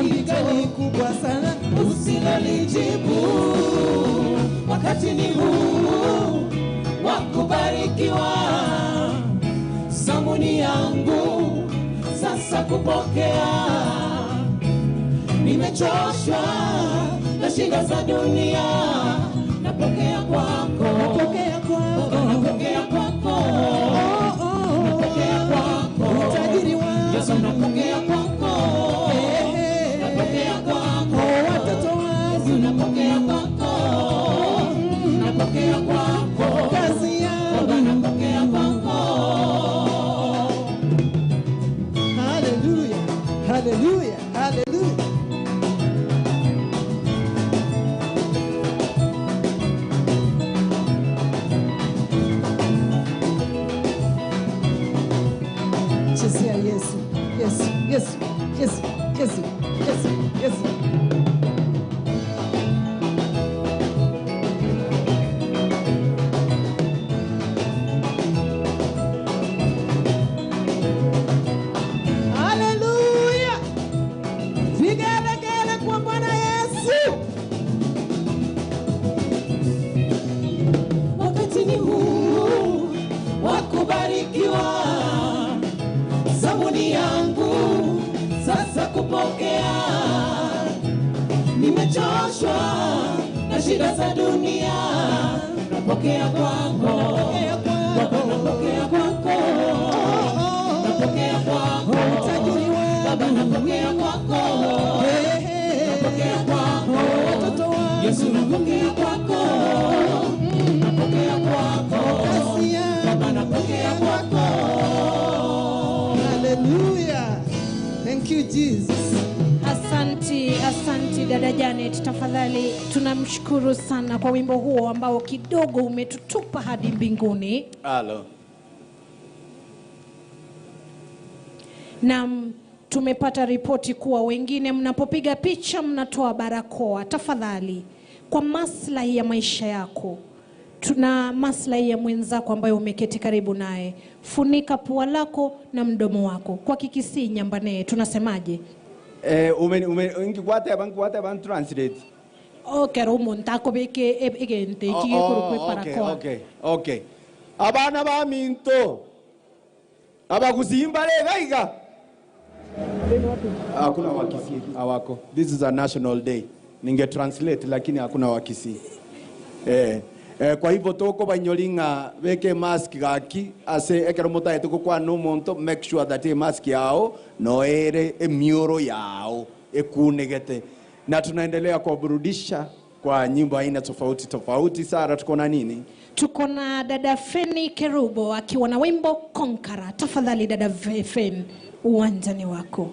gani kubwa sana usilolijibu. Wakati ni huu wa kubarikiwa, zamuni yangu sasa kupokea. Nimechoshwa na shida za dunia, napokea kwako, napokea kwako, napokea kwako, napokea kwako, utajiri wangu Yesu, napokea kwako, napokea kwako, watoto wangu napokea kwako, napokea kwako, kazi yangu napokea kwako. Hallelujah, hallelujah, hallelujah. Chezea Yesu, Yesu, Yesu, Yesu, Yesu, Yesu, Yesu. Hallelujah. Vigelegele kwa Bwana Yesu. Wakati ni huu wa kubarikiwa, zamuni yangu sasa kupokea. Nimechoshwa na shida za dunia, napokea kwako, napokea kwako, napokea kwako, napokea kwako, utajiri wangu Baba, napokea kwako, napokea kwako, watoto wangu Yesu, napokea kwako, napokea kwako, kazi yangu Baba, napokea kwako. Hallelujah. Thank you Jesus. Asanti dada Janet, tafadhali tunamshukuru sana kwa wimbo huo ambao kidogo umetutupa hadi mbinguni. Halo. Na tumepata ripoti kuwa wengine mnapopiga picha mnatoa barakoa. Tafadhali, kwa maslahi ya maisha yako, tuna maslahi ya mwenzako ambaye umeketi karibu naye, funika pua lako na mdomo wako. Kwa Kikisii Nyambane tunasemaje? Ingikuate ban translate. Okay, rumontako beke egente kigekuru barakoa. Okay. Abana ba minto. Abagusimba le gaiga. Hakuna Wakisii hawako. This is a national day. Ninge translate lakini hakuna Wakisii. Kwa hivyo toko banyolinga beke mask gaki ase ekero motaye toko kwa no monto, make sure that mask yao no ere mioro yao ekunegete. Na tunaendelea kuburudisha kwa nyimbo aina tofauti tofauti. Sara, tuko na nini? Tuko na dada Feni Kerubo akiwa na wimbo Konkara. Tafadhali dada Fen, uwanjani wako.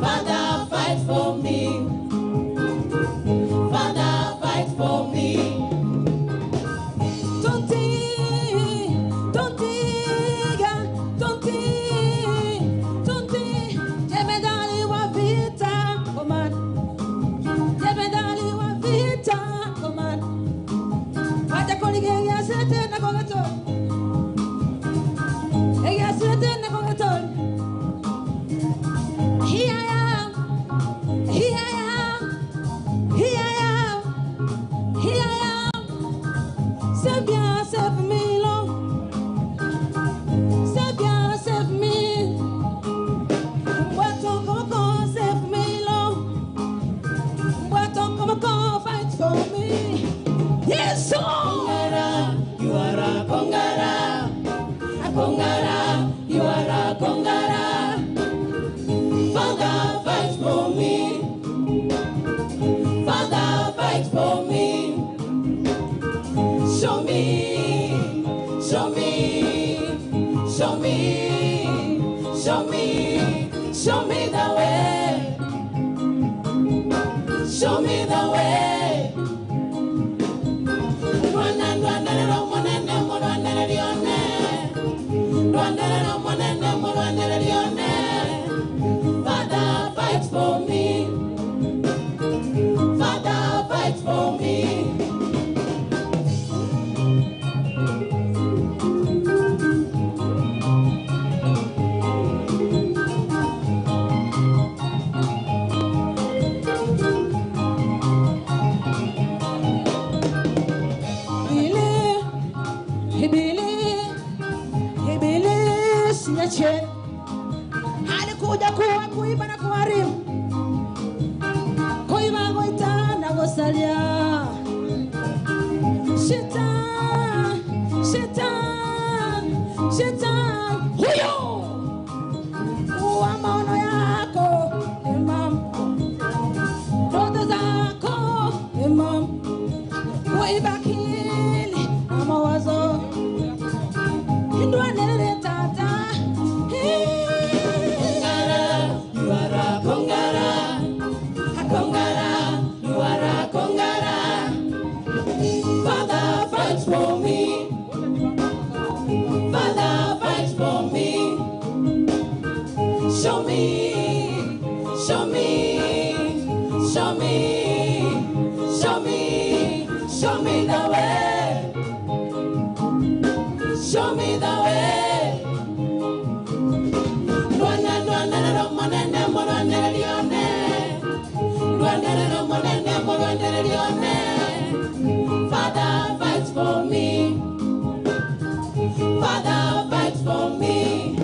Father, fight for me. Father, fight for me. Jemedali wa vita, command. Jemedali wa vita, command. Aja kolige ya sete na kogato. Ya sete na kogato. Kongara, you are a Kongara. Father, fight for me. Father, fight for me. Show me, show me, show me, show me, show me the way. Show me the way. Father, fight for me. Father, fight for me. Alikuja kuwa kuiba na kuharibu, kuiba goita na gosalia. Shetani, shetani, shetani huyo uwa maono yako imam, ndoto zako imam, kuiba akili na mawazo indwa nere tata. Kongara, Kongara, you are a Kongara. Father, fight for me. Father, fight for me. Show me, show me, show me, show me, show me the way. Show me the way. Father, fight for me. Father, fight for me.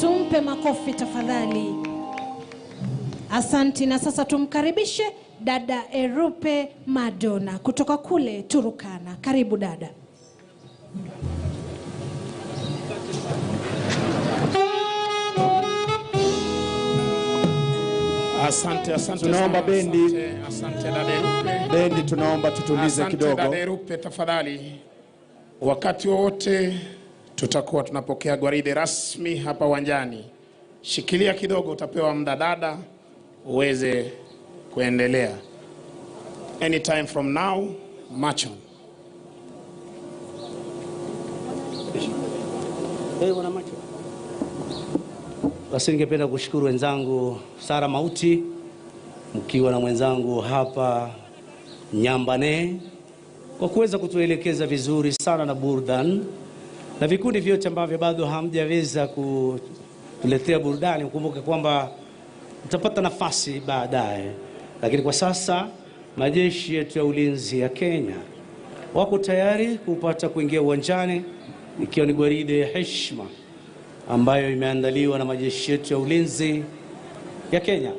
Tumpe makofi tafadhali. Asanti, na sasa tumkaribishe dada Erupe Madonna kutoka kule Turukana. Karibu dada. Asante, asante. Tunaomba bendi. Asante dada Erupe. Bendi tunaomba tutulize kidogo. Asante dada Erupe tafadhali. Wakati wote tutakuwa tunapokea gwaride rasmi hapa uwanjani. Shikilia kidogo, utapewa muda dada uweze kuendelea. Anytime from now, march on. Basi ningependa kushukuru wenzangu Sara Mauti mkiwa na mwenzangu hapa Nyambane kwa kuweza kutuelekeza vizuri sana na burudani, na vikundi vyote ambavyo bado hamjaweza kutuletea burudani ukumbuke kwamba mtapata nafasi baadaye. Lakini kwa sasa majeshi yetu ya ulinzi ya Kenya wako tayari kupata kuingia uwanjani, ikiwa ni gwaride ya heshima ambayo imeandaliwa na majeshi yetu ya ulinzi ya Kenya.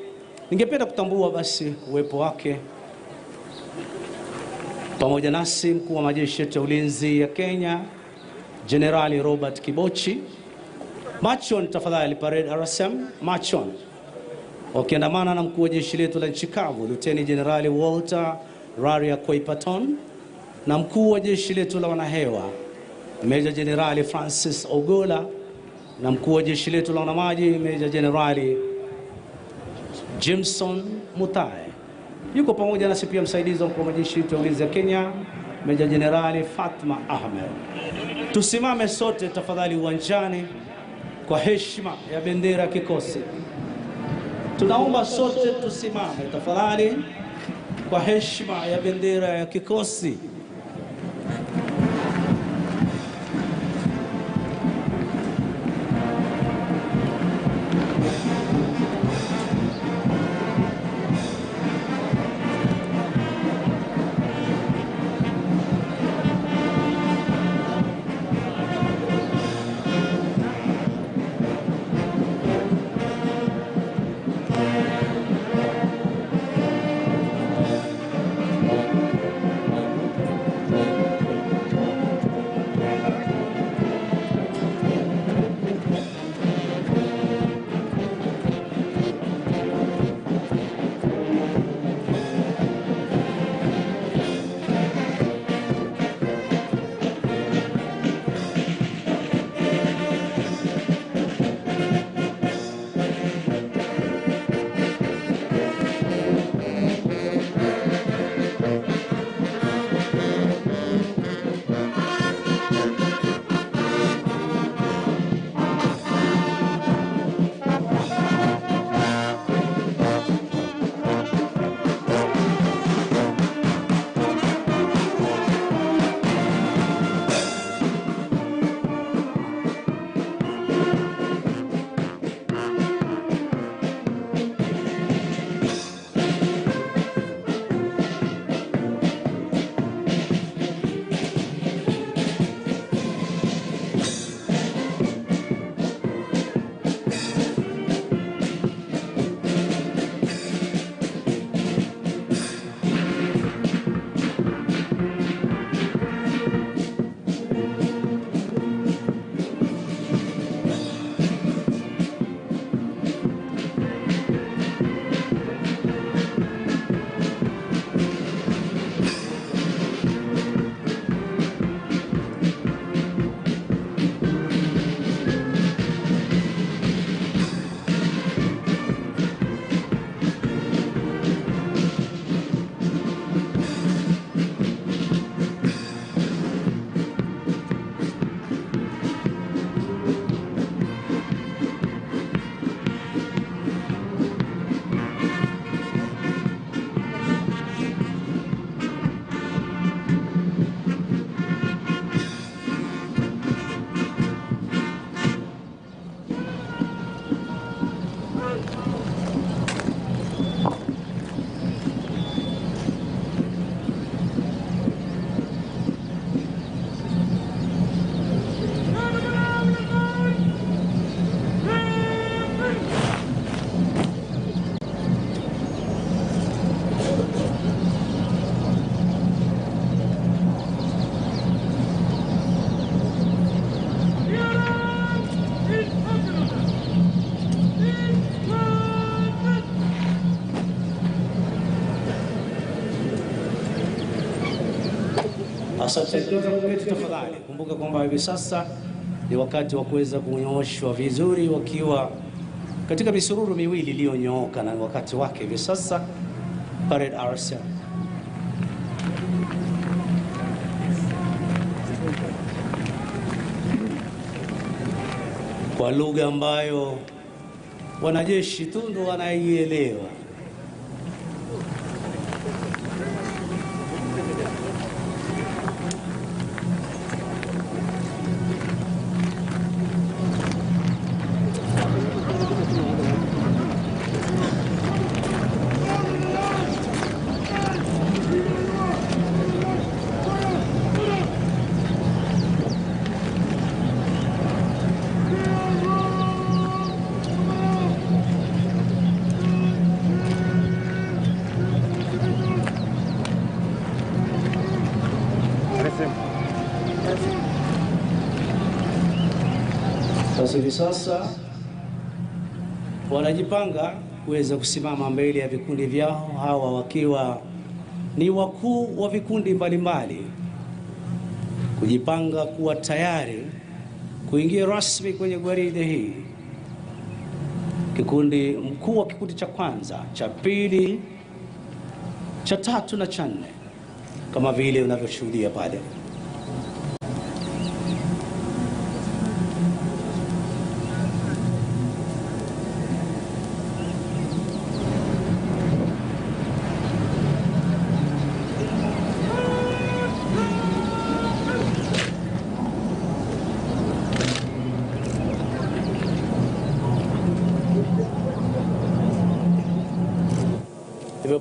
Ningependa kutambua basi uwepo wake pamoja nasi mkuu wa majeshi yetu ya ulinzi ya Kenya Generali Robert Kibochi. Machon tafadhali, parade RSM Machon, wakiandamana na mkuu wa jeshi letu la nchi kavu Lieutenant Generali Walter Raria Koipaton na mkuu wa jeshi letu la wanahewa Major Generali Francis Ogola na mkuu wa jeshi letu la wanamaji Major Generali Jimson Mutae. Yuko pamoja nasi pia msaidizi wa mkuu wa majeshi yetu ya ulinzi ya Kenya Major Generali Fatma Ahmed. Tusimame sote tafadhali uwanjani kwa heshima ya bendera kikosi. Tunaomba sote tusimame tafadhali kwa heshima ya bendera ya kikosi. Asante kwetu, tafadhali kumbuka kwamba hivi sasa ni wakati wa kuweza kunyooshwa vizuri wakiwa katika misururu miwili iliyonyooka, na wakati wake hivi sasa. Parade RSM. Kwa lugha ambayo wanajeshi tu ndo wanaielewa. Hivi sasa wanajipanga kuweza kusimama mbele ya vikundi vyao, hawa wakiwa ni wakuu wa vikundi mbalimbali, kujipanga kuwa tayari kuingia rasmi kwenye gwaride hii. Kikundi mkuu wa kikundi cha kwanza, cha pili, cha tatu na cha nne, kama vile unavyoshuhudia pale.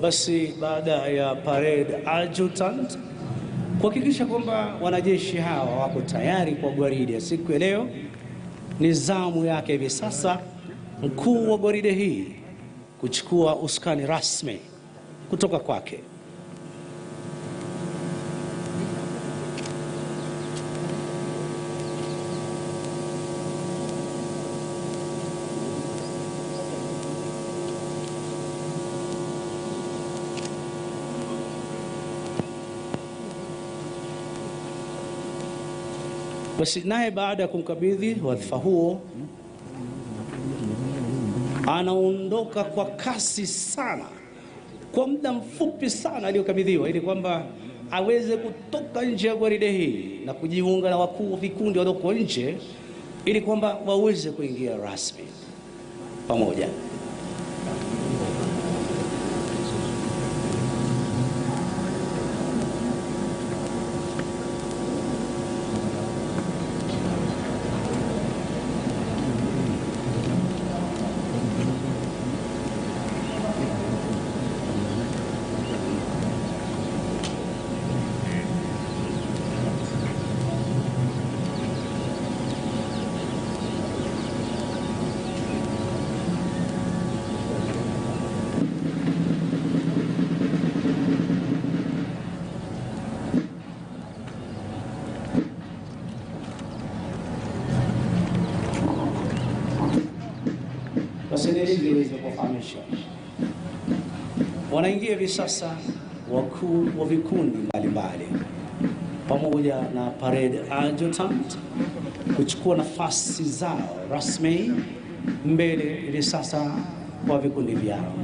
Basi baada ya parade adjutant kuhakikisha kwamba wanajeshi hawa wako tayari kwa gwaride ya siku ya leo, ni zamu yake hivi sasa mkuu wa gwaride hii kuchukua usukani rasmi kutoka kwake. Basi naye baada ya kumkabidhi wadhifa huo, anaondoka kwa kasi sana, kwa muda mfupi sana aliyokabidhiwa, ili kwamba aweze kutoka nje ya gwaride hii na kujiunga na wakuu wa vikundi walioko nje, ili kwamba waweze kuingia rasmi pamoja. Wanaingia hivi sasa wakuu wa vikundi mbalimbali pamoja na parade adjutant kuchukua nafasi zao rasmi mbele hivi sasa kwa vikundi vyao.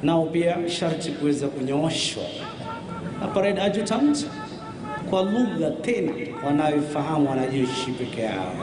Nao pia sharti kuweza kunyooshwa na parade adjutant kwa lugha tena wanayofahamu wanajeshi peke yao.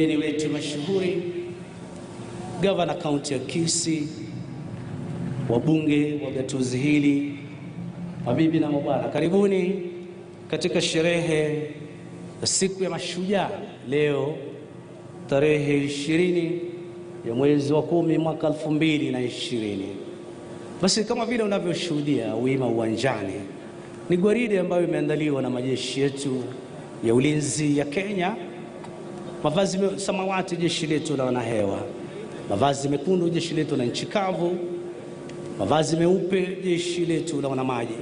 mgeni wetu mashuhuri, Gavana kaunti ya Kisii, wabunge wa gatuzi hili, mabibi na mabwana, karibuni katika sherehe ya siku ya Mashujaa leo tarehe 20 ya mwezi wa 10 mwaka 2020. Basi kama vile unavyoshuhudia wima uwanjani, ni gwaride ambayo imeandaliwa na majeshi yetu ya ulinzi ya Kenya. Mavazi samawati jeshi letu la wanahewa, mavazi mekundu jeshi letu la nchi kavu, mavazi meupe jeshi letu la wanamaji.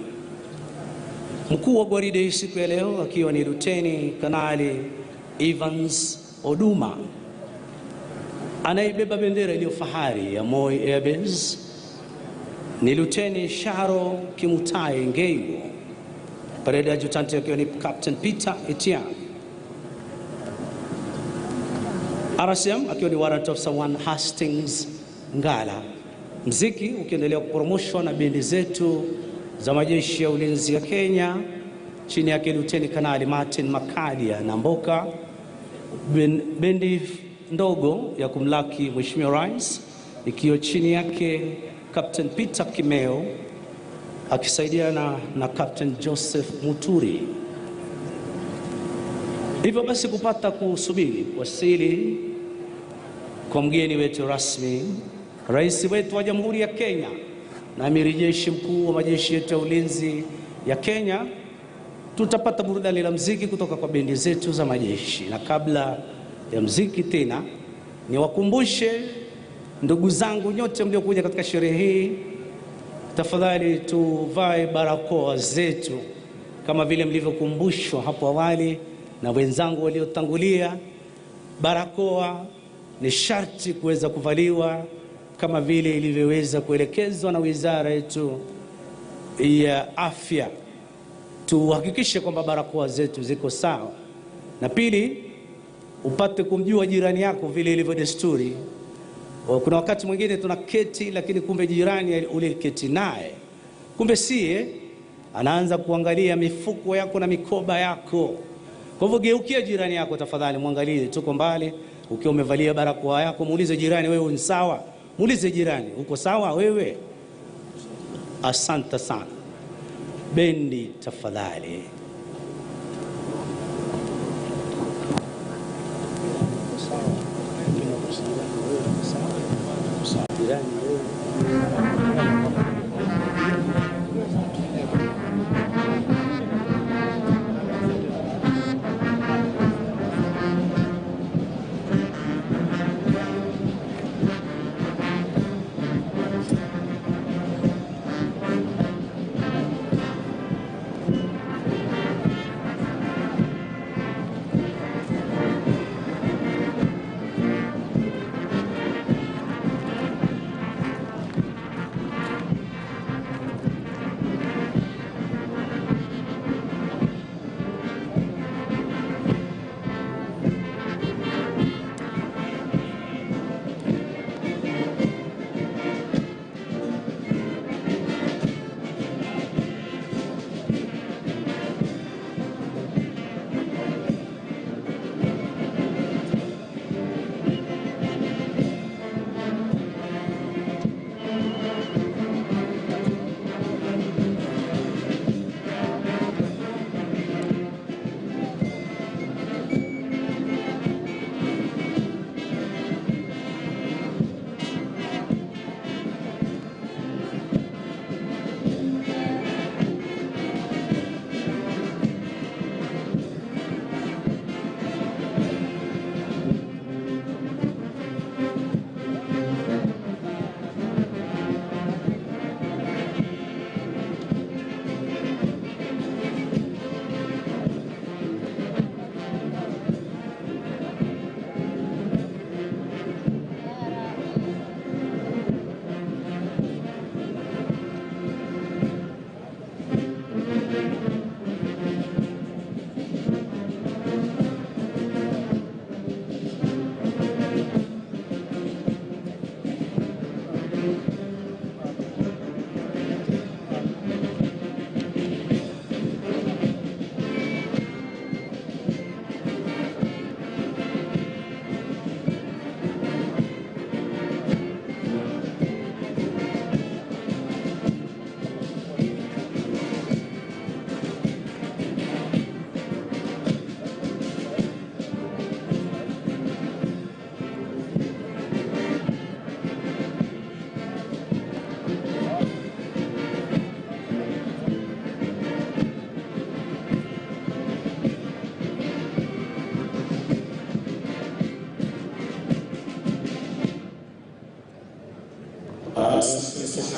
Mkuu wa gwaride hii siku ya leo akiwa ni Luteni Kanali Evans Oduma, anaibeba bendera iliyo fahari ya Moi Air Base ni Luteni Sharo Kimutai Ngeiwo. Parade adjutant akiwa ni Captain Peter Etienne. RSM akiwa ni Warrant Officer 1 Hastings Ngala. Mziki ukiendelea kupromoshwa na bendi zetu za majeshi ya ulinzi ya Kenya chini yake Luteni Kanali Martin Makadia na Mboka. Bendi ndogo ya kumlaki Mheshimiwa Rais ikiwa chini yake Captain Peter Kimeo akisaidiana na Captain Joseph Muturi. Hivyo basi kupata kusubiri wasili kwa mgeni wetu rasmi, Rais wetu wa Jamhuri ya Kenya na Amiri Jeshi Mkuu wa majeshi yetu ya ulinzi ya Kenya, tutapata burudani la muziki kutoka kwa bendi zetu za majeshi. Na kabla ya muziki tena, niwakumbushe ndugu zangu nyote mliokuja katika sherehe hii, tafadhali tuvae barakoa zetu kama vile mlivyokumbushwa hapo awali na wenzangu waliotangulia. Barakoa ni sharti kuweza kuvaliwa kama vile ilivyoweza kuelekezwa na wizara yetu ya afya. Tuhakikishe kwamba barakoa zetu ziko sawa. Na pili, upate kumjua jirani yako vile ilivyo desturi. Kuna wakati mwingine tunaketi lakini kumbe jirani ule keti naye kumbe siye, anaanza kuangalia mifuko yako na mikoba yako. Kwa hivyo geukia jirani yako tafadhali, muangalie tuko mbali. Ukiwa umevalia barakoa yako, muulize jirani, wewe ni sawa? Muulize jirani, uko sawa wewe? Asante sana. Bendi tafadhali.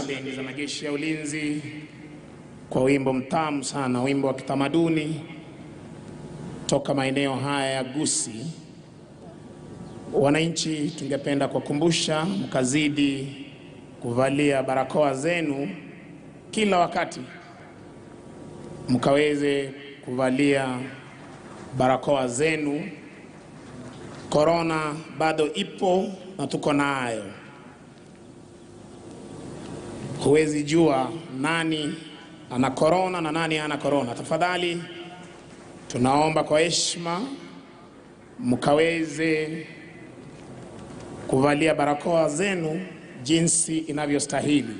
bendi za majeshi ya ulinzi kwa wimbo mtamu sana, wimbo wa kitamaduni toka maeneo haya ya Gusii. Wananchi, tungependa kukumbusha mkazidi kuvalia barakoa zenu kila wakati, mkaweze kuvalia barakoa zenu. Corona bado ipo na tuko nayo. Huwezi jua nani ana corona na nani ana corona. Tafadhali tunaomba kwa heshima mkaweze kuvalia barakoa zenu jinsi inavyostahili.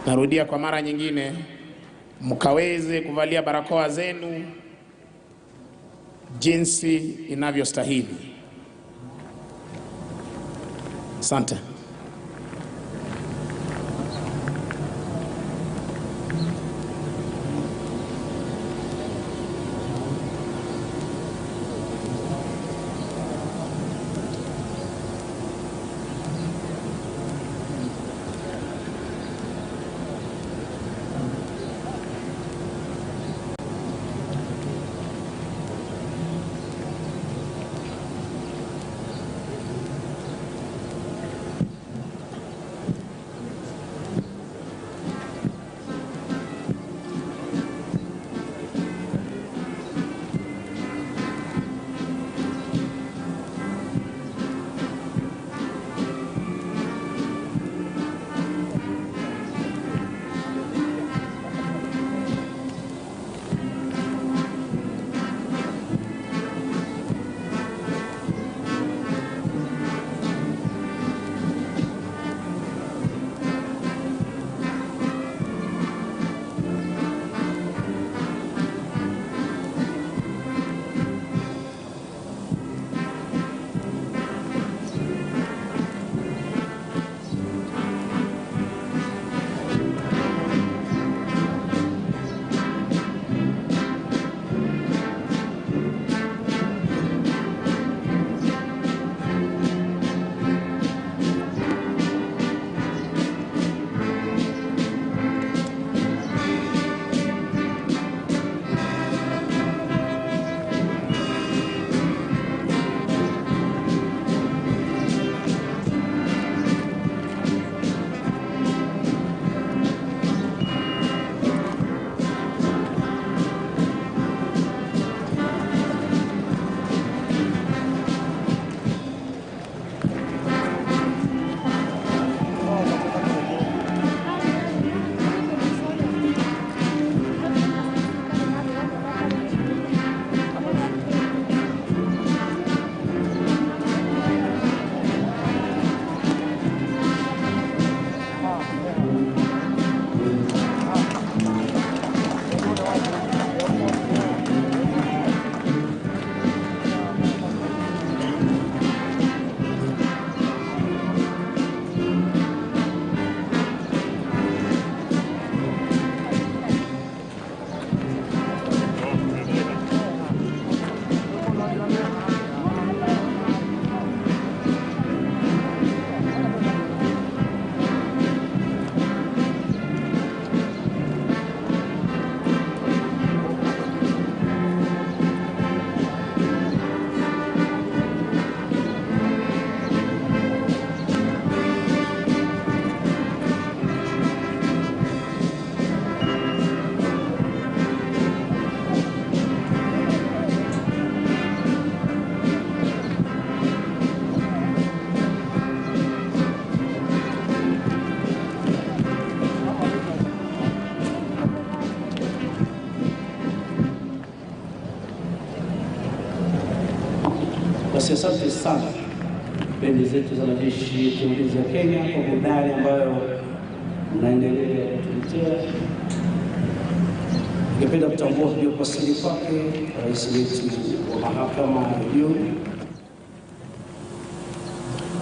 Narudia kwa mara nyingine, mkaweze kuvalia barakoa zenu jinsi inavyostahili. Asante. Basi asante sana bendi zetu za majeshi ya ulinzi ya Kenya kwa burudani ambayo mnaendelea kutuletea. Ningependa kutambua pia kuwasili kwake rais wetu wa mahakama ya juu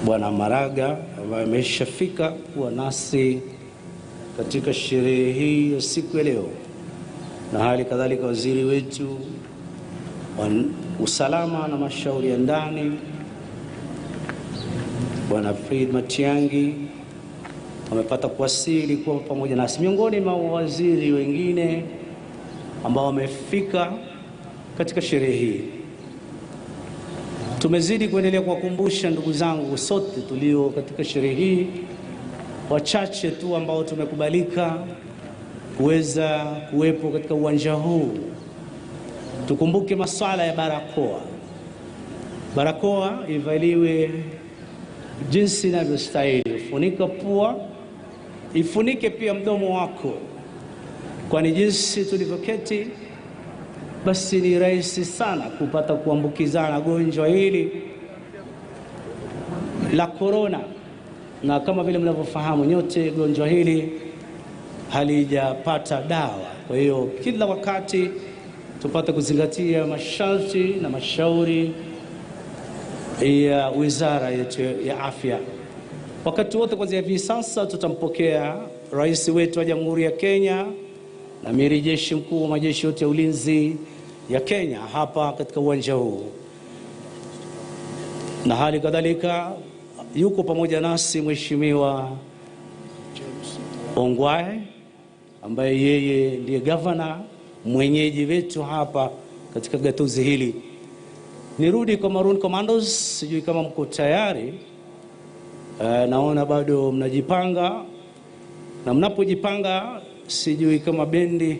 Bwana Maraga, ambaye ameshafika kuwa nasi katika sherehe hii ya siku ya leo, na hali kadhalika waziri wetu wa usalama na mashauri ya ndani Bwana Fred Matiang'i wamepata kuwasili kuwa pamoja nasi, miongoni mwa waziri wengine ambao wamefika katika sherehe hii. Tumezidi kuendelea kuwakumbusha ndugu zangu sote tulio katika sherehe hii, wachache tu ambao tumekubalika kuweza kuwepo katika uwanja huu. Tukumbuke masuala ya barakoa. Barakoa ivaliwe jinsi inavyostahili. Funika pua, ifunike pia mdomo wako, kwani jinsi tulivyoketi basi ni rahisi sana kupata kuambukizana gonjwa hili la corona, na kama vile mnavyofahamu nyote gonjwa hili halijapata dawa. Kwa hiyo kila wakati tupate kuzingatia masharti na mashauri ya wizara yetu ya afya. Wakati wote kuanzia hivi sasa tutampokea rais wetu wa Jamhuri ya Kenya na amiri jeshi mkuu wa majeshi yote ya ulinzi ya Kenya hapa katika uwanja huu, na hali kadhalika yuko pamoja nasi Mheshimiwa Ongwae ambaye yeye ndiye governor mwenyeji wetu hapa katika gatuzi hili. Nirudi kwa Maroon Commandos, sijui kama mko tayari. Naona bado mnajipanga, na mnapojipanga sijui kama bendi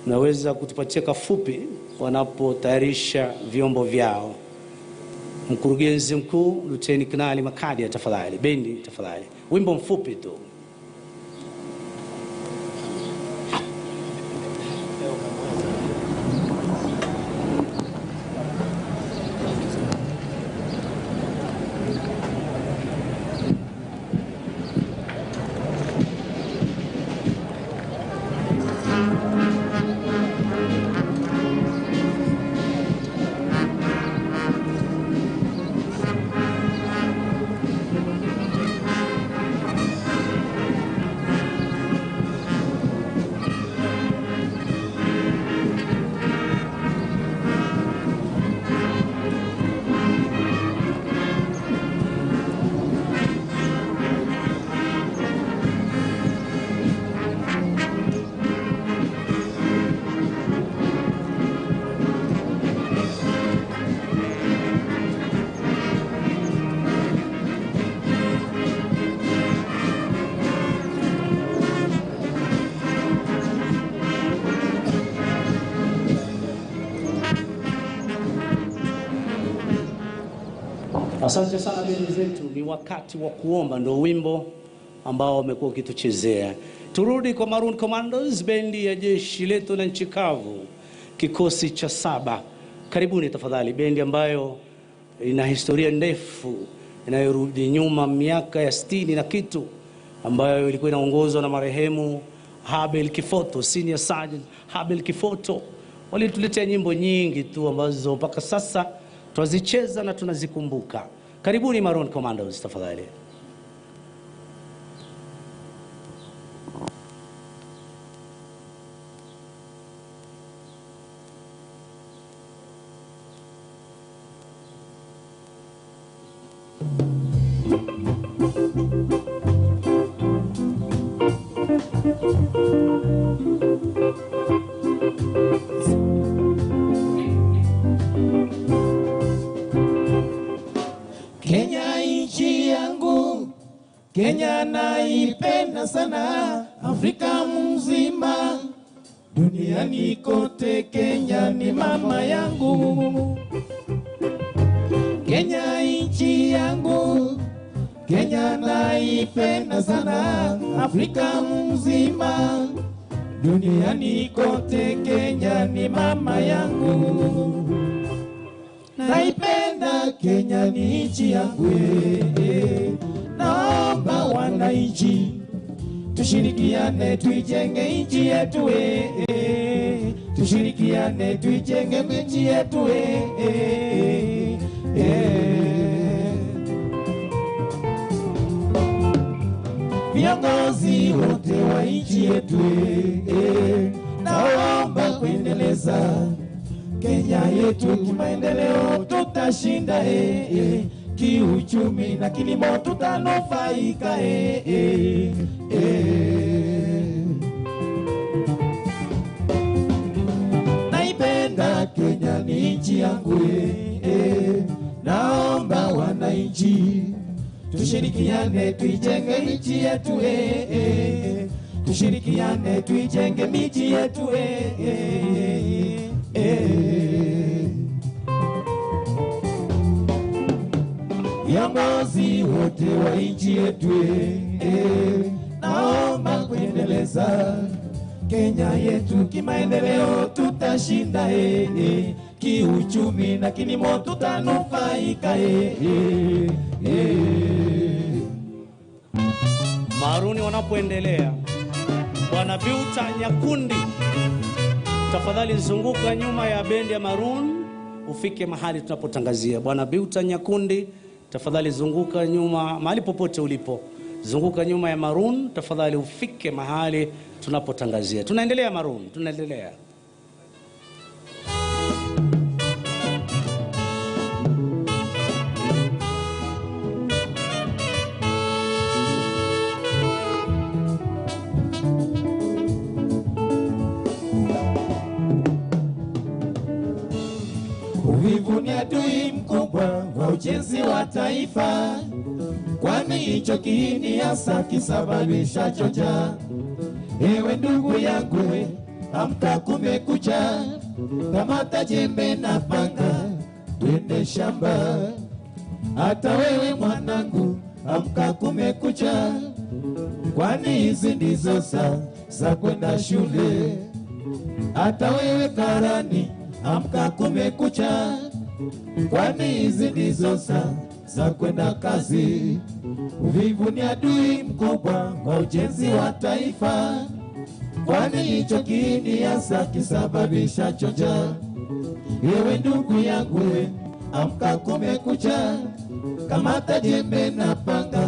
naweza kutupatia kafupi wanapotayarisha vyombo vyao. Mkurugenzi mkuu Luteni Kanali Makadi, tafadhali. Bendi tafadhali, wimbo mfupi tu. Asante sana bendi zetu, ni wakati wa kuomba, ndio wimbo ambao wamekuwa ukituchezea. Turudi kwa Maroon Commandos, bendi ya jeshi letu la nchi kavu, kikosi cha 7. Karibuni tafadhali, bendi ambayo ina historia ndefu inayorudi nyuma miaka ya 60 na kitu, ambayo ilikuwa inaongozwa na marehemu Habel Kifoto, Senior Sergeant Habel Kifoto. Walituletea nyimbo nyingi tu ambazo mpaka sasa tunazicheza na tunazikumbuka. Karibuni Maroon Commandos tafadhali. Kenya naipenda sana, Afrika mzima, duniani kote Kenya ni mama yangu. Kenya nchi yangu, Kenya naipenda sana, Afrika mzima, duniani kote Kenya ni mama yangu. Naipenda Kenya ni nchi yangu, naomba wananchi tushirikiane tuijenge nchi yetu, tushirikiane tuijenge nchi yetu, viongozi wote wa nchi yetu, naomba kuendeleza Kenya yetu kimaendeleo, tutashinda kiuchumi na kilimo tutanufaika. Naipenda Kenya ni nchi yangu, naomba wananchi tushirikiane tuijenge nchi yetu, tushirikiane tuijenge miji yetu, viongozi wote wa nchi yetu, naomba kuendeleza Kenya yetu kimaendeleo, tutashinda kiuchumi na kilimo tutanufaika. Maruni wanapoendelea, Bwana Biuta Nyakundi, tafadhali zunguka nyuma ya bendi ya Maroon ufike mahali tunapotangazia. Bwana Biuta Nyakundi, tafadhali zunguka nyuma mahali popote ulipo. Zunguka nyuma ya Maroon, tafadhali ufike mahali tunapotangazia. Tunaendelea Maroon, tunaendelea. Uvivu ni adui mkubwa wa ujenzi wa taifa, kwani hicho kiini hasa kisababisha njaa. Ewe ndugu yangu, amka kumekucha, kamata jembe na panga, twende shamba. Hata wewe mwanangu, amka kumekucha, kwani hizi ndizo saa za kwenda shule. Hata wewe karani, amka kumekucha, kwani hizi ndizo saa za kwenda kazi. Uvivu ni adui mkubwa kwa ujenzi wa taifa, kwani hicho kiini hasa kisababisha njaa. Ewe ndugu yangu, amka kumekucha, kamata jembe na panga,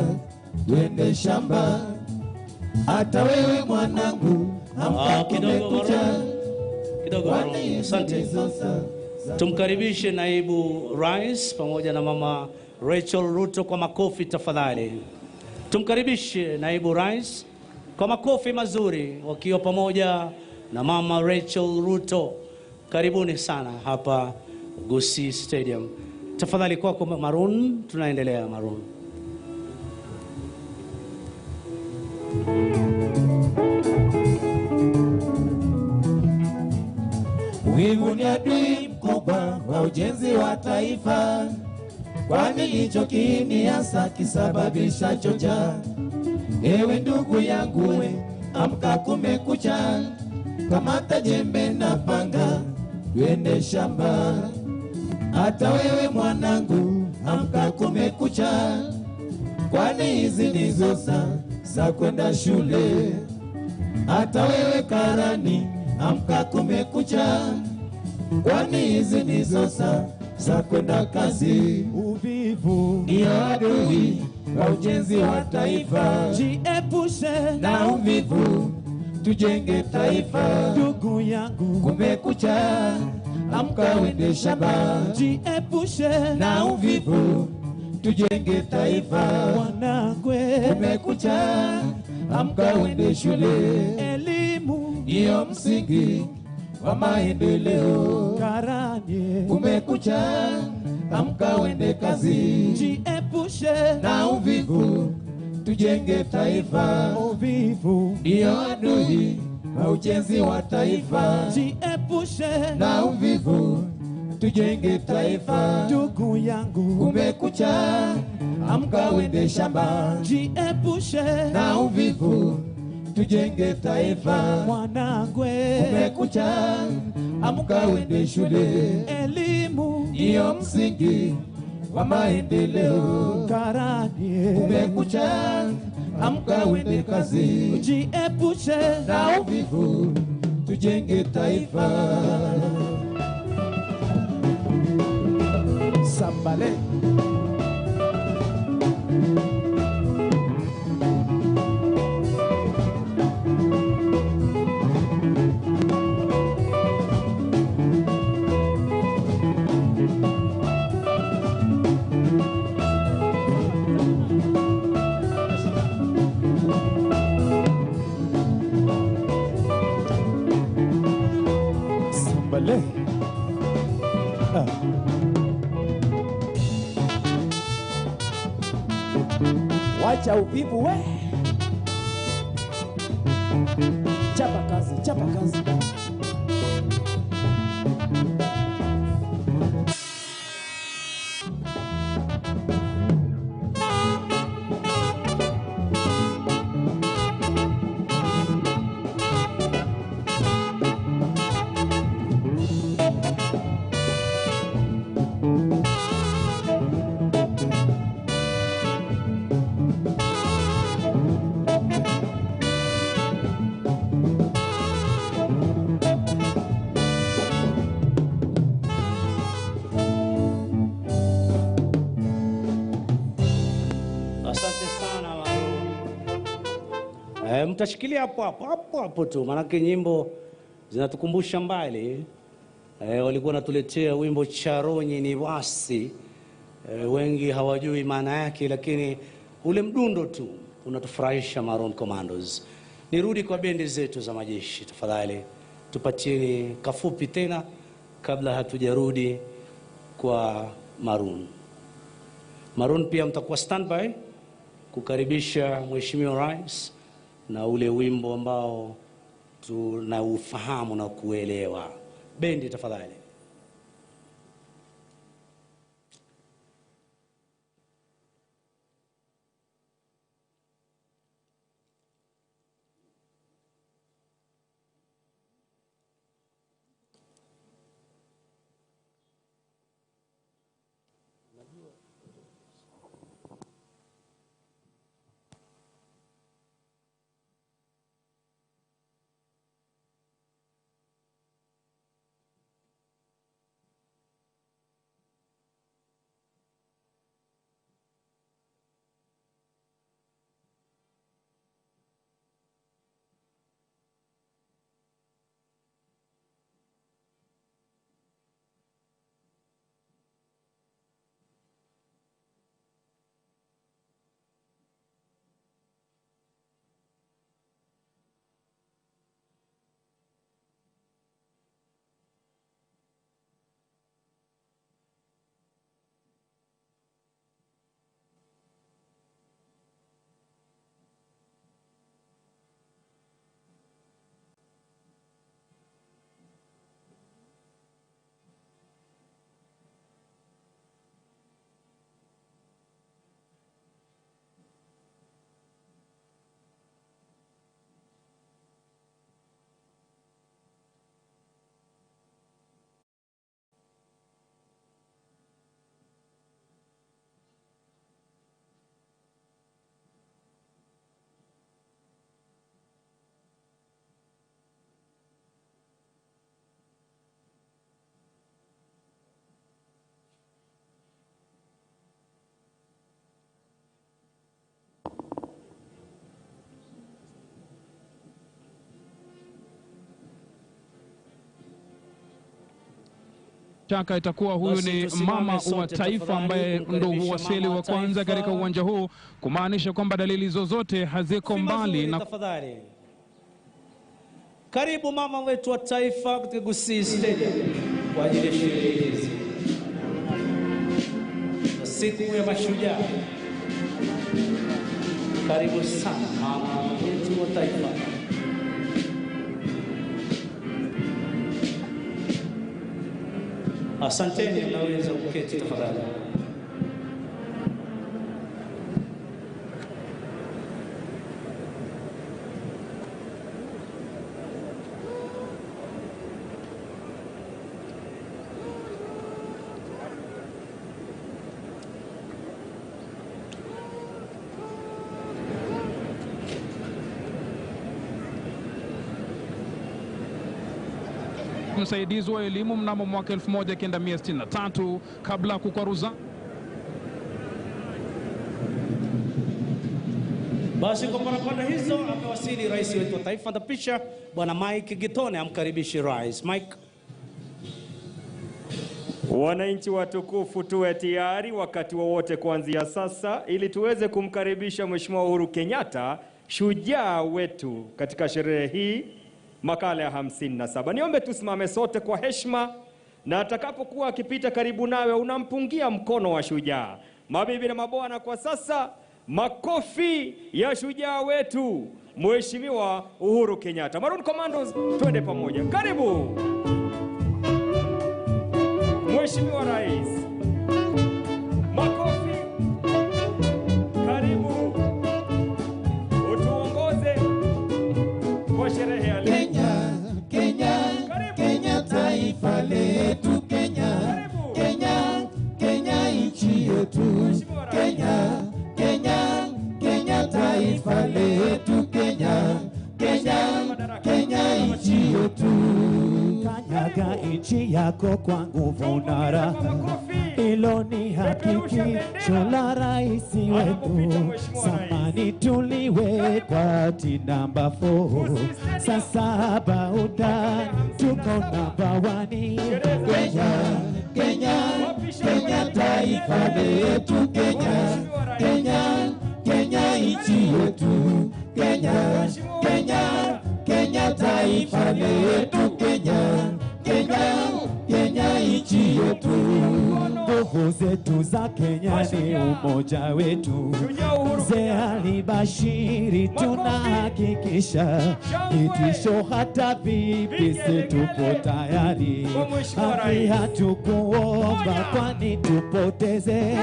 twende shamba. Hata wewe mwanangu, amka kumekucha. Kidogo asante. Tumkaribishe naibu rais pamoja na mama Rachel Ruto kwa makofi tafadhali. Tumkaribishe naibu rais kwa makofi mazuri wakiwa pamoja na mama Rachel Ruto. Karibuni sana hapa Gusii Stadium. Tafadhali kwako Maroon, tunaendelea Maroon. Uvivu ni adui mkubwa wa ujenzi wa taifa, kwani hicho kiini hasa kisababisha njaa. Ewe ndugu yangu, amka kumekucha, kamata jembe na panga, twende shamba. Hata wewe mwanangu, amka kumekucha, kwani hizi ndizo saa za kwenda shule. Hata wewe karani, amka kumekucha, kwani hizi ndizo saa za kwenda kazi. Uvivu ni adui wa ujenzi wa taifa, jiepushe na uvivu, tujenge taifa. Ndugu yangu, kumekucha, amka wende shamba. Jiepushe na uvivu, tujenge taifa. Wanangu, kumekucha, amka wende shule. Elimu ndiyo msingi wa maendeleo. Karani, kumekucha, amka wende kazi. Jiepushe na uvivu, tujenge taifa. Uvivu ndiyo adui wa ujenzi wa taifa, jiepushe na uvivu, tujenge taifa. Ndugu yangu, kumekucha, amka wende shamba. Jiepushe na uvivu, tujenge taifa. Mwanangu, kumekucha, amka wende shule. Elimu ndiyo msingi wa maendeleo. Karani, kumekucha, amka wende kazi. Jiepushe na uvivu, tujenge taifa. Sambale Wacha uvivu we. Chapa kazi, chapa kazi. Mtashikilia hapo tu, manake nyimbo zinatukumbusha mbali. Walikuwa natuletea wimbo Charonyi ni wasi. Wengi hawajui maana yake, lakini ule mdundo tu unatufurahisha Maroon Commandos. Nirudi kwa bendi zetu za majeshi tafadhali. Tupatieni kafupi tena kabla hatujarudi kwa Maroon. Maroon pia mtakuwa standby kukaribisha Mheshimiwa Rais na ule wimbo ambao tunaufahamu na kuelewa. Bendi tafadhali. Chaka itakuwa huyu ni mama wa taifa ambaye ndo huwasili wa kwanza katika uwanja huu, kumaanisha kwamba dalili zozote haziko mbali na tafadhali. Karibu mama wetu wa taifa katika Gusii Stadium kwa ajili ya sherehe hizi. Siku ya Mashujaa. Karibu sana mama wetu wa taifa. Asanteni, mnaweza kuketi tafadhali. msaidizi wa elimu mnamo mwaka 1963 kabla kukwaruza. Basi kwa parapanda hizo amewasili rais wetu wa taifa na pisha bwana Mike Gitone, amkaribishi rais. Mike. Wananchi watukufu, tuwe tayari wakati wowote kuanzia sasa ili tuweze kumkaribisha Mheshimiwa Uhuru Kenyatta, shujaa wetu katika sherehe hii makala ya 57. Niombe tusimame sote kwa heshima, na atakapokuwa akipita karibu nawe unampungia mkono wa shujaa. Mabibi na mabwana, kwa sasa Makofi ya shujaa wetu Mheshimiwa Uhuru Kenyatta. Maroon Commandos, twende pamoja. Karibu Mheshimiwa Rais. Makofi. Karibu utuongoze kwa sherehe ya leo. Kenya taifa letu, Kenya nchi yetu, Kenya taifa letu, Kenya nchi yetu. Kanyaga nchi yako kwa nguvu na raha, hilo ni hakikisho la rais wetu. Zamani tuliwekwa ati namba 4, sasa bauda tuko namba 1. Kenya taifa letu, Kenya nchi yetu, Kenya taifa letu, Kenya nchi yetu. Nguvu zetu za Kenya ni umoja wetu. Mzee alibashiri tunahakikisha, kitisho hata vipi tupo tayari. Haki hatukuomba kwani tupoteze.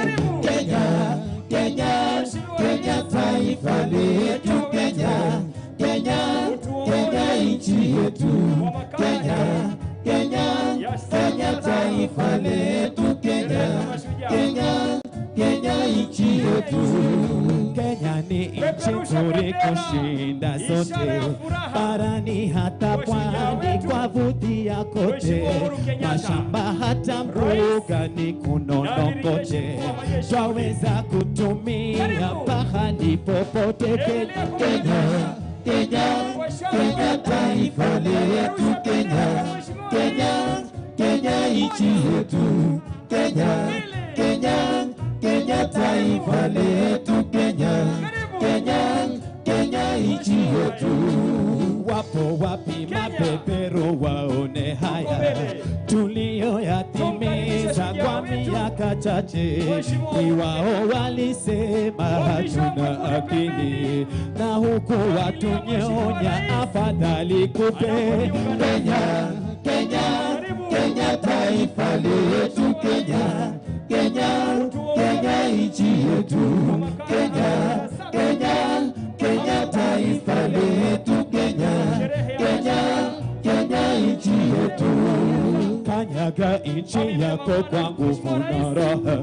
Kenya taifa letu, Kenya nchi yetu, Kenya taifa letu, Kenya nchi yetu. Kenya ni nchi nzuri kushinda zote, barani hata pwani kwa vutia kote, mashamba hata mbuga ni kunono kote, twaweza kutumia pahali popote. Kenya taifa letu, Kenya nchi yetu, Kenya taifa letu, Kenya nchi yetu. Wapo wapi mabeberu waone haya tulioyatimiza kwa miaka chache? Ni wao walisema hatuna akili, na huku watunyonya afadhali kupe. Kenya taifa letu, Kenya nchi yetu, Kenya taifa letu, Kenya nchi yetu. Kanyaga nchi yako kwa nguvu na raha,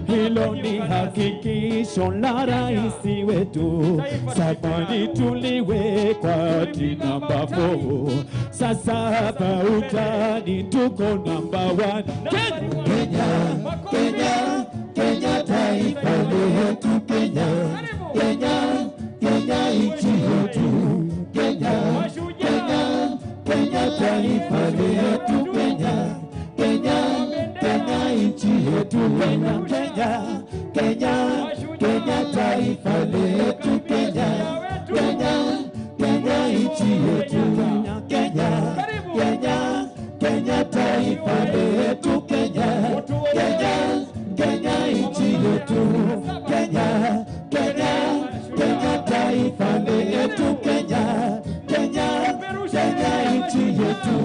hilo ni hakikisho la rais wetu. Zamani tuliwekwa ati namba 4, sasa bautani tuko namba 1. Kenya taifa letu, Kenya nchi yetu, Kenya taifa letu, Kenya nchi yetu. Kenya taifa letu, Kenya nchi yetu, Kenya taifa letu, Kenya nchi yetu, Kenya taifa letu, Kenya nchi yetu,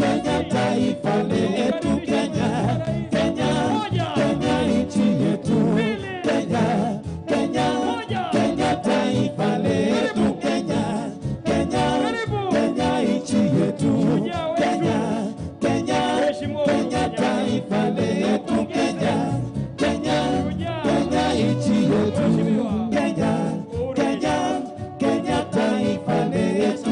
Kenya taifa letu, Kenya nchi yetu, Kenya taifa letu, Kenya nchi yetu, Kenya taifa letu, Kenya nchi yetu, Kenya taifa letu,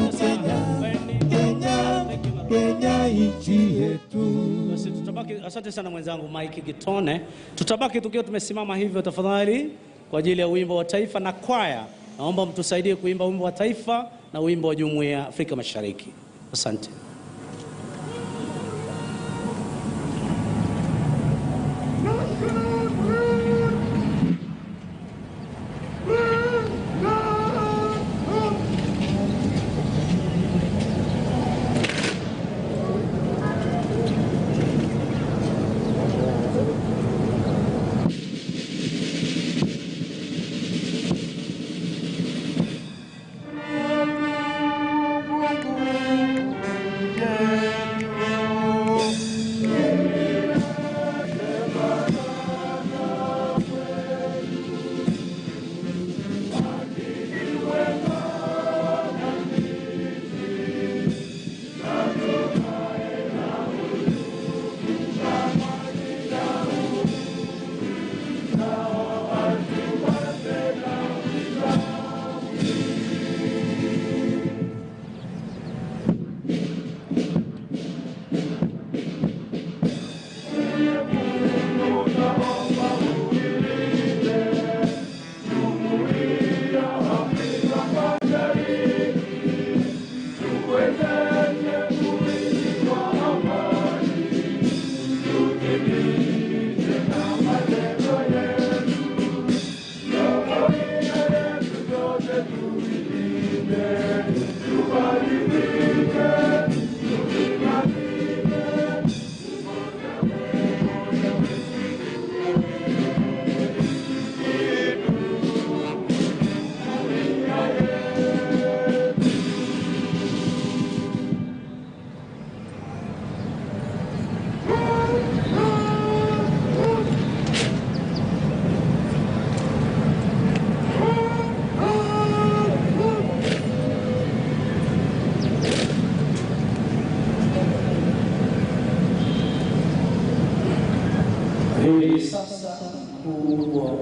Kenya nchi yetu. Basi tutabaki, asante sana mwenzangu Mike Gitone. Tutabaki tukiwa tumesimama hivyo tafadhali kwa ajili ya wimbo wa taifa na kwaya. Naomba mtusaidie kuimba wimbo wa taifa na wimbo wa Jumuiya ya Afrika Mashariki. Asante.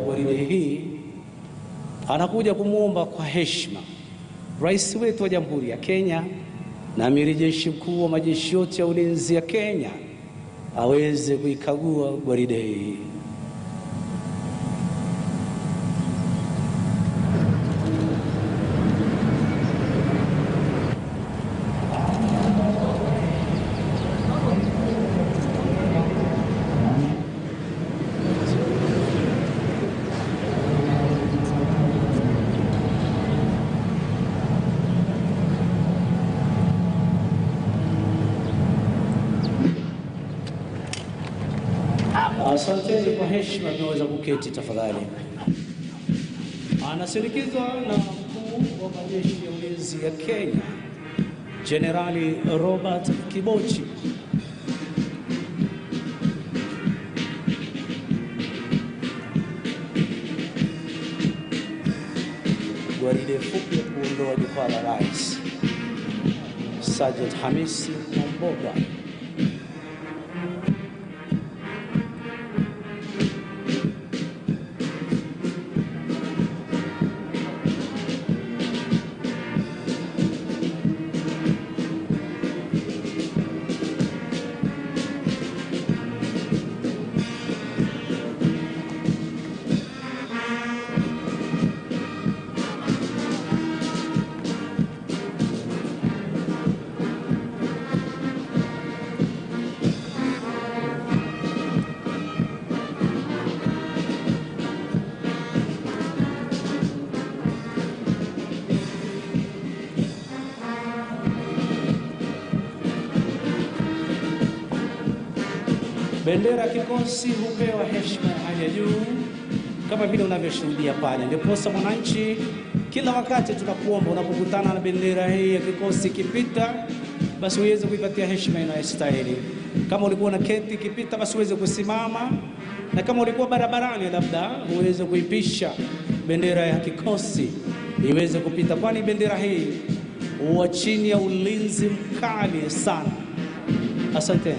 gwaride hii anakuja kumuomba kwa heshima Rais wetu wa Jamhuri ya Kenya na Amiri Jeshi Mkuu wa majeshi yote ya ulinzi ya Kenya aweze kuikagua gwaride hii. Asanteni kwa heshima, tunaweza kuketi tafadhali. Anasindikizwa na mkuu wa majeshi ya ulinzi ya Kenya, Jenerali Robert Kibochi. Gwaride fupi ya kuondoa jukwaa la rais, Sergeant Hamisi Mwamboga. Bendera ya kikosi hupewa heshima ya hali ya juu kama vile unavyoshuhudia pale. Ndiposa mwananchi, kila wakati tunakuomba unapokutana na bendera hii ya kikosi ikipita, basi uweze kuipatia heshima inayostahili. Kama ulikuwa na keti ikipita, basi uweze kusimama, na kama ulikuwa barabarani labda uweze kuipisha bendera ya kikosi iweze kupita, kwani bendera hii huwa chini ya ulinzi mkali sana. Asanteni.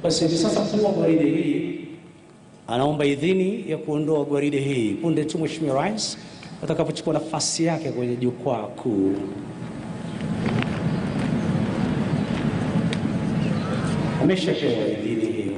Basi hivi sasa mkuu wa gwaride hii anaomba idhini ya kuondoa gwaride hii punde tu Mheshimiwa Rais atakapochukua nafasi yake kwenye jukwaa kuu. Ameshapewa idhini hiyo.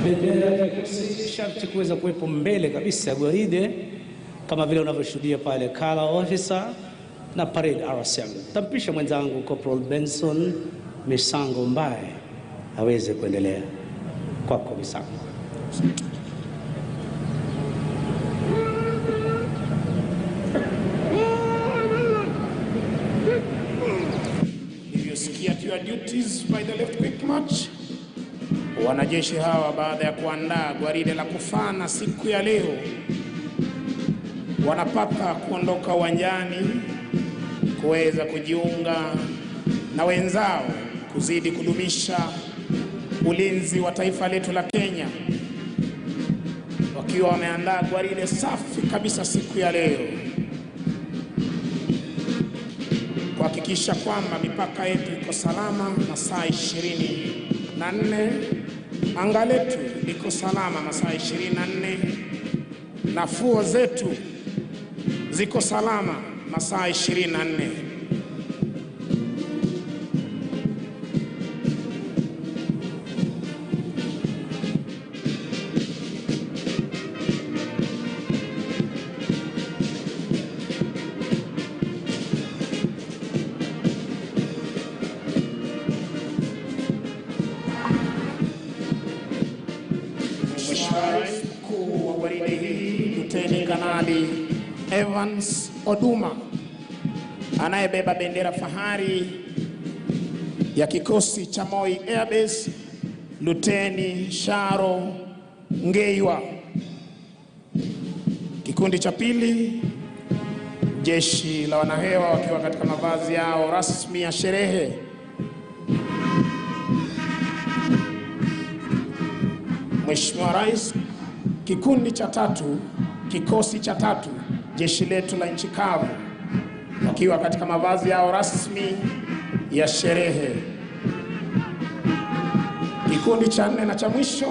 bendera ya Kisii sharti kuweza kuwepo mbele kabisa ya gwaride kama vile unavyoshuhudia pale color officer na parade RSM. Tampisha mwenzangu Corporal Benson Misango Mbaye aweze kuendelea. Kwako Misango. If you ski at your duties by the left quick march, wanajeshi hawa baada ya kuandaa gwaride la kufana siku ya leo wanapaka kuondoka uwanjani kuweza kujiunga na wenzao kuzidi kudumisha ulinzi wa taifa letu la Kenya, wakiwa wameandaa gwaride safi kabisa siku ya leo kuhakikisha kwamba mipaka yetu iko salama masaa 24, anga letu liko salama masaa 24, na fuo zetu ziko salama masaa 24. Mkuu wa gwaride hii Luteni Kanali Evans Oduma anayebeba bendera fahari ya kikosi cha Moi Airbase, Luteni Sharo Ngeiwa. Kikundi cha pili, jeshi la wanahewa wakiwa katika mavazi yao rasmi ya sherehe. Mheshimiwa Rais, kikundi cha tatu, kikosi cha tatu, jeshi letu la nchi kavu wakiwa katika mavazi yao rasmi ya sherehe. Kikundi cha nne na cha mwisho,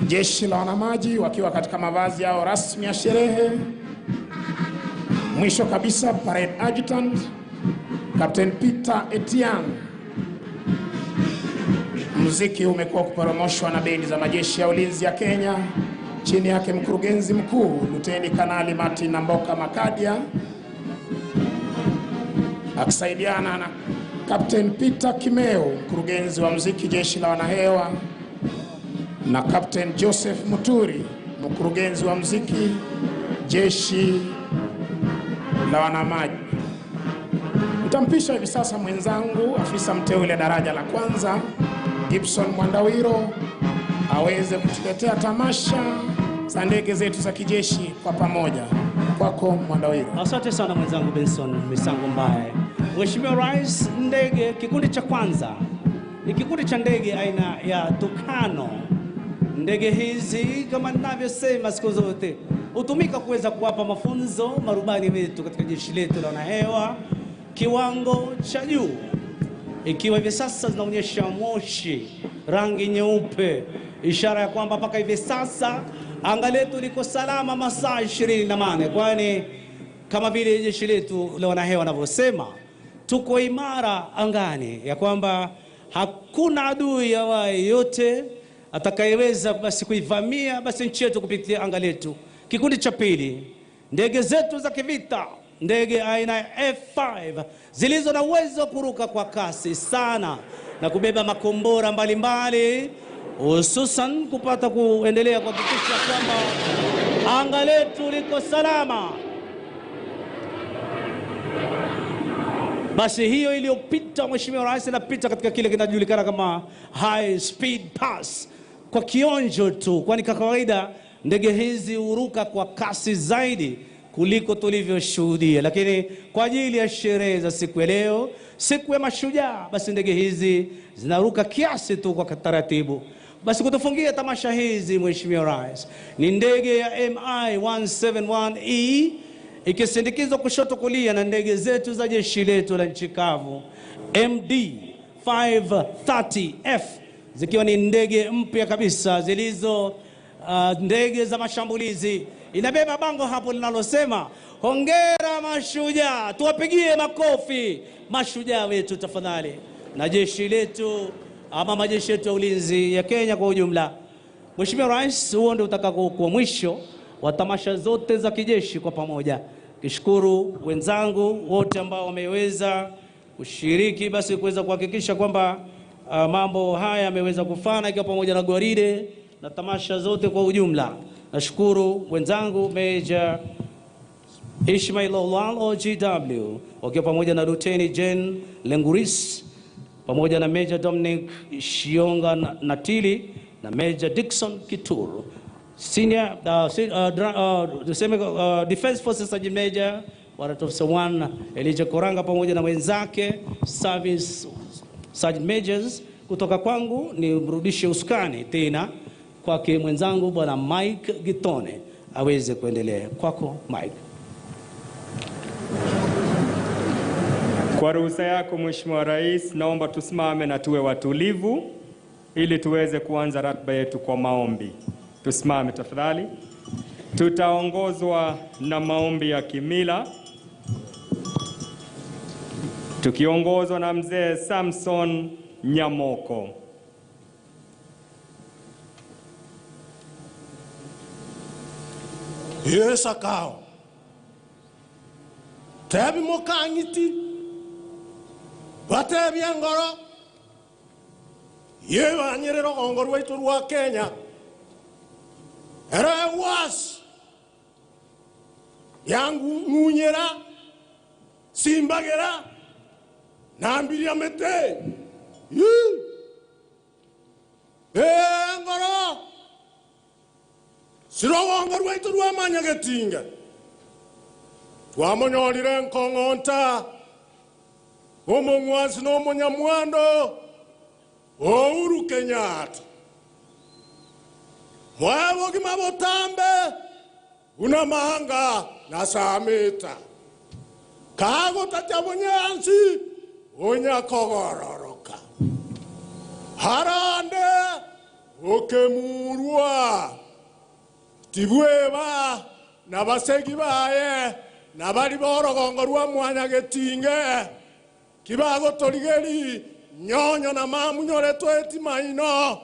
jeshi la wanamaji wakiwa katika mavazi yao rasmi ya sherehe. Mwisho kabisa, parade adjutant Captain Peter Etienne. Muziki umekuwa kuporomoshwa na bendi za majeshi ya ulinzi ya Kenya chini yake mkurugenzi mkuu Luteni Kanali Martin Namboka Makadia, akisaidiana na Captain Peter Kimeo, mkurugenzi wa muziki jeshi la wanahewa, na Captain Joseph Muturi, mkurugenzi wa muziki jeshi la wanamaji. Nitampisha hivi sasa mwenzangu afisa mteule daraja la kwanza Gibson Mwandawiro aweze kutuletea tamasha za ndege zetu za kijeshi kwa pamoja. Kwako Mwandawiro. Asante sana mwenzangu Benson Misango Mbaye. Mheshimiwa Rais, ndege kikundi cha kwanza ni kikundi cha ndege aina ya Tucano. Ndege hizi kama ninavyosema siku zote hutumika kuweza kuwapa mafunzo marubani wetu katika jeshi letu la wanahewa kiwango cha juu, ikiwa hivi sasa zinaonyesha moshi rangi nyeupe, ishara ya kwamba mpaka hivi sasa anga letu liko salama masaa 24, kwani kama vile jeshi letu la wanahewa wanavyosema tuko imara angani, ya kwamba hakuna adui yawaye yote atakayeweza basi kuivamia basi nchi yetu kupitia anga letu. Kikundi cha pili, ndege zetu za kivita, ndege aina ya F5 zilizo na uwezo wa kuruka kwa kasi sana na kubeba makombora mbalimbali, hususan kupata kuendelea kuhakikisha kwamba anga letu liko salama. Basi hiyo iliyopita Mheshimiwa Rais inapita katika kile kinajulikana kama high speed pass kwa kionjo tu, kwani kwa kawaida ndege hizi huruka kwa kasi zaidi kuliko tulivyoshuhudia, lakini kwa ajili ya sherehe za siku ya leo, siku ya Mashujaa, basi ndege hizi zinaruka kiasi tu kwa taratibu. Basi kutufungia tamasha hizi Mheshimiwa Rais ni ndege ya MI-171E ikisindikizwa kushoto kulia na ndege zetu za jeshi letu la nchi kavu MD-530F, zikiwa ni ndege mpya kabisa zilizo ndege za mashambulizi. Inabeba bango hapo linalosema hongera Mashujaa. Tuwapigie makofi Mashujaa wetu tafadhali. Na jeshi letu ama majeshi yetu ya ulinzi ya Kenya kwa ujumla. Mheshimiwa Rais, huo ndio utakaokuwa mwisho wa tamasha zote za kijeshi kwa pamoja. Kishukuru wenzangu wote ambao wameweza kushiriki basi kuweza kuhakikisha kwamba mambo haya yameweza kufana ikiwa pamoja na gwaride na tamasha zote kwa ujumla. Nashukuru wenzangu Major Ishmael Olwal OGW wakiwa pamoja na Lieutenant Gen Lenguris pamoja na Major Dominic Shionga Natili na Major Dixon Kituru, Senior Defense Forces Sergeant Major Warrant Officer 1 Elijah Koranga pamoja na wenzake Service Sergeant Majors. Kutoka kwangu ni mrudishe usukani tena kwake mwenzangu Bwana Mike Gitone aweze kuendelea. Kwako Mike. Kwa ruhusa yako Mheshimiwa Rais, naomba tusimame na tuwe watulivu ili tuweze kuanza ratiba yetu kwa maombi. Tusimame tafadhali. Tutaongozwa na maombi ya kimila tukiongozwa na mzee Samson Nyamoko. Yesa kao tebi mokangiti batebi angoro yewa nyerero ongoro wetu rwa Kenya era was yangu munyera simbagera nambiri amete ngoro siro ongoro wetu rwa Nyagetinga twamonyolire nkongonta omongwasi n'omonyamwando Uhuru Kenyatta mwabo gimabotambe una mahanga na samita kago tatabonyansi onya kogororoka harande okemurwa tibweba na basegi baye na bali borogongorwa Nyagetinga kibago toligeri nyonyo na mamu nyore tweti maino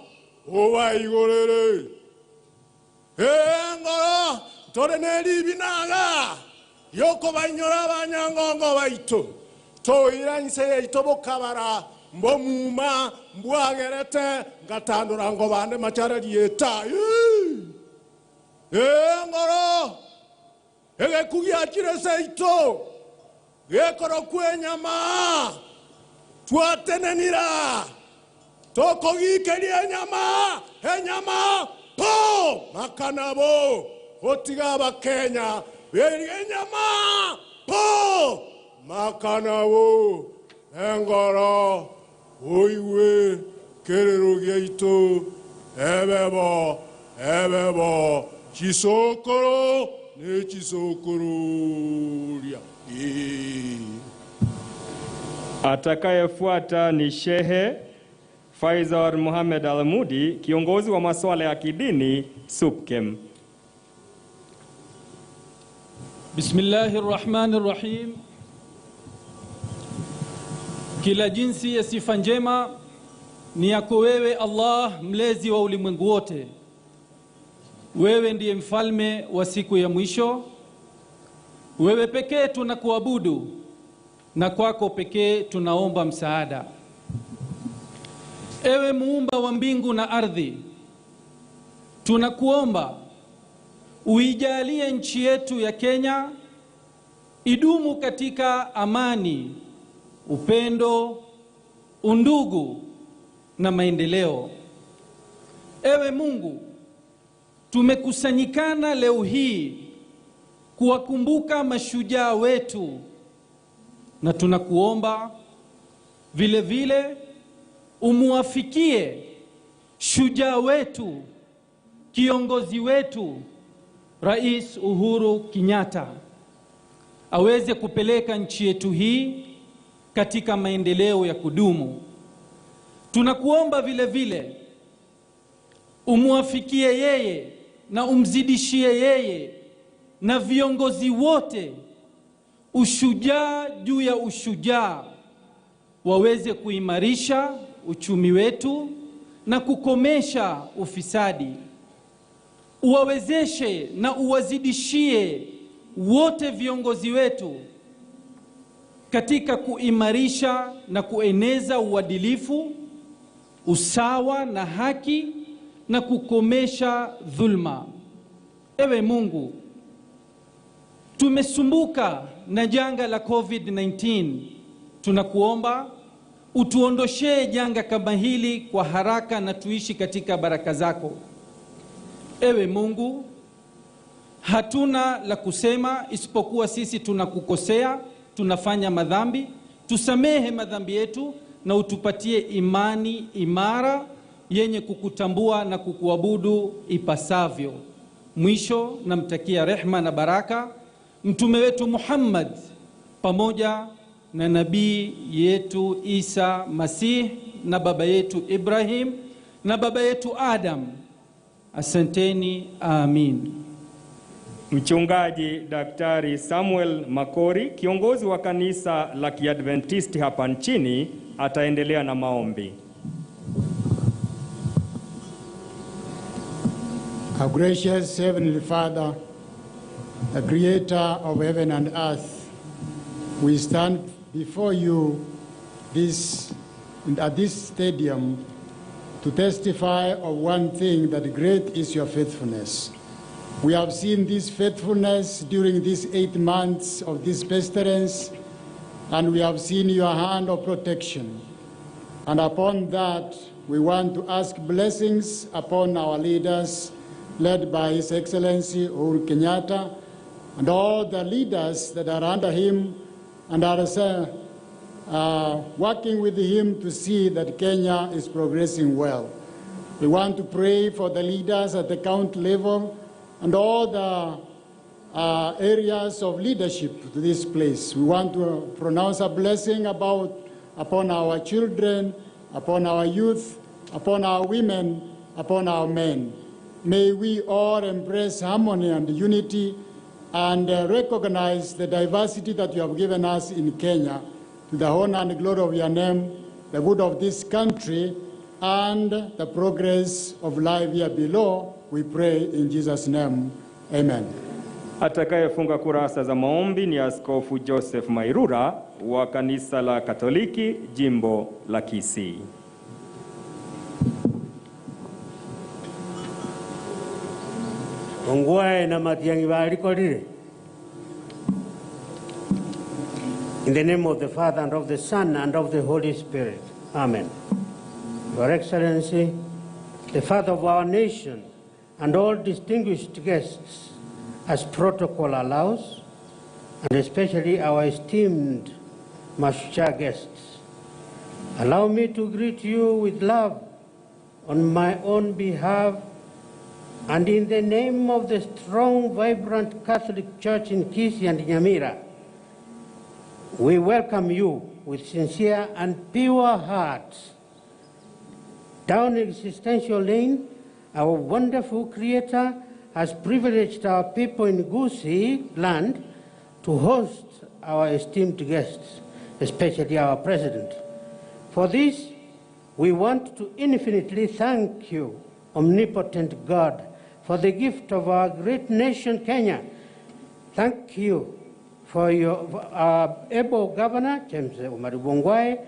owa igorere ngoro tore neri binaga yoko banyora banyangongo baito to iranse itobokabara mbomuma mbwagerete ngatandura ngo bande machara dieta ngoro ege kugia kirese ito gekoro kwenyama twatenenira toko gikeria nyama enyama po makanabo otiga bakenya berige nyama po makanabo engoro oiwe kerero geito ebebo chisokoro ne chisokororia Atakayefuata ni Shehe Faisal Mohamed Al-Mudi, kiongozi wa masuala ya kidini SUPKEM. Bismillahirrahmanirrahim. Kila jinsi ya sifa njema ni yako wewe Allah, mlezi wa ulimwengu wote. Wewe ndiye mfalme wa siku ya mwisho. Wewe pekee tunakuabudu na kwako pekee tunaomba msaada. Ewe muumba wa mbingu na ardhi, tunakuomba uijalie nchi yetu ya Kenya idumu katika amani, upendo, undugu na maendeleo. Ewe Mungu, tumekusanyikana leo hii kuwakumbuka mashujaa wetu, na tunakuomba vile vile umuafikie shujaa wetu, kiongozi wetu Rais Uhuru Kenyatta, aweze kupeleka nchi yetu hii katika maendeleo ya kudumu. Tunakuomba vile vile umuafikie yeye na umzidishie yeye na viongozi wote ushujaa juu ya ushujaa, waweze kuimarisha uchumi wetu na kukomesha ufisadi. Uwawezeshe na uwazidishie wote viongozi wetu katika kuimarisha na kueneza uadilifu, usawa na haki na kukomesha dhulma. Ewe Mungu, tumesumbuka na janga la COVID-19. Tunakuomba utuondoshee janga kama hili kwa haraka na tuishi katika baraka zako. Ewe Mungu, hatuna la kusema isipokuwa sisi tunakukosea, tunafanya madhambi. Tusamehe madhambi yetu na utupatie imani imara yenye kukutambua na kukuabudu ipasavyo. Mwisho namtakia rehma na baraka mtume wetu Muhammad pamoja na nabii yetu Isa Masih na baba yetu Ibrahim na baba yetu Adam. Asanteni, amin. Mchungaji Daktari Samuel Makori, kiongozi wa kanisa la Kiadventisti hapa nchini, ataendelea na maombi. Our gracious Heavenly Father, the Creator of heaven and earth, we stand before you at this stadium to testify of one thing, that great is your faithfulness. We have seen this faithfulness during these 8 months of this pestilence, and we have seen your hand of protection. And upon that, we want to ask blessings upon our leaders, led by His Excellency Uhuru Kenyatta, and all the leaders that are under him and are working with him to see that Kenya is progressing well. We want to pray for the leaders at the county level and all the areas of leadership to this place. We want to pronounce a blessing upon our children, upon our youth, upon our women, upon our men. May we all embrace harmony and unity and recognize the diversity that you have given us in Kenya, to the honor and glory of your name, the good of this country, and the progress of life here below. We pray in Jesus' name. Amen. Atakayefunga kurasa za maombi ni Askofu Joseph Mairura wa kanisa la Katoliki jimbo la Kisii. In the name of the Father, and of the Son, and of the Holy Spirit. Amen. Your Excellency, the Father of our nation, and all distinguished guests, as protocol allows, and especially our esteemed Mashujaa guests, allow me to greet you with love on my own behalf and in the name of the strong, vibrant Catholic Church in Kisii and Nyamira. We welcome you with sincere and pure hearts. Down existential lane, our wonderful Creator has privileged our people in Gusii land to host our esteemed guests, especially our President. For this, we want to infinitely thank you, omnipotent God, for the gift of our great nation, Kenya. Thank you for our able governor, James Umaribongwai,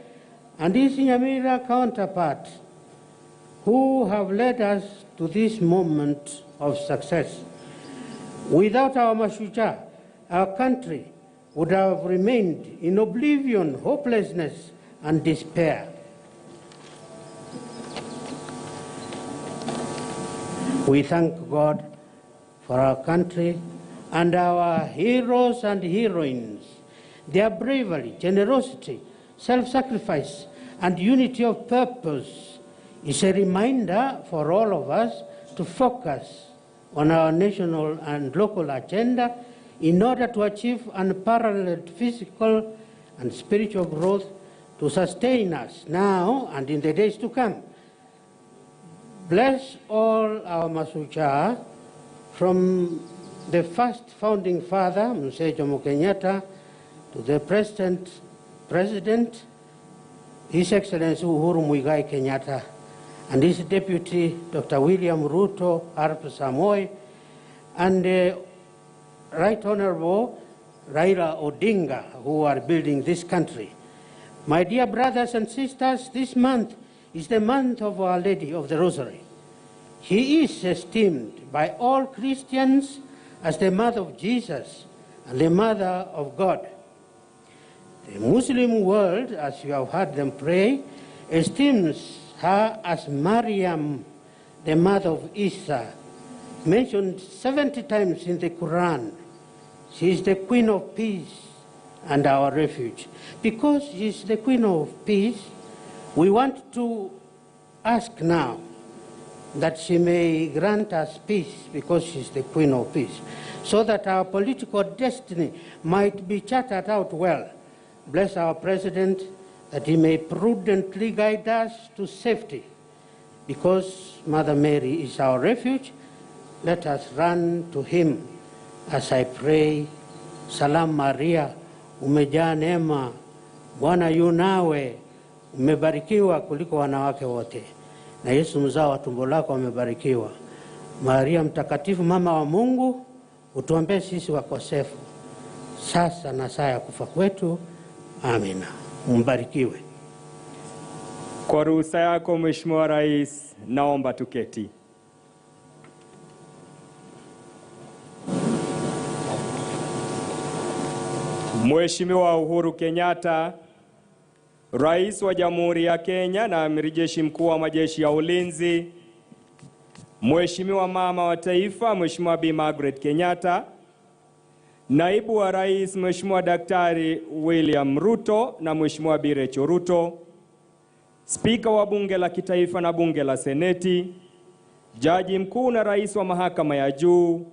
and his Nyamira counterpart, who have led us to this moment of success. Without our Mashujaa, our country would have remained in oblivion, hopelessness, and despair. We thank God for our country and our heroes and heroines. Their bravery, generosity, self-sacrifice, and unity of purpose is a reminder for all of us to focus on our national and local agenda in order to achieve unparalleled physical and spiritual growth to sustain us now and in the days to come. Bless all our Mashujaa, from the first founding father, Mzee Jomo Kenyatta, to the present president, His Excellency Uhuru Muigai Kenyatta and his deputy, Dr. William Ruto Arap Samoei, and Right Honorable Raila Odinga, who are building this country. My dear brothers and sisters, this month is the month of Our Lady of the Rosary. She is esteemed by all Christians as the mother of Jesus and the mother of God. The Muslim world, as you have heard them pray, esteems her as Maryam, the mother of Isa, mentioned 70 times in the Quran. She is the Queen of Peace and our refuge. Because she is the Queen of Peace, we want to ask now that she may grant us peace, because she is the Queen of Peace, so that our political destiny might be charted out well. Bless our President, that he may prudently guide us to safety. Because Mother Mary is our refuge, let us run to him as I pray. Salam Maria, umejaa neema, Bwana yu nawe, umebarikiwa kuliko wanawake wote, na Yesu mzao wa tumbo lako amebarikiwa. Maria mtakatifu, mama wa Mungu, utuombee sisi wakosefu, sasa na saa ya kufa kwetu. Amina. Mbarikiwe. Kwa ruhusa yako Mheshimiwa Rais, naomba tuketi. Mheshimiwa Uhuru Kenyatta, Rais wa Jamhuri ya Kenya na Amiri Jeshi Mkuu wa Majeshi ya Ulinzi, Mheshimiwa Mama wa Taifa, Mheshimiwa Bi Margaret Kenyatta, Naibu wa Rais Mheshimiwa Daktari William Ruto na Mheshimiwa Bi Rachel Ruto, Spika wa Bunge la Kitaifa na Bunge la Seneti, Jaji Mkuu na Rais wa Mahakama ya Juu,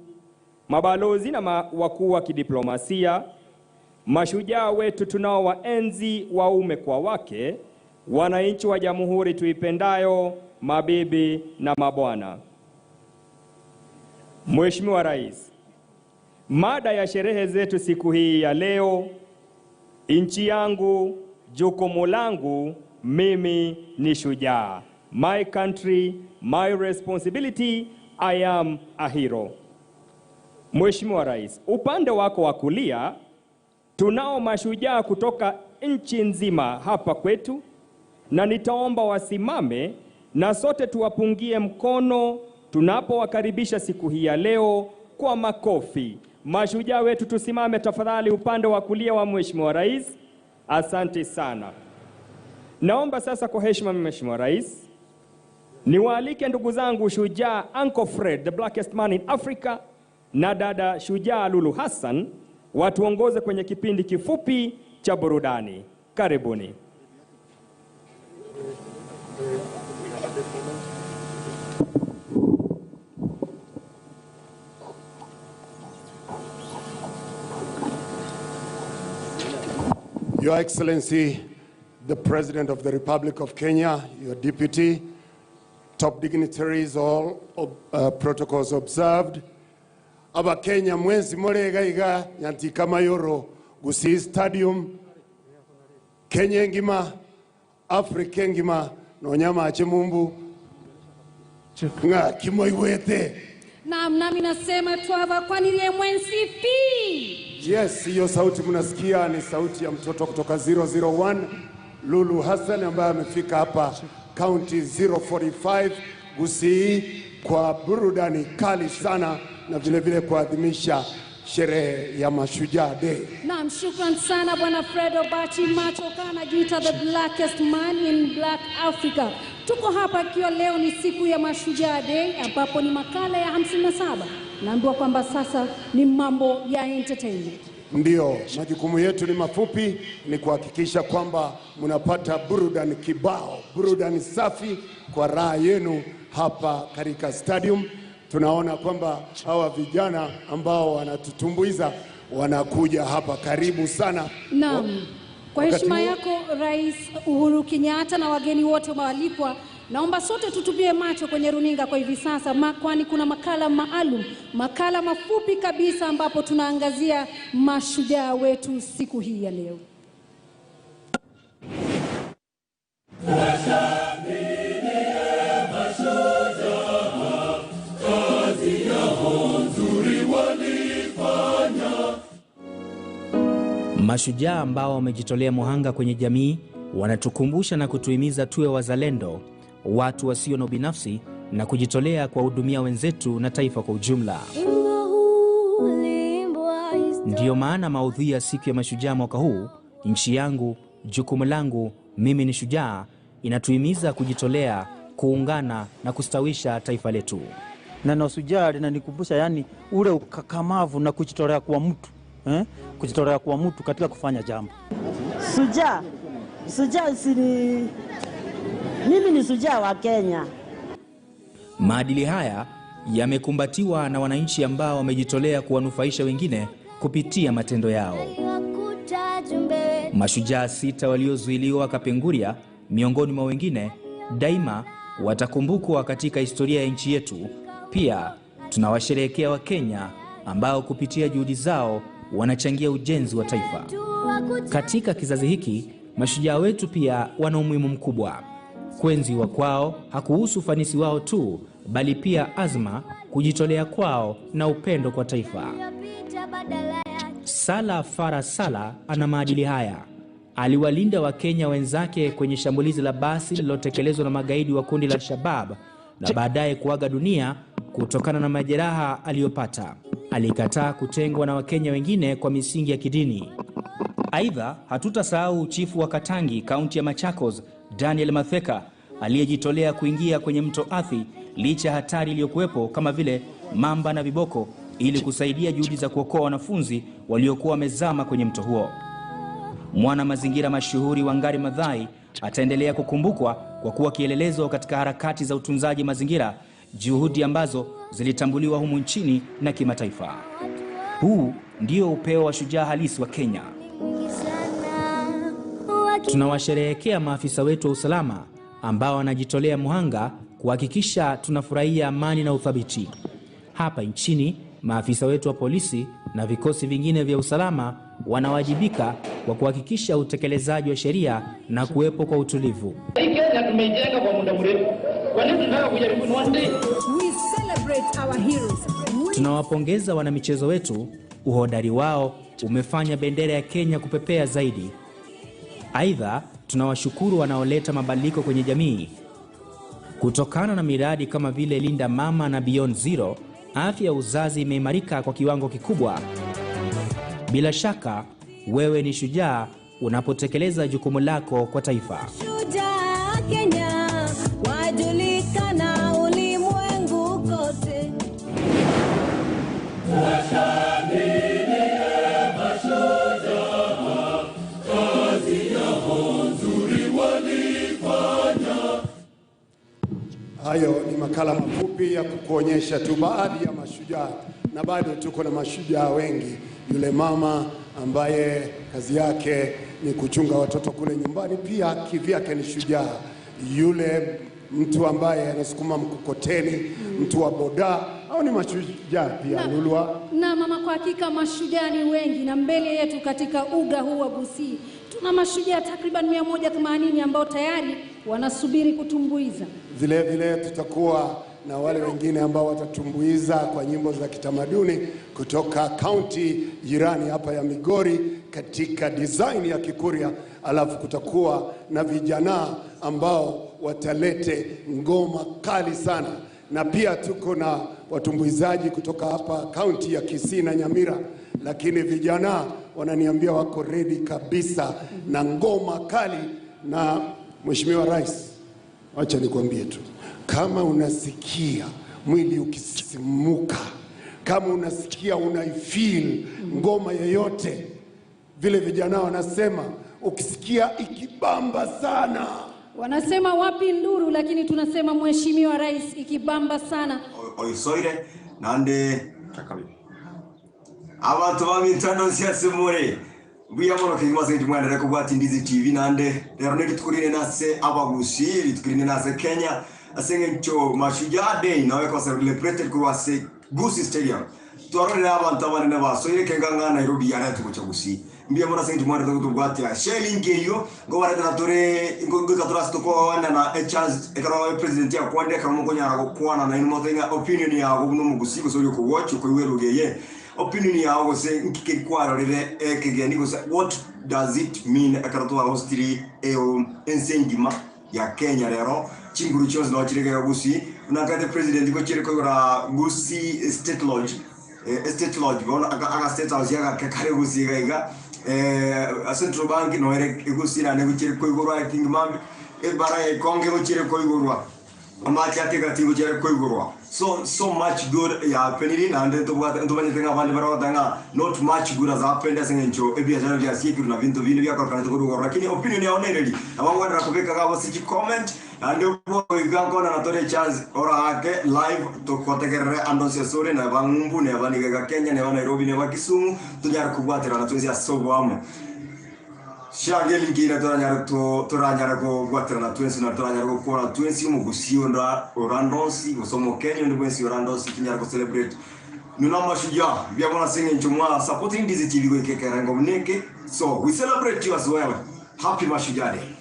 mabalozi na wakuu wa kidiplomasia, mashujaa wetu tunao waenzi waume kwa wake, wananchi wa Jamhuri tuipendayo, mabibi na mabwana. Mheshimiwa Rais, mada ya sherehe zetu siku hii ya leo, nchi yangu, jukumu langu, mimi ni shujaa. My country, my responsibility, I am a hero. Mheshimiwa Rais, upande wako wa kulia, tunao mashujaa kutoka nchi nzima hapa kwetu, na nitaomba wasimame na sote tuwapungie mkono tunapowakaribisha siku hii ya leo kwa makofi. Mashujaa wetu tusimame tafadhali upande wa kulia wa Mheshimiwa Rais. Asante sana. Naomba sasa kwa heshima Mheshimiwa Rais, niwaalike ndugu zangu shujaa Uncle Fred, the blackest man in Africa, na dada shujaa Lulu Hassan, watuongoze kwenye kipindi kifupi cha burudani. Karibuni. Your Excellency, the President of the Republic of Kenya, your deputy, top dignitaries, all protocols observed. Aba Kenya mwenzi morega iga nyantika mayoro Gusii Stadium, Kenya ngima, Afrika ngima, nonyama achemumbu, nga kimoiwete. Nami nasema tuava kwa nilie mwenzi fi. Yes, hiyo sauti mnasikia ni sauti ya mtoto kutoka 001, Lulu Hassan, ambaye amefika hapa County 045 Gusii kwa burudani kali sana na vile vile kuadhimisha sherehe ya Mashujaa Day. Naam, shukran sana Bwana Fred Obati Machoka, anajiita the blackest man in Black Africa. Tuko hapa ikiwa leo ni siku ya Mashujaa Day, ambapo ni makala ya 57. Naambiwa kwamba sasa ni mambo ya entertainment. Ndio, majukumu yetu ni mafupi, ni kuhakikisha kwamba mnapata burudani kibao, burudani safi kwa raha yenu hapa katika stadium. Tunaona kwamba hawa vijana ambao wanatutumbuiza wanakuja hapa, karibu sana. Naam. Kwa heshima yako Rais Uhuru Kenyatta na wageni wote waalikwa, naomba sote tutupie macho kwenye runinga kwa hivi sasa, kwani kuna makala maalum, makala mafupi kabisa ambapo tunaangazia mashujaa wetu siku hii ya leo. Mashujaa ambao wamejitolea muhanga kwenye jamii wanatukumbusha na kutuhimiza tuwe wazalendo, watu wasio na ubinafsi na kujitolea kwa hudumia wenzetu na taifa kwa ujumla. Ndiyo maana maudhui ya siku ya mashujaa mwaka huu, nchi yangu, jukumu langu, mimi ni shujaa, inatuhimiza kujitolea, kuungana na kustawisha taifa letu. Neno shujaa linanikumbusha yani ule ukakamavu na kujitolea kwa mtu. Kujitolea kwa mtu katika kufanya jambo. Shujaa mimi ni shujaa wa Kenya. Maadili haya yamekumbatiwa na wananchi ambao wamejitolea kuwanufaisha wengine kupitia matendo yao. Mashujaa 6 waliozuiliwa Kapenguria miongoni mwa wengine daima watakumbukwa katika historia ya nchi yetu. Pia tunawasherehekea Wakenya ambao kupitia juhudi zao wanachangia ujenzi wa taifa. Katika kizazi hiki, mashujaa wetu pia wana umuhimu mkubwa. Kuenziwa kwao hakuhusu ufanisi wao tu, bali pia azma, kujitolea kwao na upendo kwa taifa. Sala Fara Sala ana maadili haya. Aliwalinda Wakenya wenzake kwenye shambulizi la basi lililotekelezwa na magaidi wa kundi la Al-Shabaab na baadaye kuaga dunia kutokana na majeraha aliyopata. Alikataa kutengwa na Wakenya wengine kwa misingi ya kidini. Aidha, hatutasahau chifu wa Katangi, kaunti ya Machakos, Daniel Matheka, aliyejitolea kuingia kwenye mto Athi licha hatari iliyokuwepo kama vile mamba na viboko ili kusaidia juhudi za kuokoa wanafunzi waliokuwa wamezama kwenye mto huo. Mwana mazingira mashuhuri Wangari Maathai ataendelea kukumbukwa kwa kuwa kielelezo katika harakati za utunzaji mazingira, juhudi ambazo zilitambuliwa humu nchini na kimataifa. Huu ndio upeo wa shujaa halisi wa Kenya. Tunawasherehekea maafisa wetu wa usalama ambao wanajitolea muhanga kuhakikisha tunafurahia amani na uthabiti. Hapa nchini, maafisa wetu wa polisi na vikosi vingine vya usalama wanawajibika kwa kuhakikisha utekelezaji wa sheria na kuwepo kwa utulivu. Kenya tumejenga kwa muda mrefu. Kwa nini tunataka kujaribu one day? We celebrate our heroes. Tunawapongeza wanamichezo wetu, uhodari wao umefanya bendera ya Kenya kupepea zaidi. Aidha, tunawashukuru wanaoleta mabadiliko kwenye jamii. Kutokana na miradi kama vile Linda Mama na Beyond Zero, afya ya uzazi imeimarika kwa kiwango kikubwa. Bila shaka, wewe ni shujaa unapotekeleza jukumu lako kwa taifa. Shujaa Kenya, wajulikana ulimwengu kote. Hayo ni makala mafupi ya kukuonyesha tu baadhi ya mashujaa, na bado tuko na mashujaa wengi. Yule mama ambaye kazi yake ni kuchunga watoto kule nyumbani, pia kivyake ni shujaa. Yule mtu ambaye anasukuma mkokoteni, mtu wa boda, au ni mashujaa pia. Lulua na mama, kwa hakika mashujaa ni wengi, na mbele yetu katika uga huu wa Gusii tuna mashujaa takriban 180 ambao tayari wanasubiri kutumbuiza. Vile vile tutakuwa na wale wengine ambao watatumbuiza kwa nyimbo za kitamaduni kutoka kaunti jirani hapa ya Migori katika design ya Kikuria. Alafu kutakuwa na vijana ambao watalete ngoma kali sana, na pia tuko na watumbuizaji kutoka hapa kaunti ya Kisii na Nyamira, lakini vijana wananiambia wako ready kabisa na ngoma kali. Na Mheshimiwa Rais, acha nikwambie tu, kama unasikia mwili ukisimuka, kama unasikia unaifeel ngoma yoyote, vile vijana wanasema ukisikia ikibamba sana, wanasema wapi nduru, lakini tunasema Mheshimiwa Rais ikibamba sana. Oisoire nande abantu bamintano siasimure buyamoro kimaze jumwana reko bwati NDIZI TV nande rero ne tukurine nase abagusi tukurine nase Kenya asengencho Mashujaa Day nawe ko celebrate kurwase Gusii Stadium twarone abantu abane basoire kenganga Nairobi yana tukucha Gusii mbia mona sengi mwana to gwatia sharing yo go wara na tore go katura sto ko na a chance e karo president ya kwande kama ko nyara ko kwana na ino thinga opinion ya go no Gusii ko so ko watch ko wero geye opinion ya go se nkike kwaro rire ekegeni go what does it mean a karo to hostri ensengima ya Kenya lero chinguru chose no chirega ya Gusii na kade president ko chireko ra Gusii state lodge bona aga state house ya kare Gusii ga Central Bank no ere Gusii na ne chireko igorwa kingmam e bara e konge go chireko igorwa amacha tega tingo chireko igorwa so much good ya happening and to banye tenga bande bara tanga not much good has happened as ncho e biashara vya siku na vintu vile vya kwa kanto gorwa lakini opinion ya oneri awangu na kubeka ga wasi comment and go na tore chance ora hake live to kotegerere andonse sore na bangumbu ne baniga Kenya ne Nairobi ne Kisumu tunyara kubwatira na tuzi asobo amo shageli ngina toranyara ko gwatira na twensi na toranyara ko kora twensi mu Gusii onda orandonsi gosomo Kenya ndo bwensi orandonsi kinyara ko celebrate nuna Mashujaa bia bona singe nchumwa supporting NDIZI TV go ikekera ngomneke so we celebrate you as well. Happy Mashujaa Day.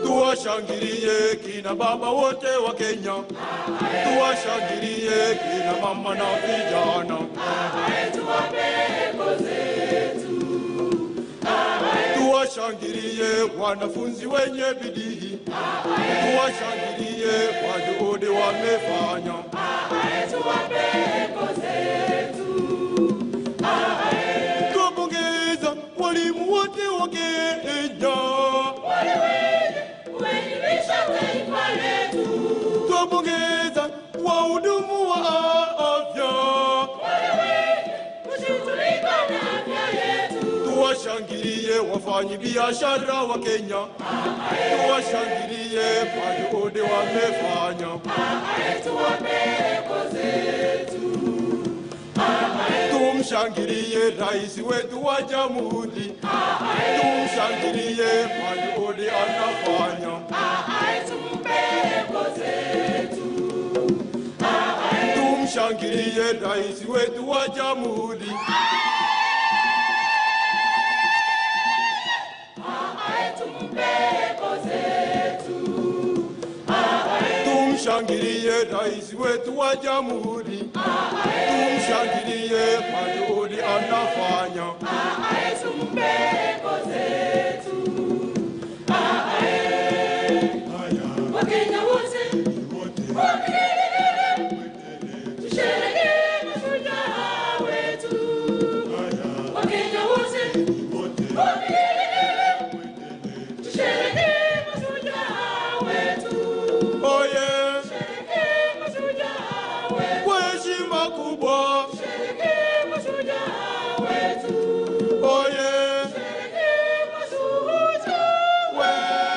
Tuwashangilie kina baba wote wa Kenya, tuwashangilie kina mama na vijana, tuwashangilie wanafunzi wenye bidii, tuwashangilie kwa juhudi wamefanya, tuwapongeza walimu wote wa Kenya, tuwapongeza wahudumu wa afya, tuwashangilie wafanyi biashara wa Kenya, tuwashangilie kwa juhudi wamefanya, tumshangilie rais wetu wa jamhuri, tumshangilie kwa juhudi anafanya, tumshangilie rais wetu wa jamhuri, tumshangilie rais wetu wa jamhuri, tumshangilie kwa juhudi anafanya, Wakenya wote tusherehekee Mashujaa wetu. Wakenya wote tusherehekee Mashujaa wetu. Oh yeah. Tusherehekee Mashujaa wetu. Kwa heshima kubwa. Tusherehekee Mashujaa wetu. Oh yeah. Tusherehekee Mashujaa wetu.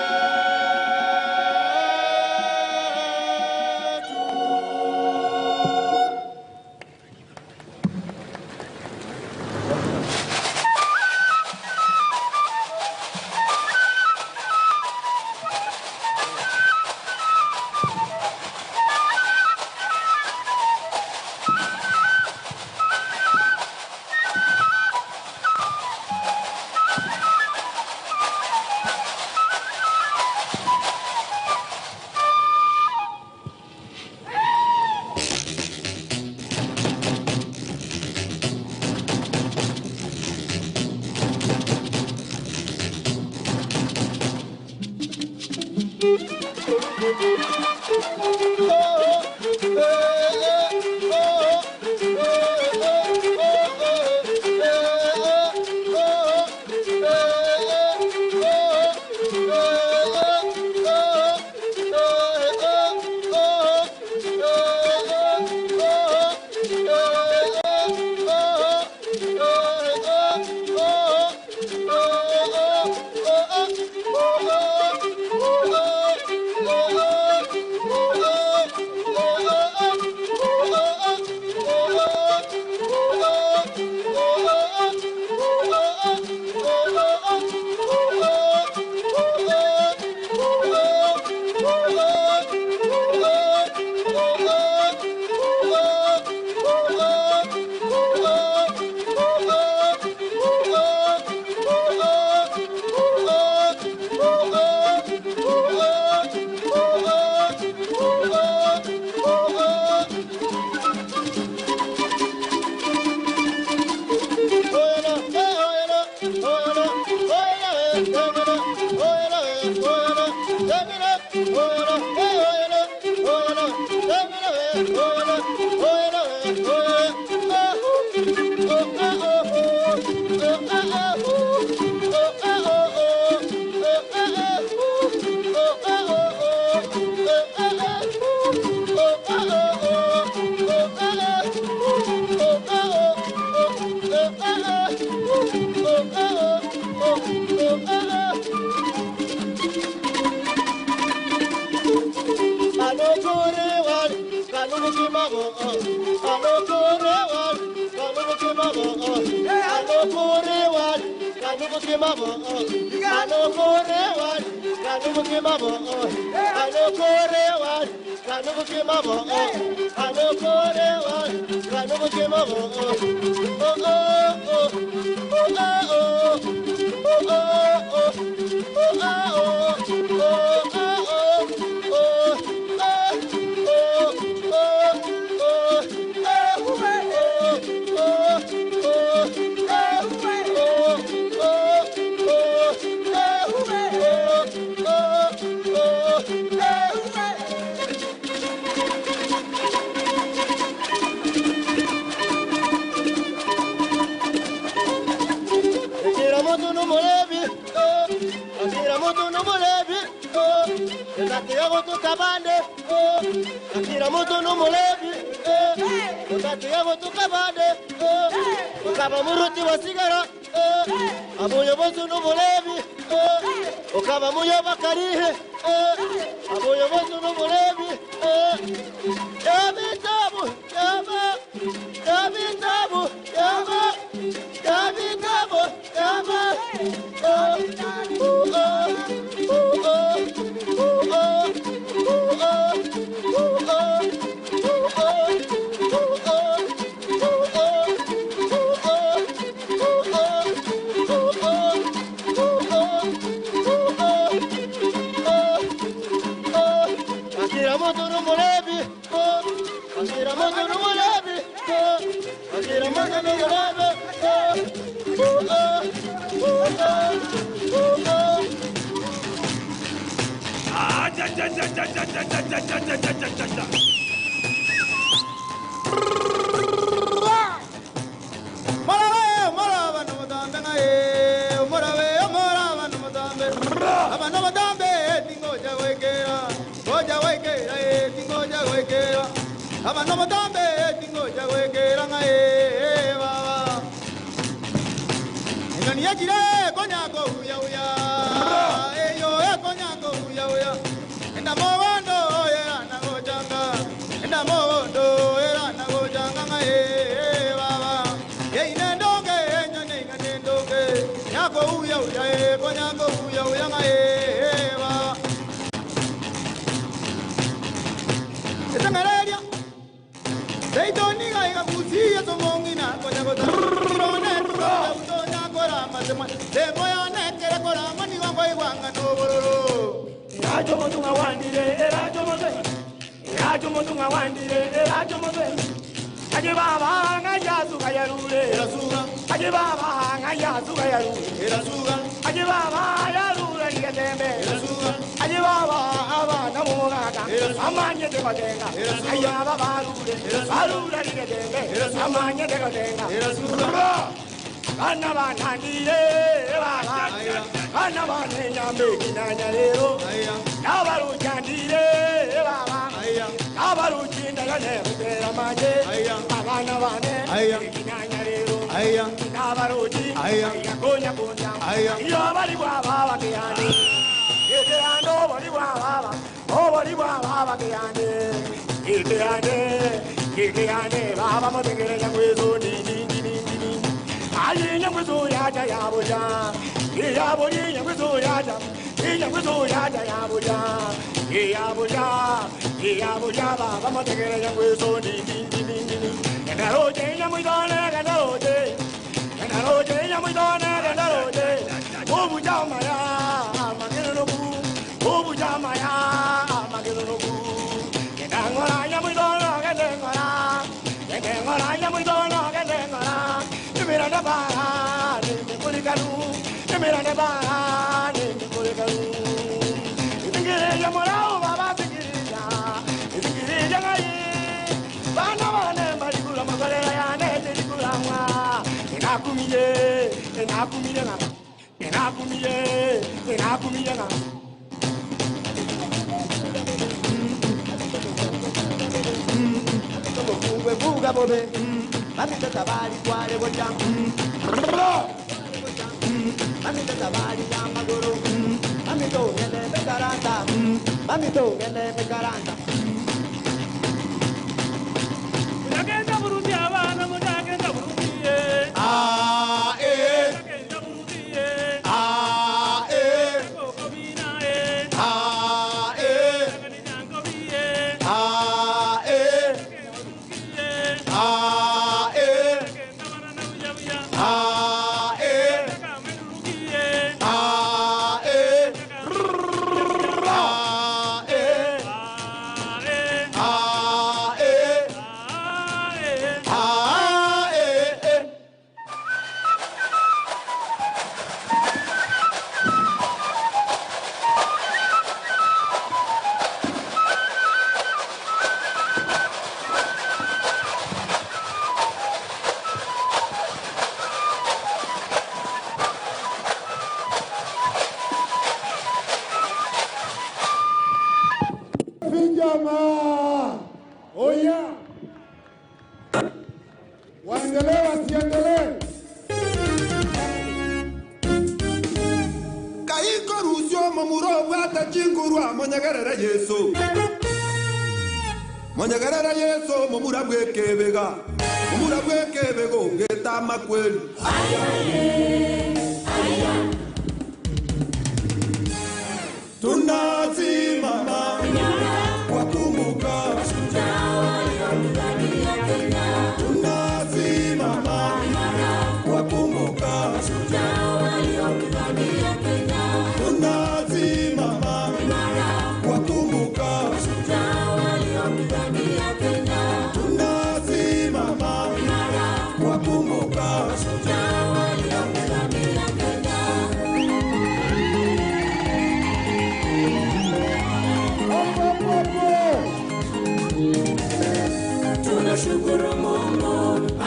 Tunashukuru Mungu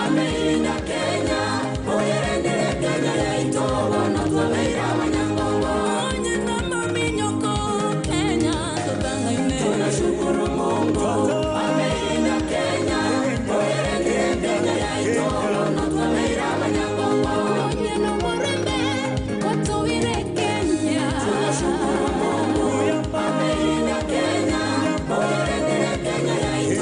ameilinda Kenya, oyerendele Kenya yaito wana tumeira wanyangongo onye mama minyoko Kenya tutangaine. Tunashukuru Mungu ameilinda Kenya, oyerendele Kenya yaito wana tumeira wanyangongo onye no morembe watuire Kenya. Tunashukuru Mungu ameilinda Kenya, oyerendele Kenya yaito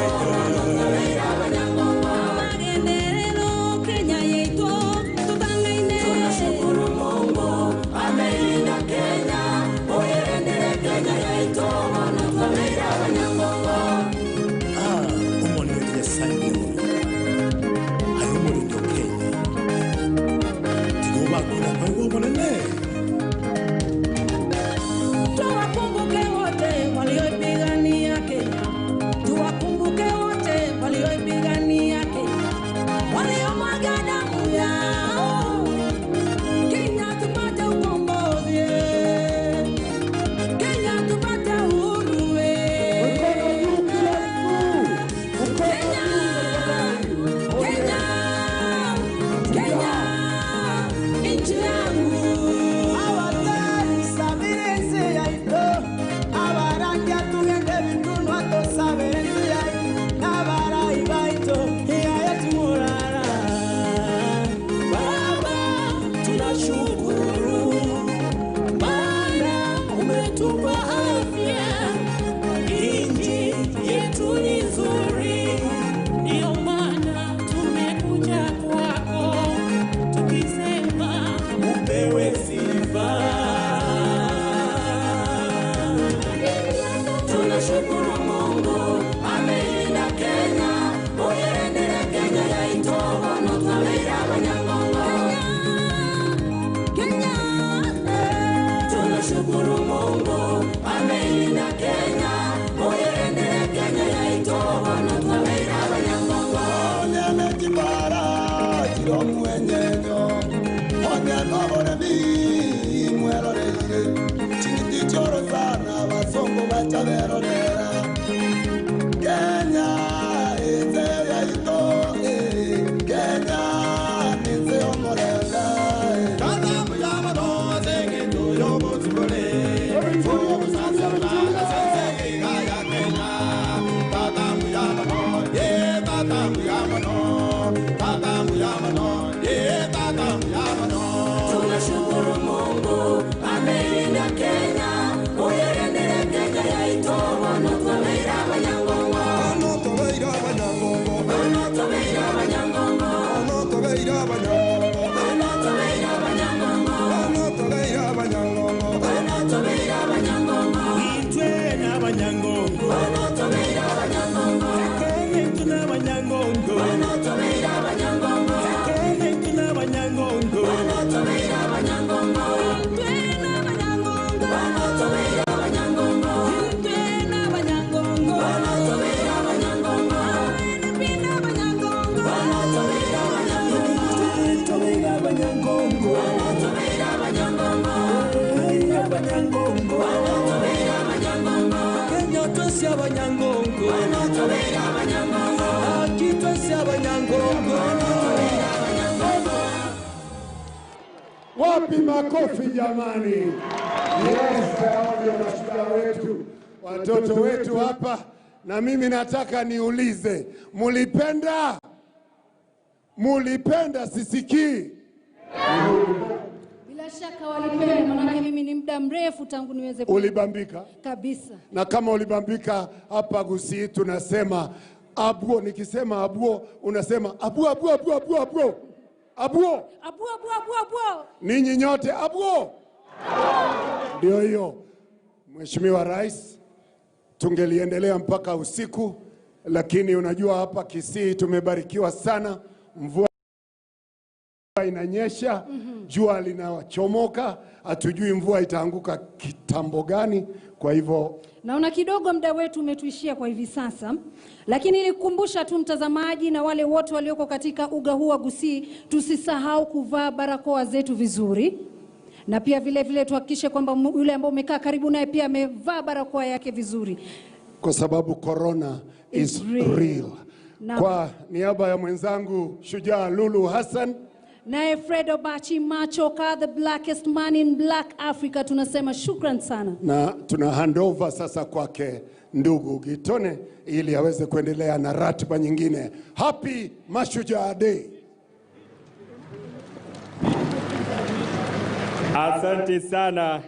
tuwakumbuke wote walioipigania Kenya, tuwakumbuke wote walioipigania Kenya, waliomwaga damu yao Kenya tupate ukombozi, Kenya tupate uhuru. Kenya nchi yangu. Tunashukuru Mungu ameilinda Kenya, oyerendele Kenya yaito wana tumeira wanyangongo Kenya. Tunashukuru Mungu ameilinda Kenya, oyerendele Kenya yaito wana tumeira wanyangongo nyame kibara kiro mwenyenyo onye nobore bi mweroreye chingiti choro sana basongo bachaberorera Kenya ite yaito Kenya nise omore Tunashukuru Mungu ameilinda Kenya, uyerendere Kenya yaito ono tobeira abanyangongo, ono tobeira abanyangongo, ono tobeira abanyangongo, ono tobeira abanyangongo, ono tobeira abanyangongo, ono tobeira abanyangongo, ono tobeira abanyangongo, itwe n'abanyangongo, ono tobeira abanyangongo, Kenya tuna abanyangongo, ono tobeira abanyangongo, Kenya tuna abanyangongo, ono tobeira abanyangongo, itwe n'abanyangongo, ono tobeira abanyangongo, itwe n'abanyangongo, ono tobeira abanyangongo, pina abanyangongo, ono tobeira abanyangongo, tobeira abanyangongo, ono tobeira abanyangongo, abanyangongo, ono tobeira abanyangongo, Kenya tosi abanyangongo, ono tobeira abanyangongo, akitosi abanyangongo, ono tobeira abanyangongo. Wapi makofi jamani? Yes, hao ndio mashujaa wetu, watoto wetu hapa. Na mimi nataka niulize, mulipenda sisikii? Bila shaka walipenda, maana mimi ni muda mrefu tangu niweze Ulibambika? Kabisa. Na kama ulibambika hapa Gusii tunasema abuo, nikisema abuo unasema abuo abuo abuo abuo abuo. Abuo. Abuo abuo abuo abuo. Ninyi nyote abuo. Ndio hiyo. Mheshimiwa Rais, tungeliendelea mpaka usiku, lakini unajua hapa Kisii tumebarikiwa sana, mvua inanyesha, jua linachomoka, hatujui mvua itaanguka kitambo gani, kwa hivyo naona kidogo muda wetu umetuishia kwa hivi sasa, lakini nilikumbusha tu mtazamaji na wale wote walioko katika uga huu wa Gusii, tusisahau kuvaa barakoa zetu vizuri, na pia vile vile tuhakikishe kwamba yule ambaye umekaa karibu naye pia amevaa barakoa yake vizuri, kwa sababu corona is real. Kwa niaba ya mwenzangu Shujaa Lulu Hassan naye Fredo Bachi Nyanchoka, the blackest man in Black Africa, tunasema shukran sana. Na tuna handover sasa kwake ndugu Gitone ili aweze kuendelea na ratiba nyingine. Happy Mashujaa Day. Asante sana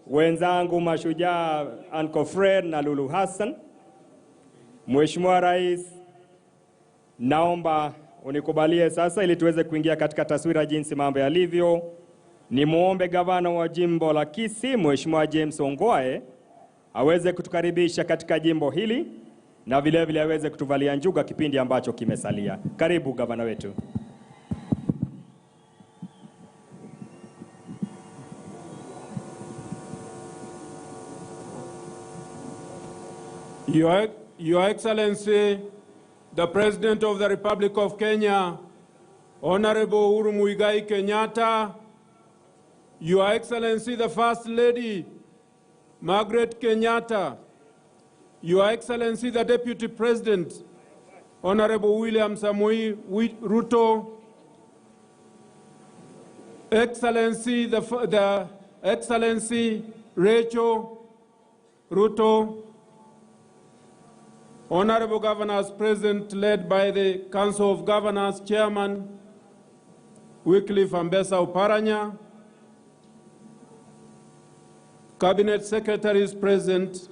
wenzangu mashujaa Uncle Fred na Lulu Hassan. Mheshimiwa Rais, naomba unikubalie sasa ili tuweze kuingia katika taswira jinsi mambo yalivyo. Ni muombe gavana wa jimbo la Kisii Mheshimiwa James Ongwae aweze kutukaribisha katika jimbo hili na vile vile aweze kutuvalia njuga kipindi ambacho kimesalia. Karibu gavana wetu. Your Excellency, the President of the Republic of Kenya, Honorable Uhuru Muigai Kenyatta, Your Excellency, the First Lady, Margaret Kenyatta, Your Excellency, the Deputy President, Honorable William Samoei Ruto, Excellency, the Excellency Rachel Ruto, Honorable Governors present, led by the Council of Governors Chairman, Wycliffe Ambessa Oparanya, Cabinet Secretaries present,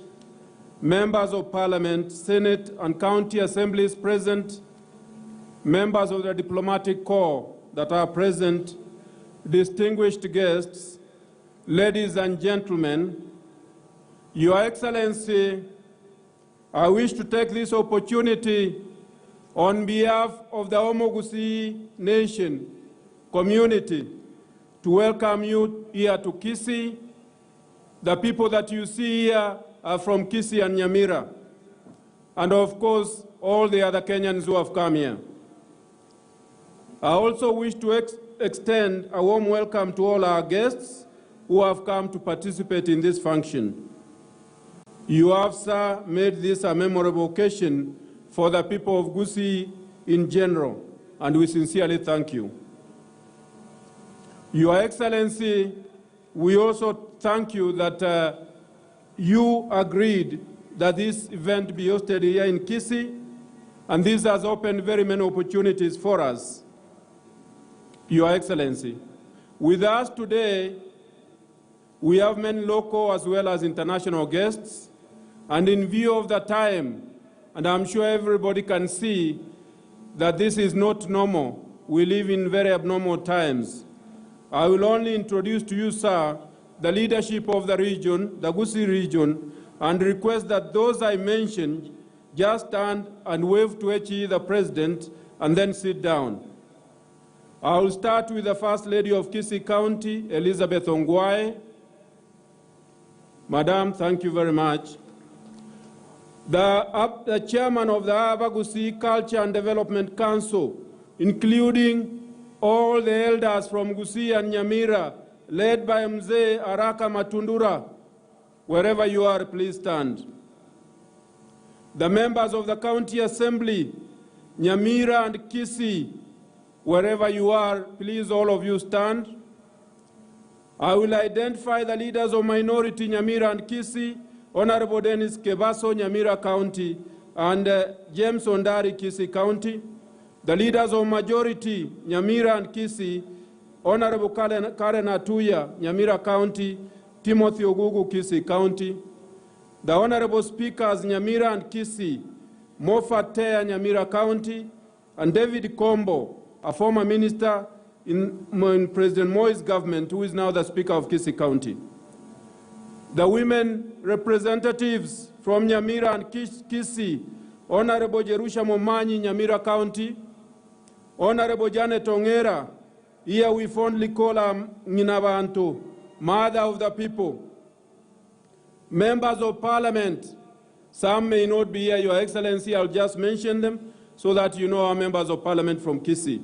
Members of Parliament, Senate and County Assemblies present, members of the Diplomatic Corps that are present, distinguished guests, ladies and gentlemen, Your Excellency, I wish to take this opportunity on behalf of the Gusii Nation community to welcome you here to Kisii. The people that you see here are from Kisii and Nyamira, and of course all the other Kenyans who have come here. I also wish to extend a warm welcome to all our guests who have come to participate in this function. You have, sir, made this a memorable occasion for the people of Gusii in general, and we sincerely thank you. Your Excellency, we also thank you that you agreed that this event be hosted here in Kisii, and this has opened very many opportunities for us, Your Excellency. With us today, we have many local as well as international guests, and in view of the time, and I'm sure everybody can see that this is not normal. We live in very abnormal times. I will only introduce to you, sir, the leadership of the region, the Gusii region, and request that those I mentioned just stand and wave to HE, the President, and then sit down. I will start with the First Lady of Kisii County, Elizabeth Ongwae. Madam, thank you very much. The chairman of the Gusii Culture and Development Council, including all the elders from Gusii and Nyamira, led by Mzee Araka Matundura. Wherever you are, please stand. The members of the County Assembly, Nyamira and Kisii, wherever you are, please all of you stand. I will identify the leaders of minority Nyamira and Kisii, Honorable Dennis Kebaso, Nyamira County, and James Ondari, Kisii County. The leaders of majority Nyamira and Kisii, Honorable Karen Atuya, Nyamira County, Timothy Ogugu, Kisii County. The Honorable Speakers, Nyamira and Kisii, Moffat Tea, Nyamira County, and David Kombo, a former minister in President Moi's government, who is now the Speaker of Kisii County. The women representatives from Nyamira and Kisii, Honorable Jerusha Momanyi, Nyamira County, Honorable Janet Ongera, here we fondly call her Nginabantu, Mother of the People. Members of Parliament, some may not be here, Your Excellency, I'll just mention them so that you know our members of Parliament from Kisii.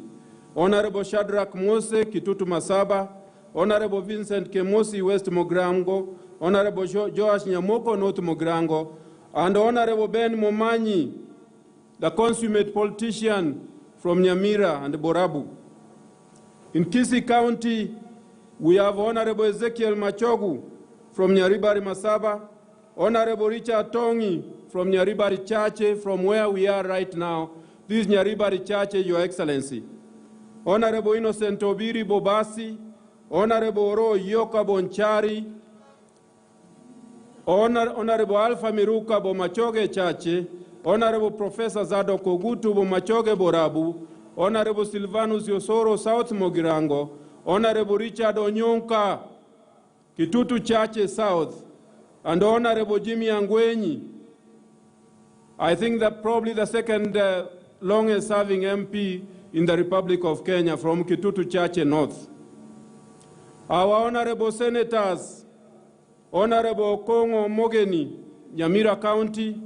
Honorable Shadrach Mose, Kitutu Masaba, Honorable Vincent Kemosi, West Mogrango, Honorable Joash Nyamoko, North Mogrango, and Honorable Ben Momanyi, the consummate politician from Nyamira and Borabu. In Kisii County, we have Honorable Ezekiel Machogu from Nyaribari Masaba, Honorable Richard Tongi from Nyaribari Chache, from where we are right now. This is Nyaribari Chache, Your Excellency. Honorable Innocent Obiri Bobasi, Honorable Oro Yoka Bonchari, Honorable Alpha Miruka Bomachoge Chache, Honorable Professor Zado Kogutu Bomachoge Borabu, Honorable Silvanus Osoro South Mogirango, Honorable Richard Onyonka, Kitutu Chache South, and Honorable Jimmy Angwenyi. I think that probably the second longest serving MP in the Republic of Kenya from Kitutu Chache North. Our Honorable Senators, Honorable Kongo Mogeni, Nyamira County,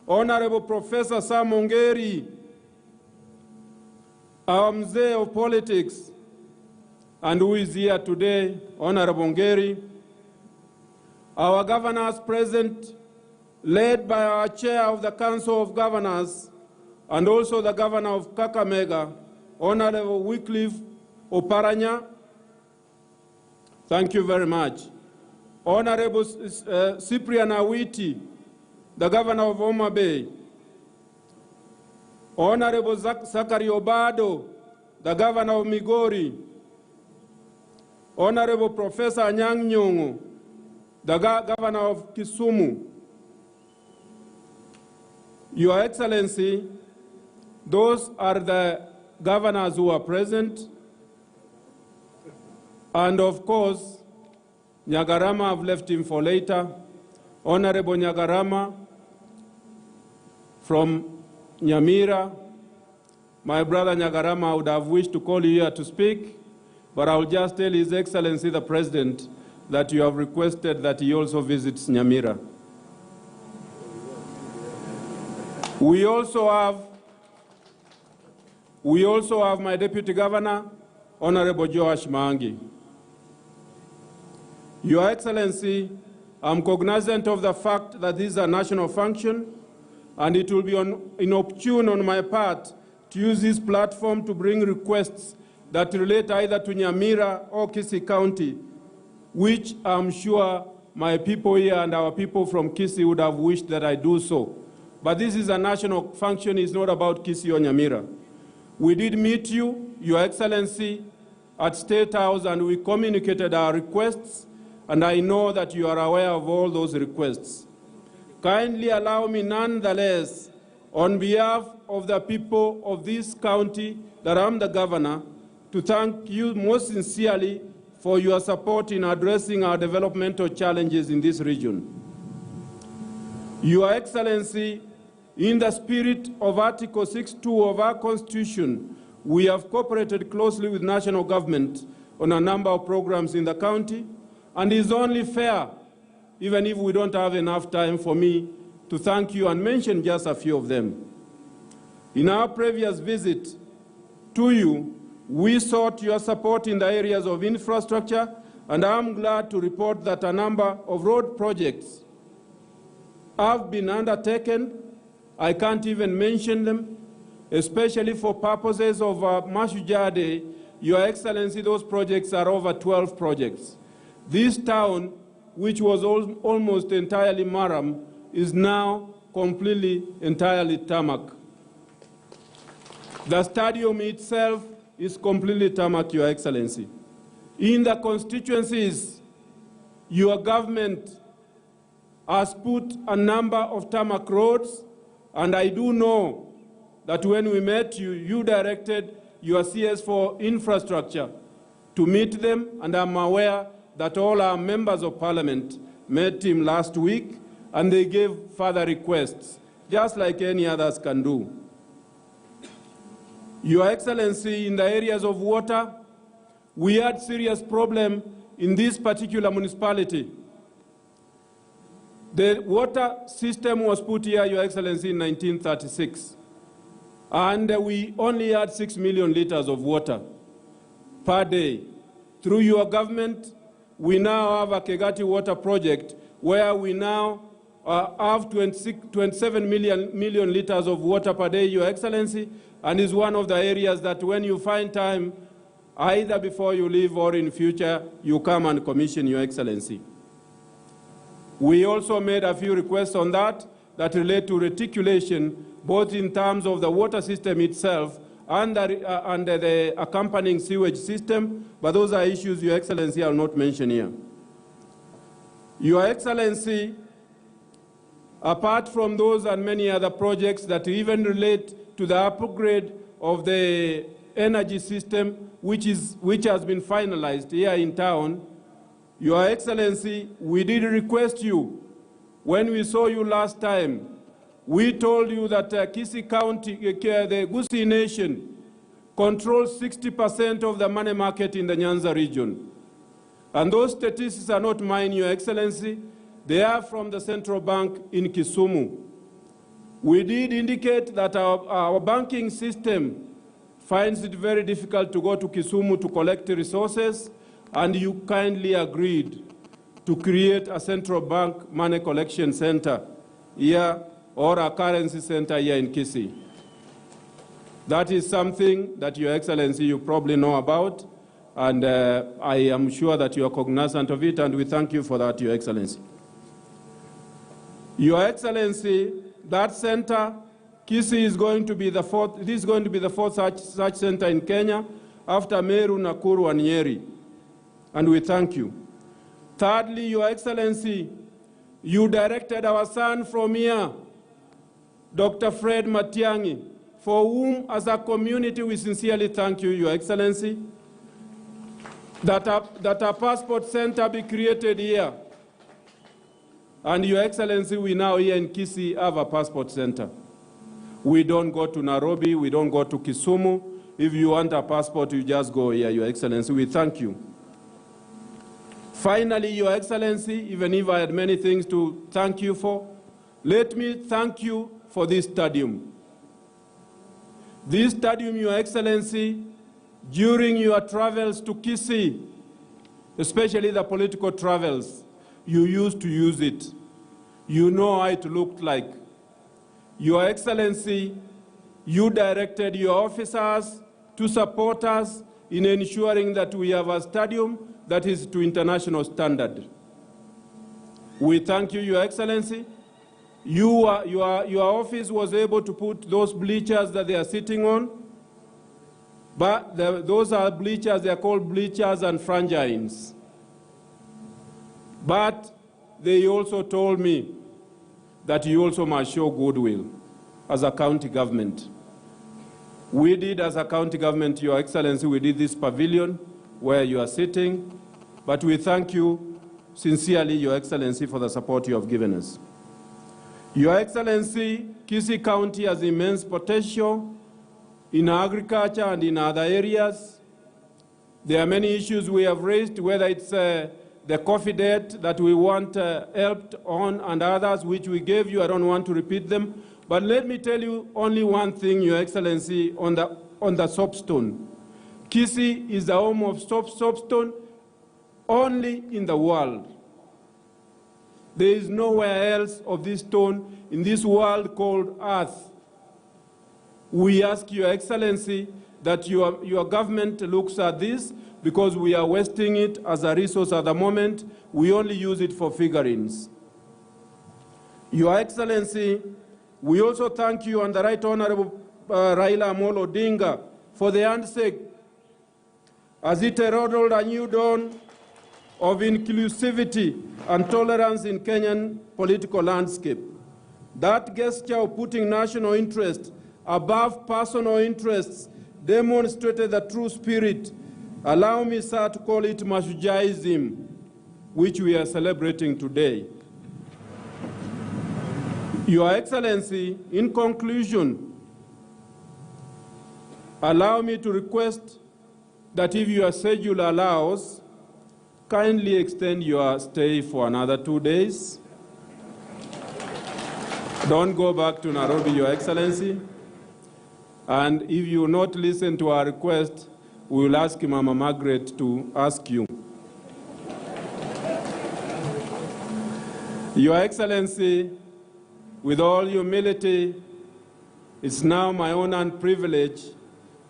Honorable Professor Sam Ongeri, our Mzee of Politics, and who is here today, Honorable Ongeri, our governors present, led by our chair of the Council of Governors, and also the governor of Kakamega, Honorable Wycliffe Oparanya. Thank you very much. Honorable Cyprian Awiti, the governor of Homa Bay. Honorable Zachary Obado, the governor of Migori. Honorable Professor Anyang' Nyong'o, the governor of Kisumu. Your Excellency, those are the governors who are present. And of course, Nyagarama, I've left him for later. Honorable Nyagarama from Nyamira. My brother Nyagarama would have wished to call you here to speak, but I will just tell His Excellency the President that you have requested that he also visits Nyamira. We also have my Deputy Governor, Honorable Joash Maangi. Your Excellency, I'm cognizant of the fact that this is a national function, and it will be inopportune on my part to use this platform to bring requests that relate either to Nyamira or Kisii County. which I'm sure my people here and our people from Kisii would have wished that I do so. But this is a national function, it's not about Kisii or Nyamira. We did meet you, Your Excellency, at State House, and we communicated our requests, and I know that you are aware of all those requests. Kindly allow me nonetheless, on behalf of the people of this county that I'm the governor, to thank you most sincerely for your support in addressing our developmental challenges in this region. Your Excellency, in the spirit of Article 6.2 of our Constitution, we have cooperated closely with national government on a number of programs in the county, and it's only fair, even if we don't have enough time for me, to thank you and mention just a few of them. In our previous visit to you, we sought your support in the areas of infrastructure, and I'm glad to report that a number of road projects have been undertaken. I can't even mention them, especially for purposes of Mashujaa Day. Your Excellency, those projects are over 12 projects. This town, which was almost entirely maram, is now completely, entirely tarmac. The stadium itself is completely tarmac, Your Excellency. In the constituencies, your government has put a number of tarmac roads, and I do know that when we met you, you directed your CS for infrastructure to meet them, and I'm aware that all our members of parliament met him last week, and they gave further requests, just like any others can do. Your Excellency, in the areas of water, we had serious problem in this particular municipality. The water system was put here, Your Excellency, in 1936. And we only had 6 million liters of water per day. Through your government, we now have a Kegati water project where we now have 27 million liters of water per day, Your Excellency, and is one of the areas that when you find time, either before you leave or in future, you come and commission, Your Excellency. We also made a few requests on that relate to reticulation, both in terms of the water system itself and the accompanying sewage system, but those are issues, Your Excellency, I'll not mention here. Your Excellency, apart from those and many other projects that even relate to the upgrade of the energy system, which has been finalized here in town, Your Excellency, we did request you, when we saw you last time, we told you that Kisii County, the Gusii Nation, controls 60% of the money market in the Nyanza region. And those statistics are not mine, Your Excellency. They are from the central bank in Kisumu. We did indicate that our banking system finds it very difficult to go to Kisumu to collect resources, and you kindly agreed to create a central bank money collection center here, or a currency center here in Kisii. That is something that, Your Excellency, you probably know about, and I am sure that you are cognizant of it, and we thank you for that, Your Excellency. Your Excellency, that center, Kisii is going to be the fourth. This is going to be the fourth such center in Kenya, after Meru, Nakuru, and Nyeri, and we thank you. Thirdly, Your Excellency, you directed our son from here, Dr. Fred Matiang'i, for whom, as a community, we sincerely thank you, Your Excellency, that a passport center be created here. And Your Excellency, we now here in Kisii have a passport center. We don't go to Nairobi, we don't go to Kisumu. If you want a passport, you just go here, Your Excellency. We thank you. Finally, Your Excellency, even if I had many things to thank you for, let me thank you for this stadium. This stadium, Your Excellency, during your travels to Kisii, especially the political travels, you used to use it. You know how it looked like. Your Excellency, you directed your officers to support us in ensuring that we have a stadium that is to international standard. We thank you, Your Excellency. Your office was able to put those bleachers that they are sitting on, but those are bleachers, they are called bleachers and frangiines. But they also told me that you also must show goodwill as a county government. We did as a county government, Your Excellency, we did this pavilion where you are sitting, but we thank you sincerely, Your Excellency, for the support you have given us. Your Excellency, Kisii County has immense potential in agriculture and in other areas. There are many issues we have raised, whether it's the coffee debt that we want helped on and others which we gave you. I don't want to repeat them. But let me tell you only one thing, Your Excellency, on the soapstone. Kisii is the home of soapstone only in the world. There is nowhere else of this stone in this world called Earth. We ask Your Excellency that your government looks at this, because we are wasting it as a resource at the moment. We only use it for figurines. Your Excellency, we also thank you and the Right Honorable Raila Amolo Odinga for the handshake as it heralded a new dawn of inclusivity and tolerance in Kenyan political landscape. That gesture of putting national interest above personal interests demonstrated the true spirit. Allow me, sir, to call it Mashujaaism, which we are celebrating today. Your Excellency, in conclusion, allow me to request that if your schedule allows, kindly extend your stay for another 2 days. Don't go back to Nairobi, Your Excellency. And if you will not listen to our request, we will ask Mama Margaret to ask you. Your Excellency, with all humility, it's now my honor and privilege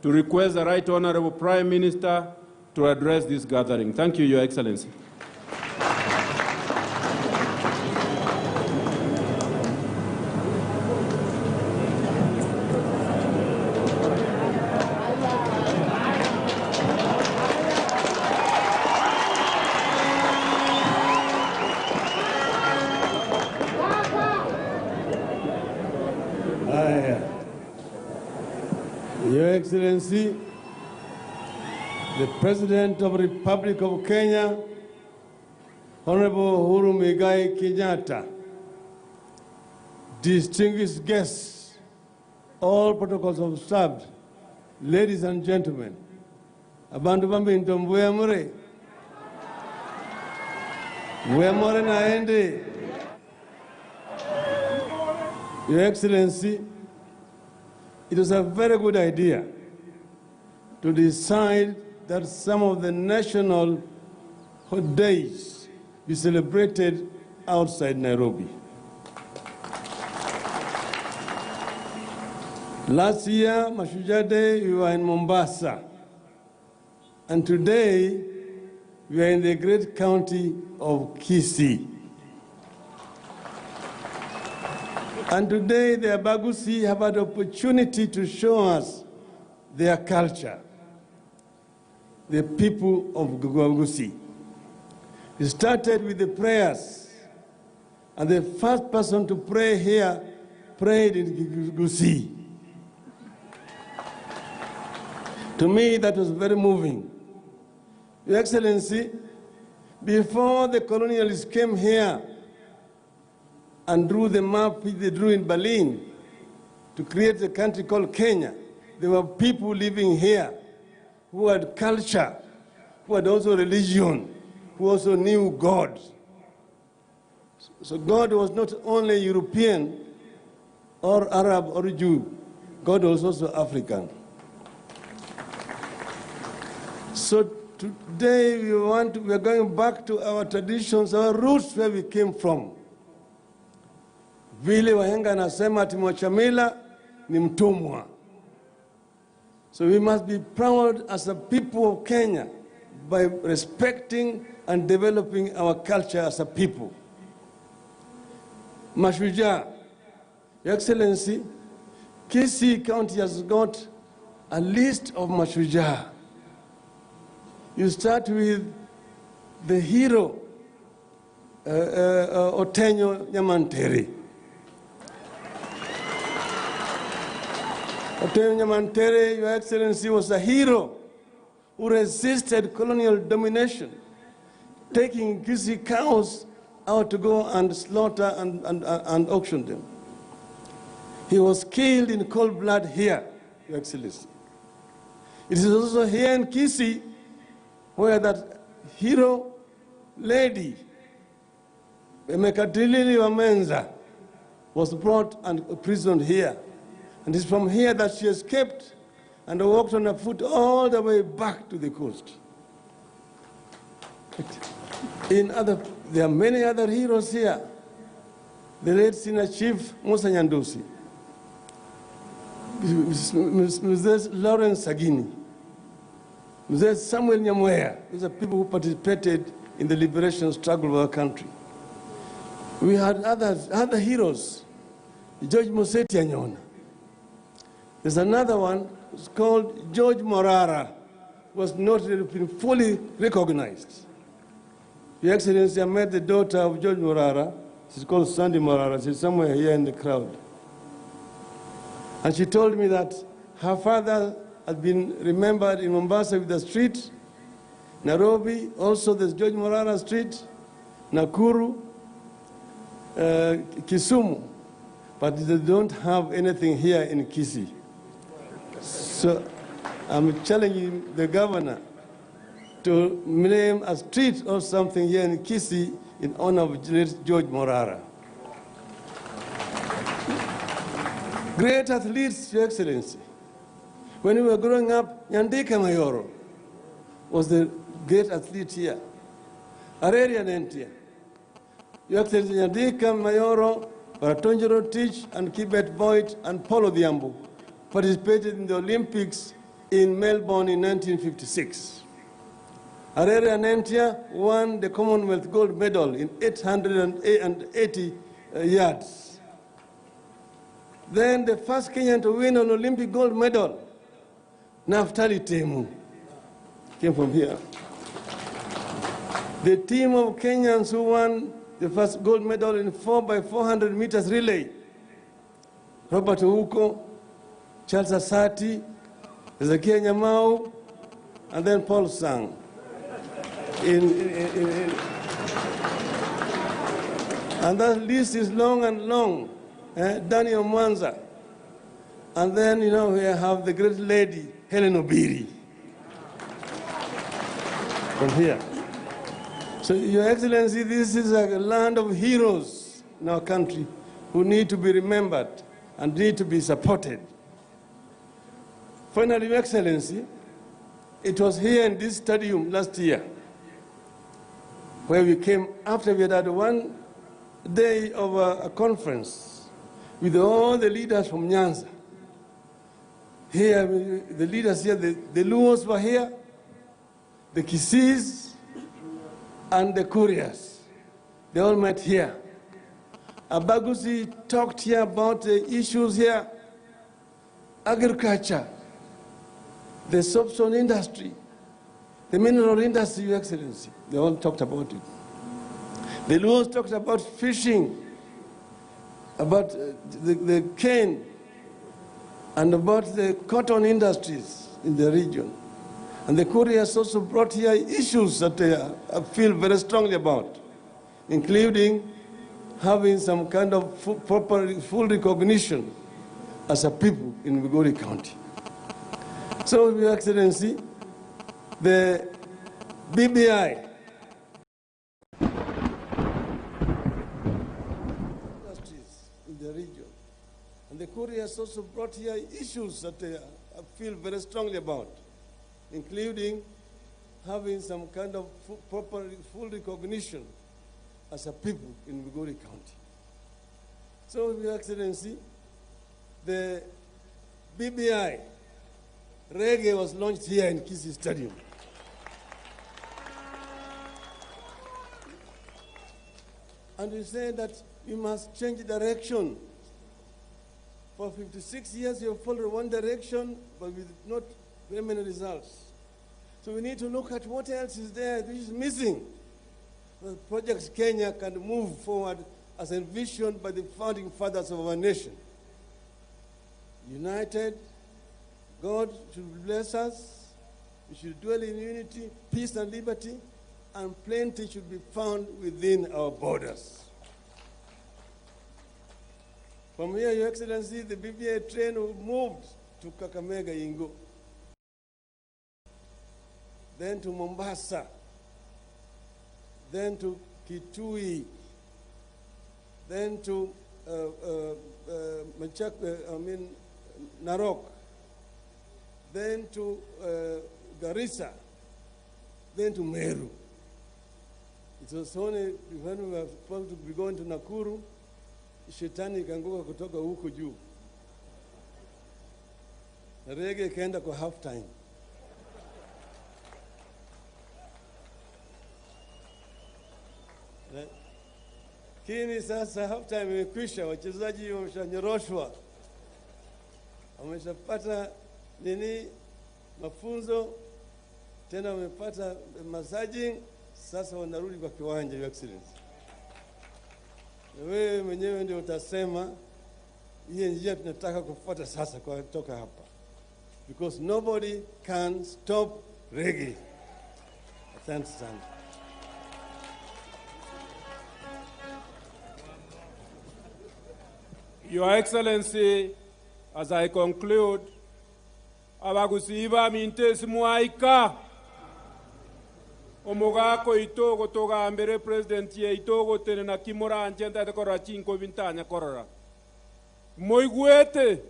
to request the Right Honorable Prime Minister to address this gathering. Thank you, Your Excellency. Your Excellency, the President of the Republic of Kenya, Honorable Uhuru Muigai Kenyatta, distinguished guests, all protocols observed, ladies and gentlemen, abantu bambinto mbwemure, mbwemure naende. Your Excellency, it was a very good idea to decide that some of the national days be celebrated outside Nairobi. Last year, Mashujaa Day, we were in Mombasa. And today, we are in the great county of Kisii. And today, the Gusii have had opportunity to show us their culture, the people of Gusii. It started with the prayers, and the first person to pray here prayed in Gusii. To me, that was very moving. Your Excellency, before the colonialists came here and drew the map which they drew in Berlin to create a country called Kenya, there were people living here who had culture, who had also religion, who also knew God. So God was not only European or Arab or Jew, God was also African. So today we are going back to our traditions, our roots, where we came from. Vile wahenga anasema ati mwachamila ni mtumwa. So we must be proud as a people of Kenya by respecting and developing our culture as a people. Mashujaa, Your Excellency, Kisii County has got a list of Mashujaa. You start with the hero, Otenyo Nyamantere. Otenyo Nyamantere, Your Excellency, was a hero who resisted colonial domination, taking Kisii cows out to go and slaughter and auction them. He was killed in cold blood here, Your Excellency. It is also here in Kisii where that hero lady, Emekadilili Wamenza, was brought and imprisoned here. And it's from here that she escaped and walked on her foot all the way back to the coast. There are many other heroes here. The late senior chief, Musa Nyandusi, Mrs. Lawrence Sagini, Mrs. Samuel Nyamweya. These are people who participated in the liberation struggle of our country. We had other heroes, George Museti Anyona. There's another one, it's called George Morara, was not been fully recognized. Your Excellency, I met the daughter of George Morara. She's called Sandy Morara. She's somewhere here in the crowd. And she told me that her father had been remembered in Mombasa with the street, Nairobi, also there's George Morara Street, Nakuru, Kisumu, but they don't have anything here in Kisii. So I'm challenging the governor to name a street or something here in Kisii in honor of George Morara. Great athletes, Your Excellency. When we were growing up, Nyandika Mayoro was the great athlete here. Areria Nentia. Your Excellency, Nyandika Mayoro, Baratonjero Teach, and Kibet Boyd, and Paulo Diambo participated in the Olympics in Melbourne in 1956. Areria Nentia won the Commonwealth gold medal in 880 yards. Then the first Kenyan to win an Olympic gold medal, Naftali Temu, came from here. The team of Kenyans who won the first gold medal in 4x400 meters relay, Robert Ouko, Charles Asati, Ezekiel Nyamau, and then Paul Sang. And that list is long and long. Daniel Mwanza. And then, we have the great lady, Helen Obiri. From here. So, Your Excellency, this is a land of heroes in our country who need to be remembered and need to be supported. Finally, Your Excellency, it was here in this stadium last year where we came after we had one day of a conference with all the leaders from Nyanza. Here, the leaders here, the Luos were here, the Kisiis, and the Couriers. They all met here. Gusii talked here about the issues here, agriculture, the soapstone industry, the mineral industry, Your Excellency. They all talked about it. The Luos talked about fishing, about the cane, and about the cotton industries in the region. And the Couriers also brought here issues that I feel very strongly about, including having some kind of full recognition as a people in Migori County. So, Your Excellency, the BBI industries in the region, and the Couriers also brought here issues that I feel very strongly about, including having some kind of full recognition as a people in Migori County. So, Your Excellency, the BBI reggae was launched here in Kisii Stadium. And we said that we must change direction. For 56 years, you have followed one direction, but with not very many results. So we need to look at what else is there, which is missing. The projects Kenya can move forward as envisioned by the founding fathers of our nation. United, God should bless us. We should dwell in unity, peace and liberty, and plenty should be found within our borders. From here, Your Excellency, the BBA train moved to Kakamega, Ingo, then to Mombasa, then to Kitui, then to Narok, then to Garissa, then to Meru. It was only when we were supposed to be going to Nakuru, shetani ikanguka kutoka huku juu. Na rege ikaenda kwa half time. Lakini sasa half time imekwisha, wachezaji wameshanyoroshwa. Wameshapata mafunzo, tena wamepata massaging, sasa wanarudi kwa kiwanja, Your Excellency. Wewe mwenyewe ndio utasema hii njia tunataka kufuata sasa kwa kutoka hapa. Because nobody can stop reggae. Asante sana. Your Excellency, as I conclude, abagusiba mintesi muaika omogako itogo toga ambere president ye itogo tene na kimora anjenda de kora chinko vintanya korora moiguete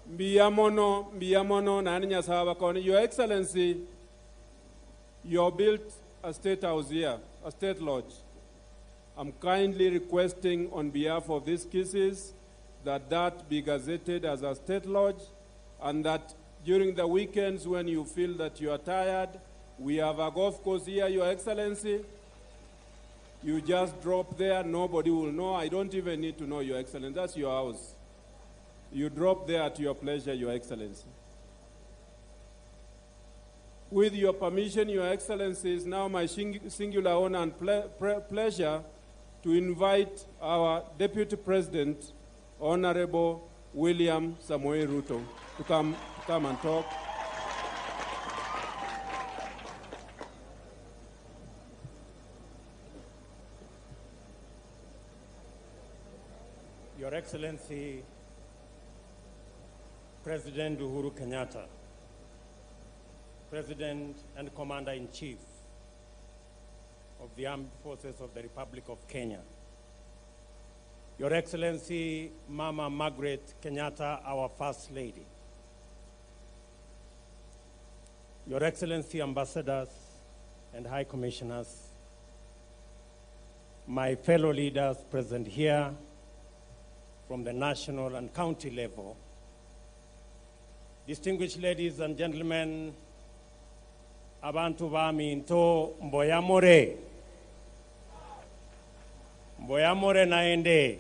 mbiamono nani nyasaba koni. Your Excellency, you built a state house here, a state lodge. I'm kindly requesting on behalf of these Kisii that be gazetted as a state lodge, and that during the weekends when you feel that you are tired, we have a golf course here, Your Excellency. You just drop there, nobody will know. I don't even need to know, Your Excellency. That's your house. You drop there at your pleasure, Your Excellency. With your permission, Your Excellency, it's now my singular honor and pleasure to invite our Deputy President, Honorable William Samoei Ruto, to come and talk. Your Excellency, President Uhuru Kenyatta, President and Commander-in-Chief of the Armed Forces of the Republic of Kenya, Your Excellency, Mama Margaret Kenyatta, our First Lady, Your Excellency, Ambassadors and High Commissioners, my fellow leaders present here from the national and county level, distinguished ladies and gentlemen, abantu bami into mboyamore naende.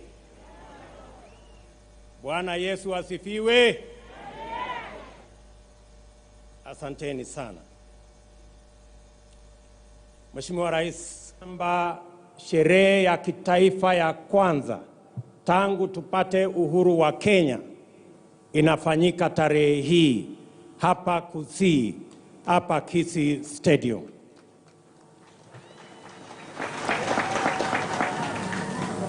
Bwana Yesu asifiwe. Asanteni sana. Mheshimiwa Rais, sherehe ya kitaifa ya kwanza tangu tupate uhuru wa Kenya inafanyika tarehe hii hapa Gusii, hapa Kisii Stadium.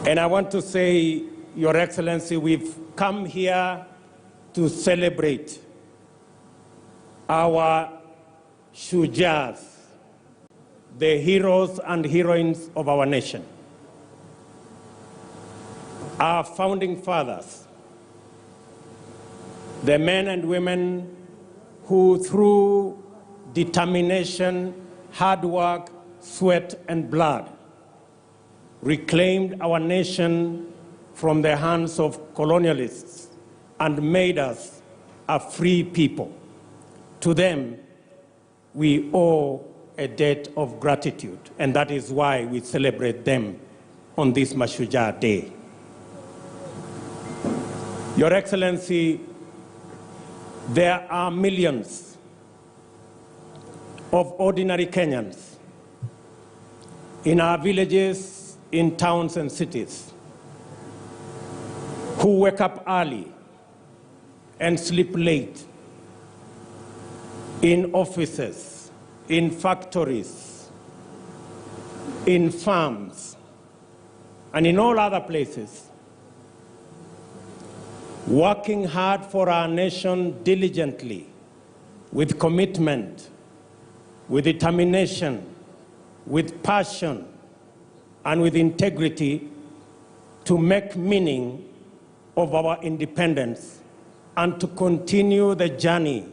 And I want to say, Your Excellency, we've come here to celebrate our Shujaas, the heroes and heroines of our nation. Our founding fathers, the men and women who through determination, hard work, sweat and blood reclaimed our nation from the hands of colonialists and made us a free people. To them, we owe a debt of gratitude, and that is why we celebrate them on this Mashujaa Day. Your Excellency, there are millions of ordinary Kenyans in our villages, in towns and cities who wake up early and sleep late in offices, in factories, in farms, and in all other places, working hard for our nation diligently, with commitment, with determination, with passion, and with integrity to make meaning of our independence and to continue the journey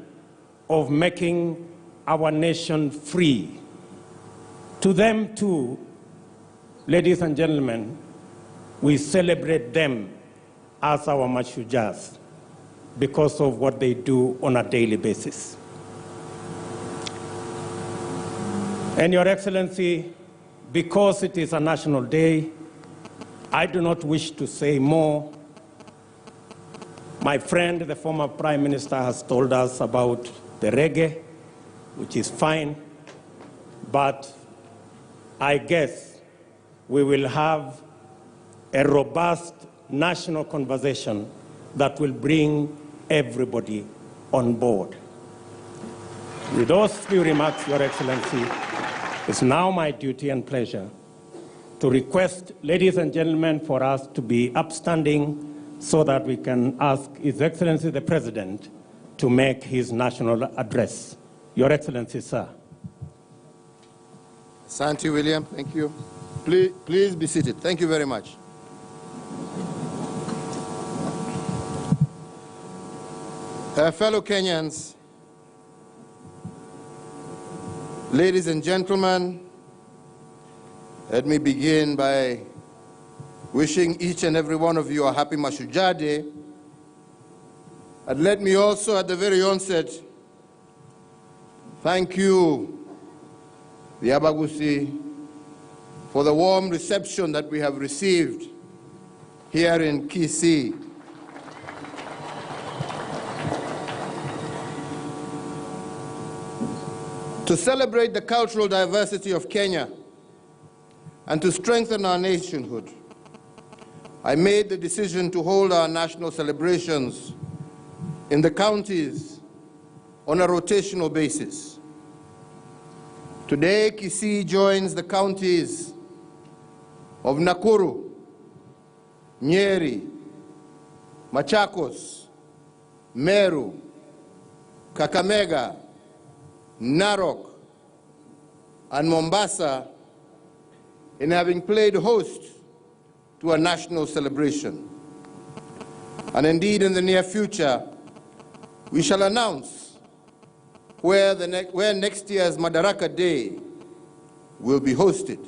of making our nation free. To them too, ladies and gentlemen, we celebrate them as our Mashujaas because of what they do on a daily basis. And Your Excellency, because it is a national day, I do not wish to say more. My friend, the former Prime Minister, has told us about the reggae, which is fine, but I guess we will have a robust national conversation that will bring everybody on board. With those few remarks, Your Excellency, it's now my duty and pleasure to request, ladies and gentlemen, for us to be upstanding so that we can ask His Excellency the President to make his national address. Your Excellency, sir. Santi William, thank you. Please be seated. Thank you very much. Fellow Kenyans, ladies and gentlemen, let me begin by wishing each and every one of you a happy Mashujaa Day. And let me also, at the very onset, thank you, the Gusii, for the warm reception that we have received here in Kisii. To celebrate the cultural diversity of Kenya and to strengthen our nationhood, I made the decision to hold our national celebrations in the counties on a rotational basis. Today, Kisii joins the counties of Nakuru, Nyeri, Machakos, Meru, Kakamega, Narok, and Mombasa in having played host to a national celebration. And indeed, in the near future, we shall announce where next year's Madaraka Day will be hosted.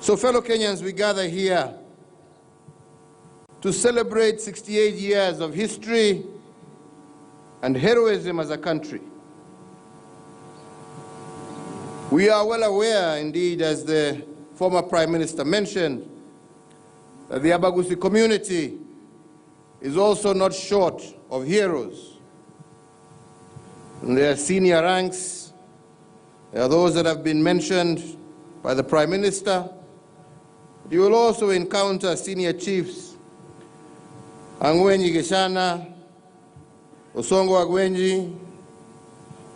So, fellow Kenyans, we gather here to celebrate 68 years of history and heroism as a country. We are well aware, indeed, as the former Prime Minister mentioned, that the Gusii community is also not short of heroes. In their senior ranks, there are those that have been mentioned by the Prime Minister. You will also encounter senior chiefs, Angwenyi Geshana, Osongo Agwenyi,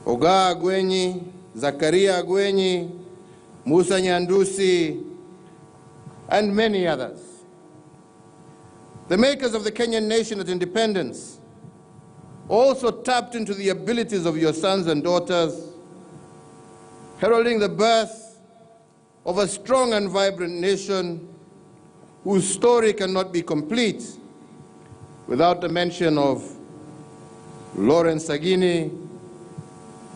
Oga Agwenyi, Zakaria Agwenyi, Musa Nyandusi, and many others. The makers of the Kenyan nation at independence also tapped into the abilities of your sons and daughters, heralding the birth of a strong and vibrant nation whose story cannot be complete without the mention of Lawrence Sagini,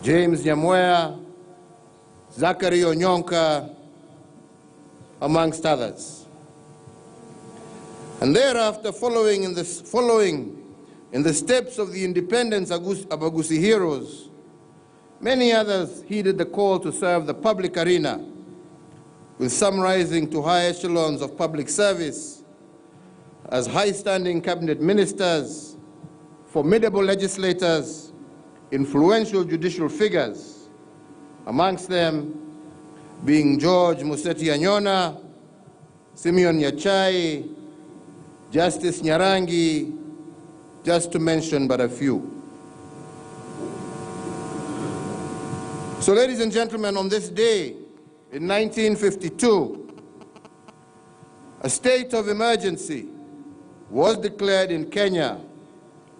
James Nyamweya, Zachary Onyonka, amongst others. And thereafter, following in the steps of the independence Gusii heroes, many others heeded the call to serve the public arena, with some rising to high echelons of public service as high-standing cabinet ministers, formidable legislators, influential judicial figures, amongst them being George Museti Anyona, Simeon Nyachai, Justice Nyarangi, just to mention but a few. So, ladies and gentlemen, on this day in 1952, a state of emergency was declared in Kenya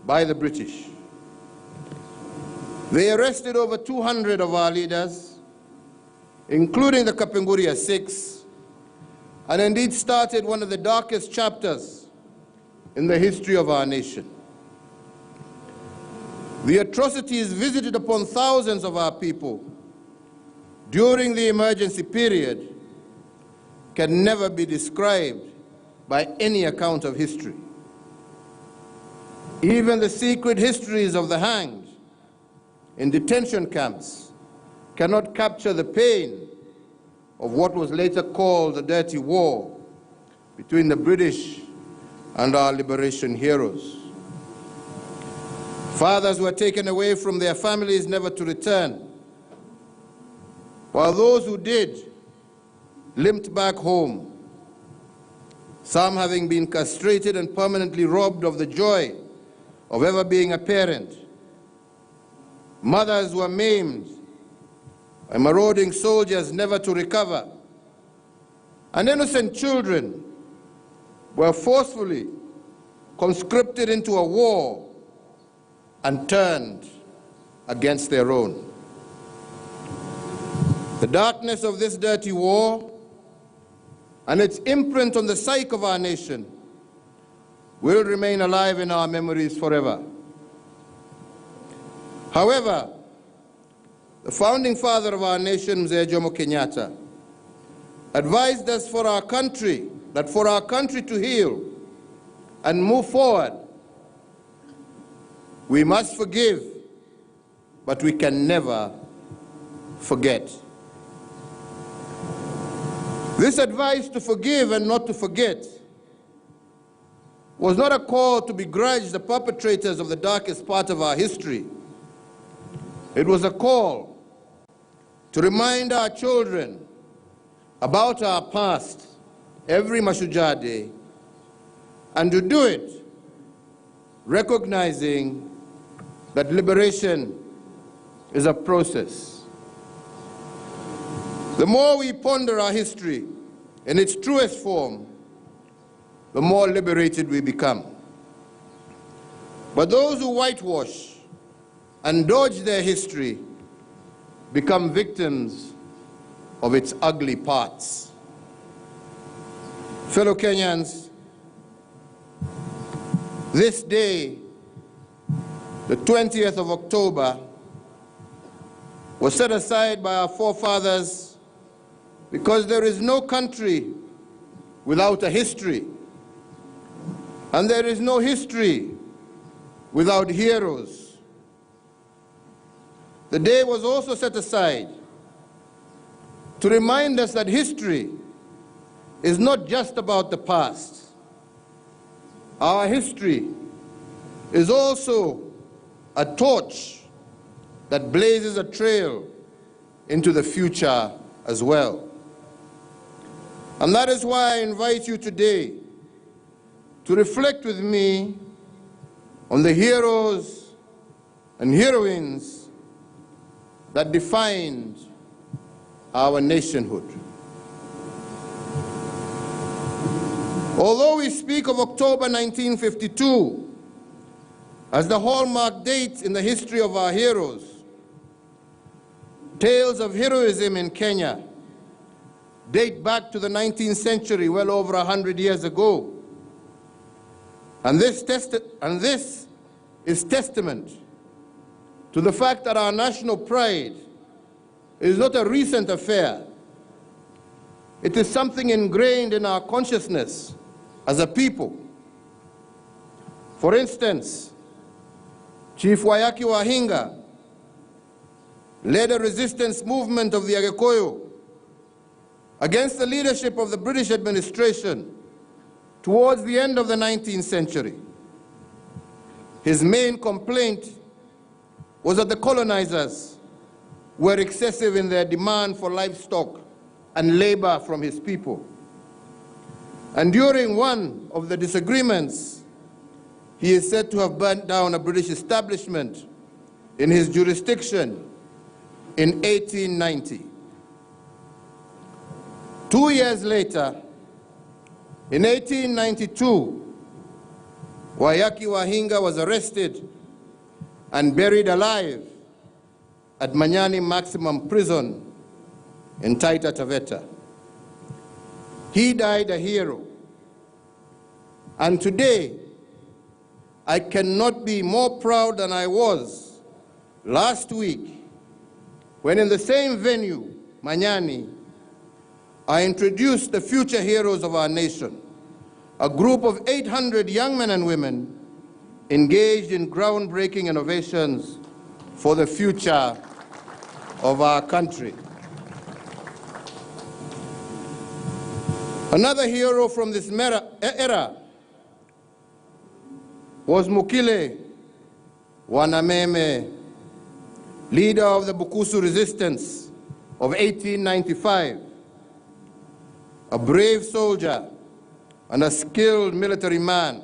by the British. They arrested over 200 of our leaders, including the Kapenguria Six, and indeed started one of the darkest chapters in the history of our nation. The atrocities visited upon thousands of our people during the emergency period can never be described by any account of history. Even the secret histories of the hanged in detention camps cannot capture the pain of what was later called the Dirty War between the British and our liberation heroes. Fathers were taken away from their families never to return, while those who did limped back home, some having been castrated and permanently robbed of the joy of ever being a parent. Mothers were maimed by marauding soldiers never to recover, and innocent children were forcefully conscripted into a war and turned against their own. The darkness of this dirty war and its imprint on the psyche of our nation will remain alive in our memories forever. However, the founding father of our nation, Mzee Jomo Kenyatta, advised us that for our country to heal and move forward, we must forgive, but we can never forget. This advice to forgive and not to forget was not a call to begrudge the perpetrators of the darkest part of our history. It was a call to remind our children about our past every Mashujaa Day, and to do it recognizing that liberation is a process. The more we ponder our history in its truest form, the more liberated we become. But those who whitewash and dodge their history become victims of its ugly parts. Fellow Kenyans, this day, the 20th of October, was set aside by our forefathers because there is no country without a history, and there is no history without heroes. The day was also set aside to remind us that history is not just about the past. Our history is also a torch that blazes a trail into the future as well. And that is why I invite you today to reflect with me on the heroes and heroines that defined our nationhood. Although we speak of October 1952 as the hallmark date in the history of our heroes, tales of heroism in Kenya date back to the 19th century, well over 100 years ago. And this is testament to the fact that our national pride is not a recent affair. It is something ingrained in our consciousness as a people. For instance, Chief Wayaki Wahinga led a resistance movement of the Agakoyo against the leadership of the British administration towards the end of the 19th century. His main complaint was that the colonizers were excessive in their demand for livestock and labor from his people. And during one of the disagreements, he is said to have burnt down a British establishment in his jurisdiction in 1890. 2 years later, in 1892, Wayaki Wahinga was arrested and buried alive at Manyani Maximum Prison in Taita Taveta. He died a hero. And today, I cannot be more proud than I was last week when in the same venue, Manyani, I introduced the future heroes of our nation, a group of 800 young men and women engaged in groundbreaking innovations for the future of our country. Another hero from this era was Mukile Wanameme, leader of the Bukusu resistance of 1895, a brave soldier and a skilled military man.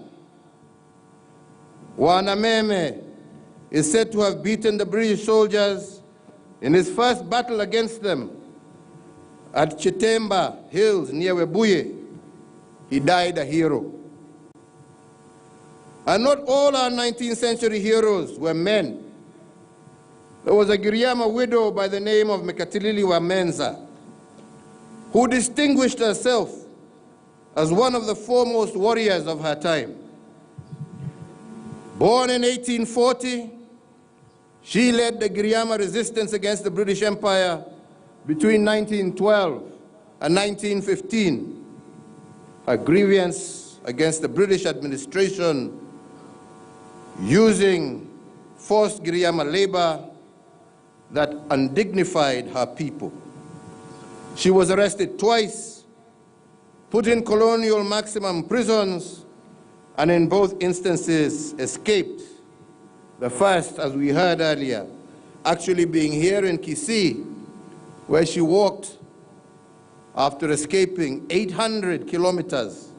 Wanameme is said to have beaten the British soldiers in his first battle against them at Chitemba Hills near Webuye. He died a hero. And not all our 19th century heroes were men. There was a Giriama widow by the name of Mekatilili Wamenza, who distinguished herself as one of the foremost warriors of her time. Born in 1840, she led the Giriama resistance against the British Empire between 1912 and 1915. Her grievance against the British administration using forced Giriama labor that undignified her people. She was arrested twice, put in colonial maximum prisons, and in both instances escaped. The first, as we heard earlier, actually being here in Kisii, where she walked after escaping 800 kilometers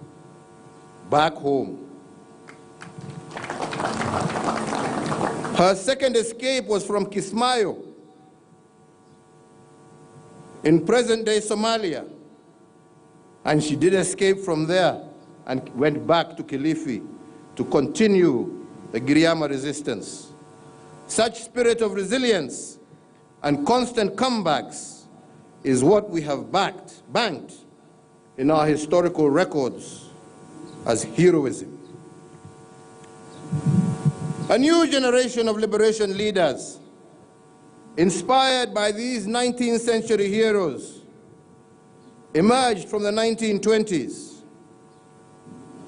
back home. Her second escape was from Kismayo in present-day Somalia, and she did escape from there and went back to Kilifi to continue the Giriama resistance. Such spirit of resilience and constant comebacks is what we have banked in our historical records as heroism. A new generation of liberation leaders, inspired by these 19th century heroes, emerged from the 1920s.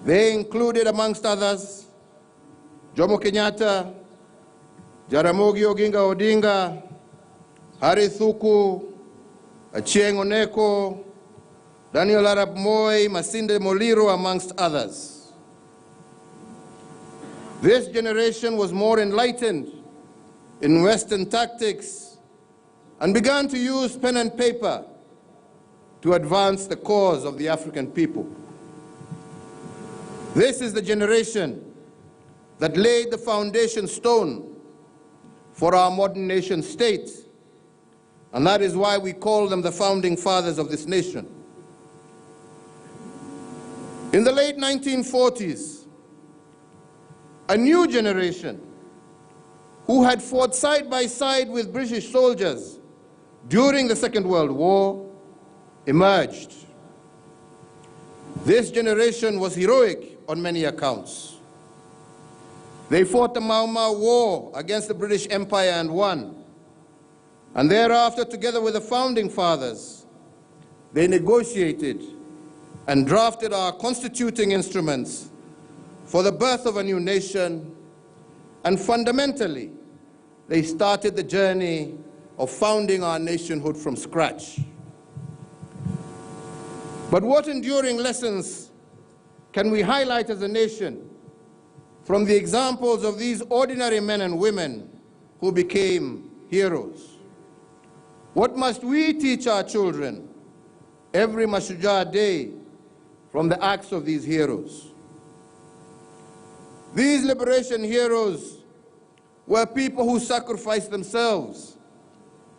They included, amongst others, Jomo Kenyatta, Jaramogi Oginga Odinga, Harry Thuku, Achieng' Oneko, Daniel Arap Moi, Masinde Muliro, amongst others. This generation was more enlightened in Western tactics and began to use pen and paper to advance the cause of the African people. This is the generation that laid the foundation stone for our modern nation state, and that is why we call them the founding fathers of this nation. In the late 1940s, a new generation who had fought side by side with British soldiers during the Second World War emerged. This generation was heroic on many accounts. They fought the Mau Mau War against the British Empire and won. And thereafter, together with the founding fathers, they negotiated and drafted our constituting instruments for the birth of a new nation, and fundamentally, they started the journey of founding our nationhood from scratch. But what enduring lessons can we highlight as a nation from the examples of these ordinary men and women who became heroes? What must we teach our children every Mashujaa day from the acts of these heroes? These liberation heroes were people who sacrificed themselves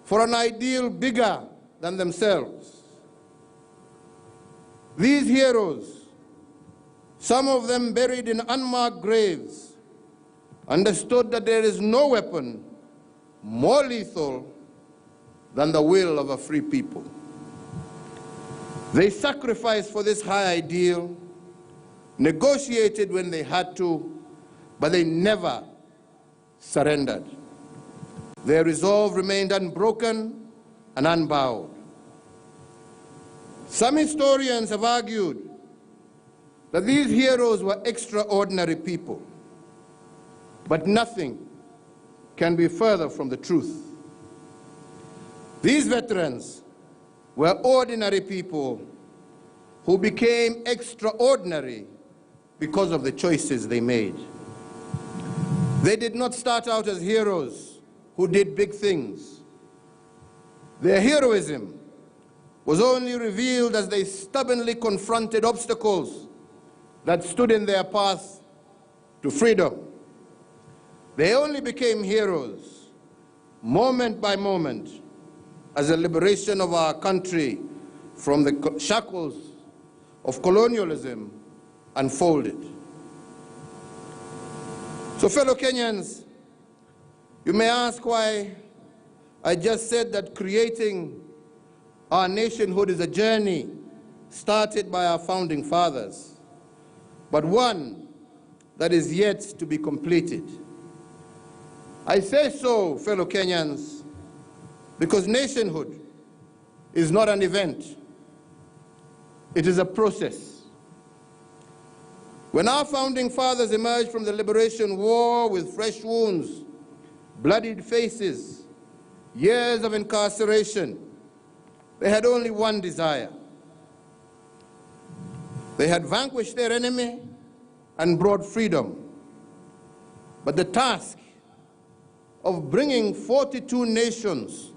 for an ideal bigger than themselves. These heroes, some of them buried in unmarked graves, understood that there is no weapon more lethal than the will of a free people. They sacrificed for this high ideal, negotiated when they had to, but they never surrendered. Their resolve remained unbroken and unbowed. Some historians have argued that these heroes were extraordinary people, but nothing can be further from the truth. These veterans were ordinary people who became extraordinary because of the choices they made. They did not start out as heroes who did big things. Their heroism was only revealed as they stubbornly confronted obstacles that stood in their path to freedom. They only became heroes moment by moment as the liberation of our country from the shackles of colonialism unfolded. So fellow Kenyans, you may ask why I just said that creating our nationhood is a journey started by our founding fathers, but one that is yet to be completed. I say so, fellow Kenyans, because nationhood is not an event. It is a process. When our founding fathers emerged from the liberation war with fresh wounds, bloodied faces, years of incarceration, they had only one desire. They had vanquished their enemy and brought freedom. But the task of bringing 42 nations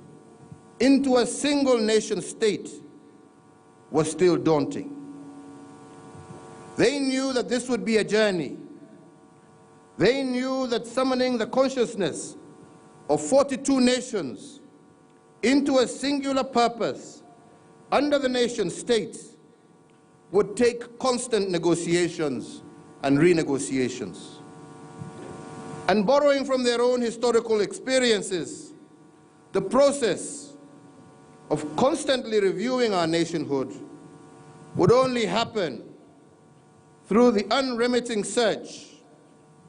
into a single nation state was still daunting. They knew that this would be a journey. They knew that summoning the consciousness of 42 nations into a singular purpose under the nation state would take constant negotiations and renegotiations. And borrowing from their own historical experiences, the process of constantly reviewing our nationhood would only happen through the unremitting search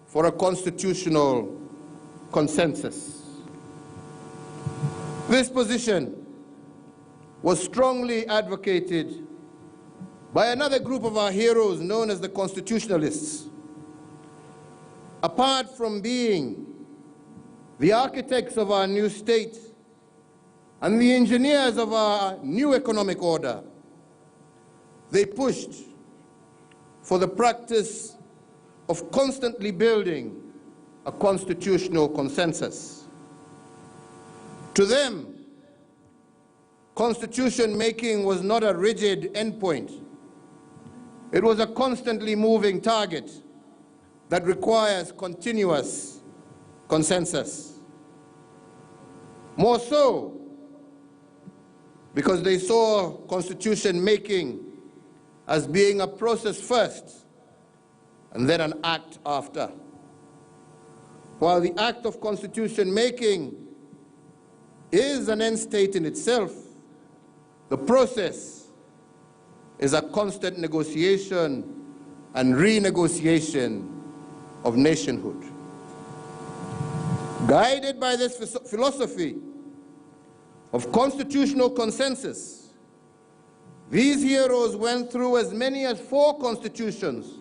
for a constitutional consensus. This position was strongly advocated by another group of our heroes known as the Constitutionalists. Apart from being the architects of our new state and the engineers of our new economic order, they pushed for the practice of constantly building a constitutional consensus. To them, constitution making was not a rigid endpoint. It was a constantly moving target that requires continuous consensus. More so, because they saw constitution making as being a process first and then an act after. While the act of constitution making is an end state in itself, the process is a constant negotiation and renegotiation of nationhood. Guided by this philosophy of constitutional consensus, these heroes went through as many as 4 constitutions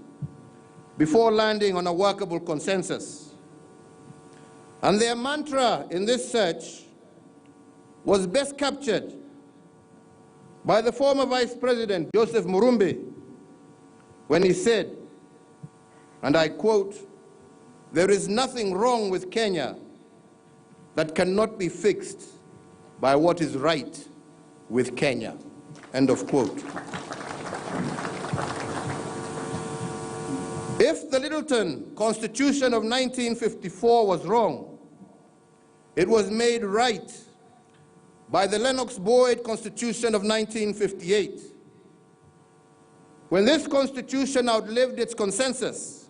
before landing on a workable consensus. And their mantra in this search was best captured by the former Vice President, Joseph Murumbi, when he said, and I quote, "There is nothing wrong with Kenya that cannot be fixed by what is right with Kenya," end of quote. If the Littleton Constitution of 1954 was wrong, it was made right by the Lennox-Boyd Constitution of 1958. When this constitution outlived its consensus,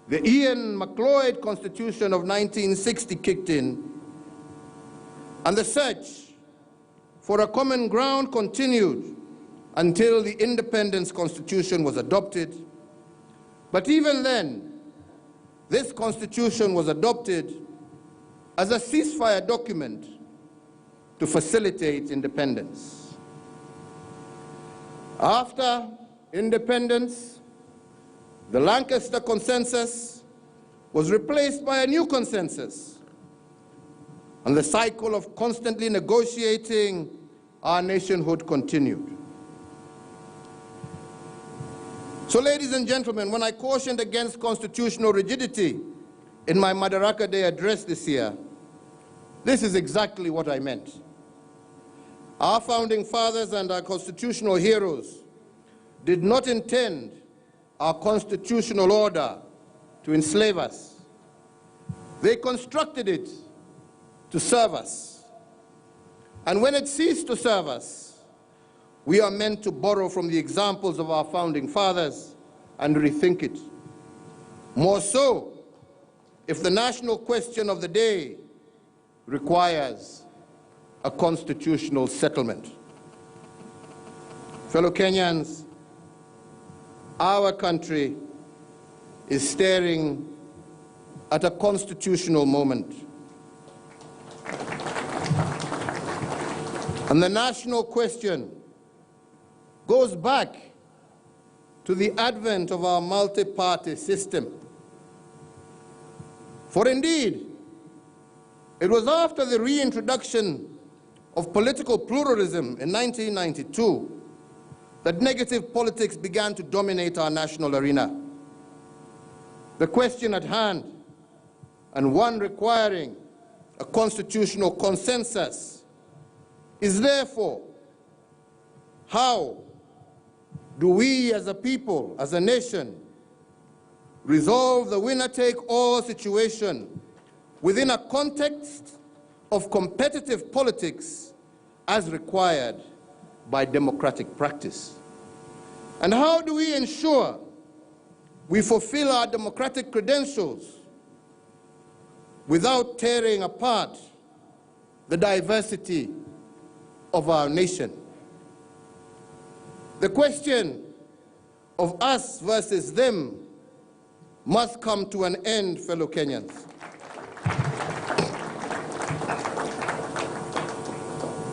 the Ian MacLeod Constitution of 1960 kicked in, and the search for a common ground continued until the Independence Constitution was adopted. But even then, this constitution was adopted as a ceasefire document to facilitate independence. After independence, the Lancaster Consensus was replaced by a new consensus, and the cycle of constantly negotiating our nationhood continued. So, ladies and gentlemen, when I cautioned against constitutional rigidity in my Madaraka Day address this year, this is exactly what I meant. Our founding fathers and our constitutional heroes did not intend our constitutional order to enslave us. They constructed it to serve us. And when it ceased to serve us, we are meant to borrow from the examples of our founding fathers and rethink it. More so, if the national question of the day requires a constitutional settlement. Fellow Kenyans, our country is staring at a constitutional moment. And the national question goes back to the advent of our multi-party system. For indeed, it was after the reintroduction of political pluralism in 1992 that negative politics began to dominate our national arena. The question at hand, and one requiring a constitutional consensus, is therefore, how do we as a people, as a nation, resolve the winner-take-all situation within a context of competitive politics as required by democratic practice? And how do we ensure we fulfill our democratic credentials without tearing apart the diversity of our nation? The question of us versus them must come to an end, fellow Kenyans.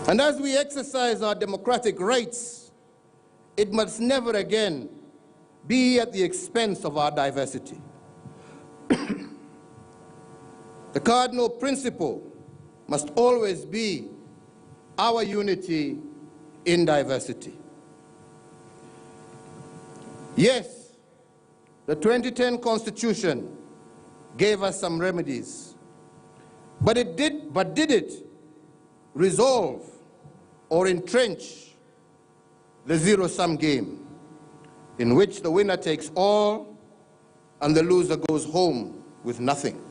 And as we exercise our democratic rights, it must never again be at the expense of our diversity. The cardinal principle must always be our unity in diversity. Yes, the 2010 Constitution gave us some remedies, but did it resolve or entrench the zero-sum game in which the winner takes all and the loser goes home with nothing?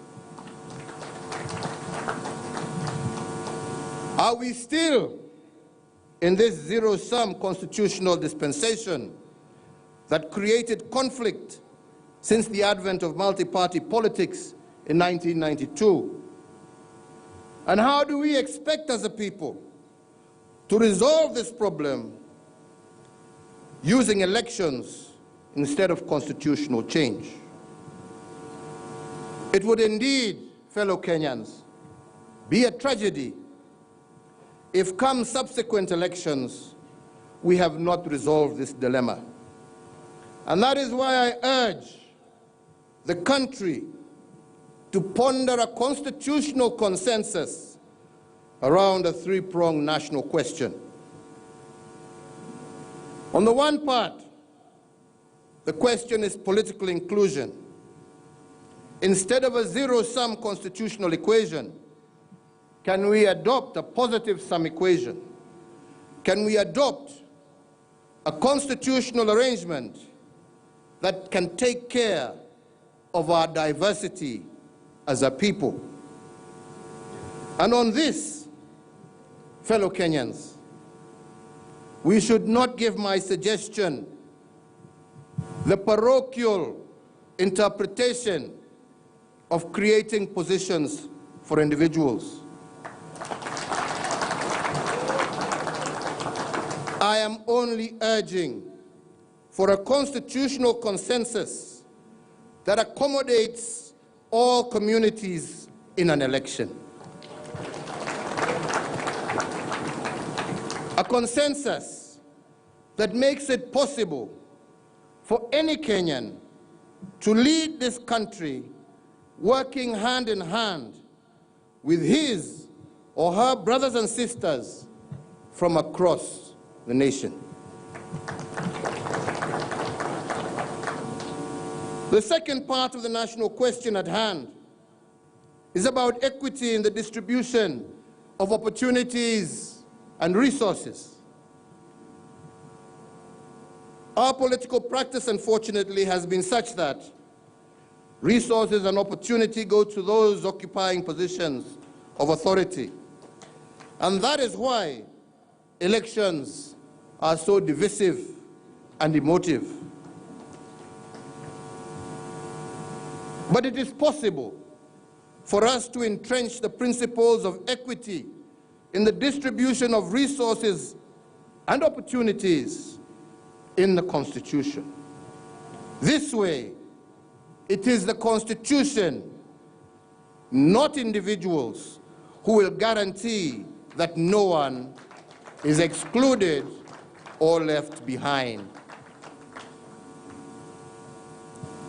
Are we still in this zero-sum constitutional dispensation that created conflict since the advent of multi-party politics in 1992? And how do we expect as a people to resolve this problem using elections instead of constitutional change? It would indeed, fellow Kenyans, be a tragedy if come subsequent elections we have not resolved this dilemma. And that is why I urge the country to ponder a constitutional consensus around a three-pronged national question. On the one part, the question is political inclusion. Instead of a zero-sum constitutional equation, can we adopt a positive-sum equation? Can we adopt a constitutional arrangement that can take care of our diversity as a people? And on this, fellow Kenyans, we should not give my suggestion the parochial interpretation of creating positions for individuals. I am only urging for a constitutional consensus that accommodates all communities in an election. A consensus that makes it possible for any Kenyan to lead this country working hand in hand with his or her brothers and sisters from across the nation. The second part of the national question at hand is about equity in the distribution of opportunities and resources. Our political practice, unfortunately, has been such that resources and opportunity go to those occupying positions of authority. And that is why elections are so divisive and emotive. But it is possible for us to entrench the principles of equity in the distribution of resources and opportunities in the Constitution. This way, it is the Constitution, not individuals, who will guarantee that no one is excluded or left behind.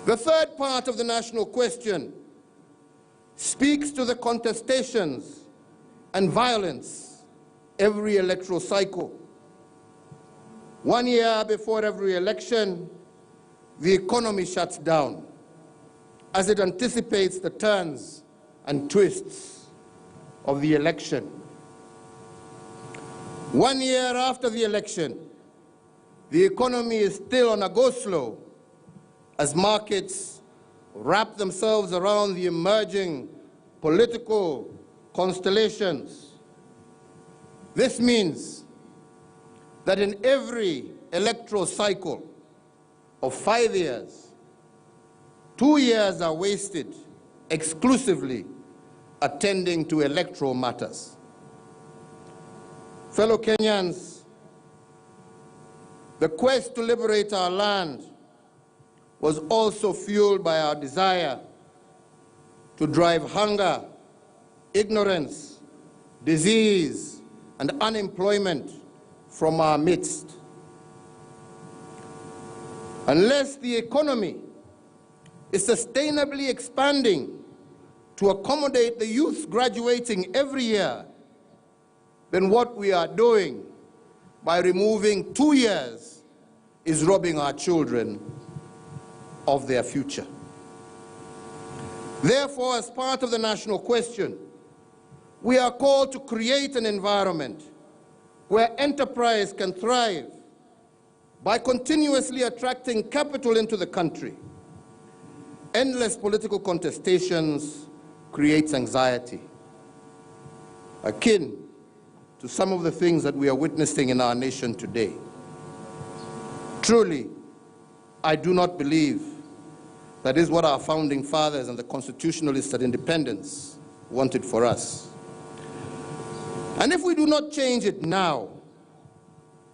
The third part of the national question speaks to the contestations and violence every electoral cycle. 1 year before every election, the economy shuts down as it anticipates the turns and twists of the election. 1 year after the election, the economy is still on a go-slow as markets wrap themselves around the emerging political constellations. This means that in every electoral cycle of 5 years, 2 years are wasted exclusively attending to electoral matters. Fellow Kenyans, the quest to liberate our land was also fueled by our desire to drive hunger, ignorance, disease, and unemployment from our midst. Unless the economy is sustainably expanding to accommodate the youth graduating every year, then what we are doing by removing 2 years is robbing our children of their future. Therefore, as part of the national question, we are called to create an environment where enterprise can thrive by continuously attracting capital into the country. Endless political contestations creates anxiety, akin to some of the things that we are witnessing in our nation today. Truly, I do not believe that is what our founding fathers and the constitutionalists at independence wanted for us. And if we do not change it now,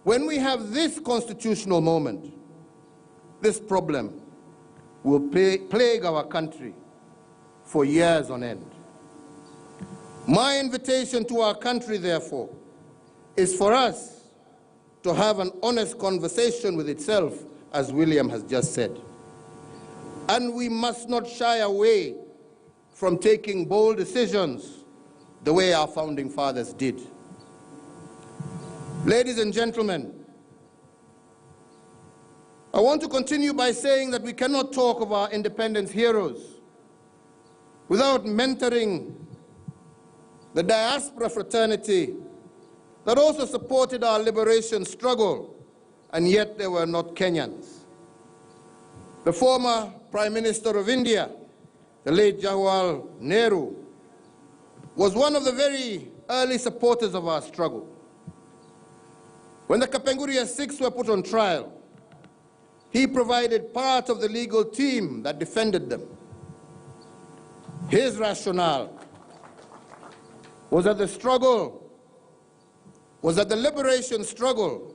when we have this constitutional moment, this problem will plague our country for years on end. My invitation to our country, therefore, is for us to have an honest conversation with itself, as William has just said. And we must not shy away from taking bold decisions the way our founding fathers did. Ladies and gentlemen, I want to continue by saying that we cannot talk of our independence heroes without mentoring the diaspora fraternity that also supported our liberation struggle, and yet they were not Kenyans. The former Prime Minister of India, the late Jawaharlal Nehru, was one of the very early supporters of our struggle. When the Kapenguria Six were put on trial, he provided part of the legal team that defended them. His rationale was that the liberation struggle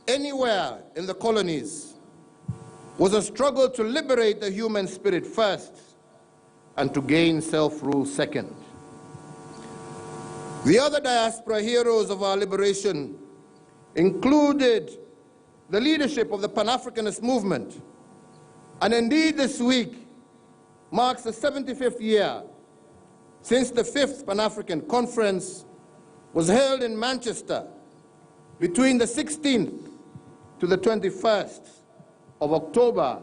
anywhere in the colonies was a struggle to liberate the human spirit first and to gain self-rule second. The other diaspora heroes of our liberation included the leadership of the Pan-Africanist movement. And indeed this week marks the 75th year since the 5th Pan-African Conference was held in Manchester between the 16th to the 21st of October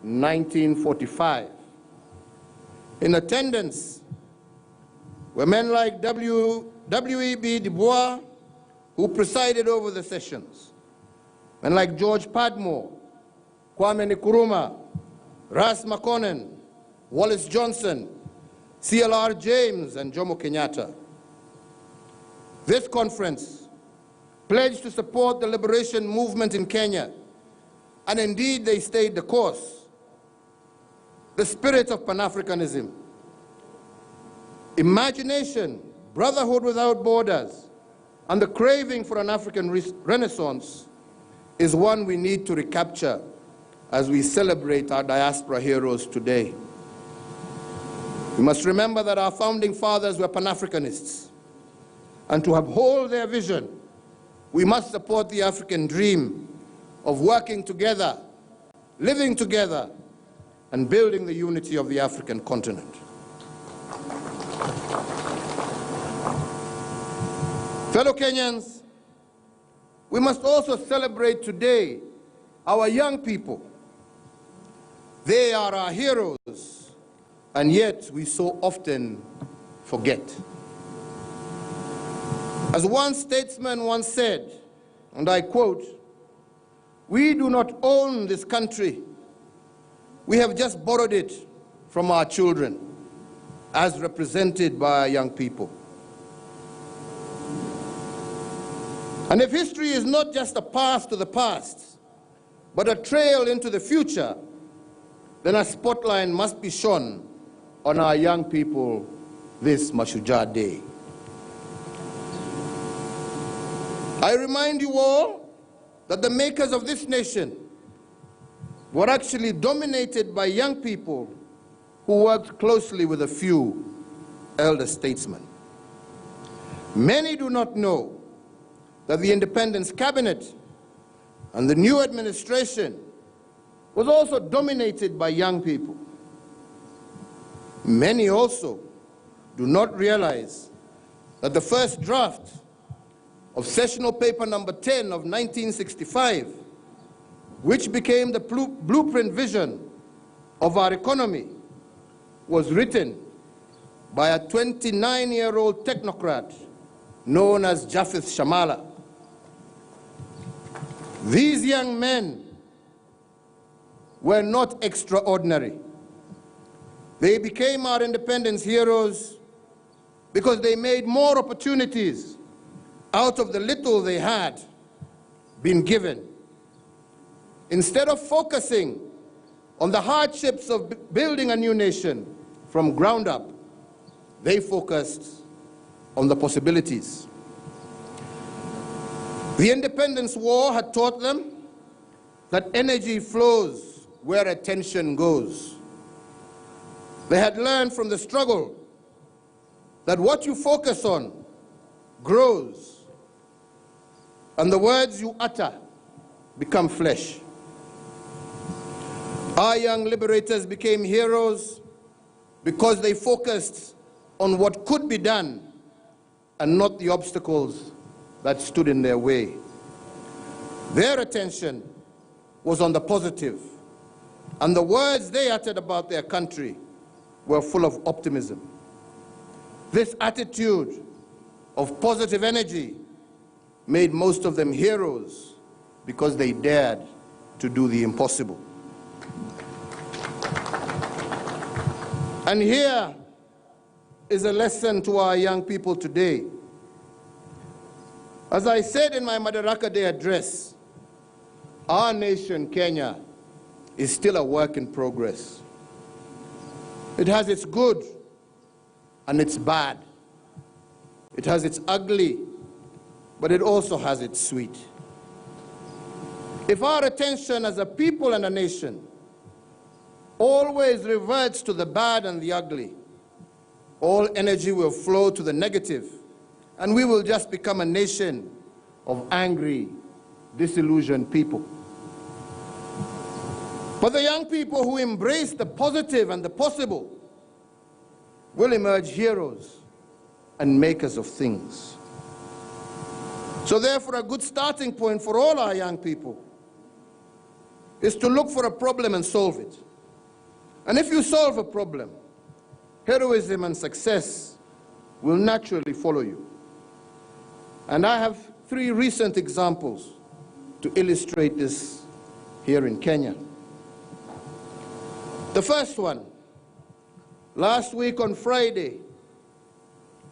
1945. In attendance were men like W.E.B. Du Bois, who presided over the sessions, men like George Padmore, Kwame Nkrumah, Ras Makonnen, Wallace Johnson, C.L.R. James, and Jomo Kenyatta. This conference pledged to support the liberation movement in Kenya, and indeed they stayed the course. The spirit of Pan-Africanism, imagination, brotherhood without borders, and the craving for an African renaissance is one we need to recapture as we celebrate our diaspora heroes today. We must remember that our founding fathers were Pan-Africanists, and to uphold their vision, we must support the African dream of working together, living together, and building the unity of the African continent. Fellow Kenyans, we must also celebrate today our young people. They are our heroes, and yet we so often forget. As one statesman once said, and I quote, "We do not own this country. We have just borrowed it from our children, as represented by our young people." And if history is not just a path to the past, but a trail into the future, then a spotlight must be shone on our young people this Mashujaa Day. I remind you all that the makers of this nation were actually dominated by young people who worked closely with a few elder statesmen. Many do not know that the Independence Cabinet and the new administration was also dominated by young people. Many also do not realize that the first draft of Sessional Paper number 10 of 1965, which became the blueprint vision of our economy, was written by a 29-year-old technocrat known as Japheth Shamala. These young men were not extraordinary. They became our independence heroes because they made more opportunities out of the little they had been given. Instead of focusing on the hardships of building a new nation from ground up, they focused on the possibilities. The Independence War had taught them that energy flows where attention goes. They had learned from the struggle that what you focus on grows, and the words you utter become flesh. Our young liberators became heroes because they focused on what could be done and not the obstacles that stood in their way. Their attention was on the positive, and the words they uttered about their country were full of optimism. This attitude of positive energy made most of them heroes because they dared to do the impossible. And here is a lesson to our young people today. As I said in my Madaraka Day address, our nation, Kenya, is still a work in progress. It has its good and its bad. It has its ugly, but it also has its sweet. If our attention as a people and a nation always reverts to the bad and the ugly, all energy will flow to the negative, and we will just become a nation of angry, disillusioned people. But the young people who embrace the positive and the possible will emerge heroes and makers of things. So therefore, a good starting point for all our young people is to look for a problem and solve it. And if you solve a problem, heroism and success will naturally follow you. And I have 3 recent examples to illustrate this here in Kenya. The first one, last week on Friday,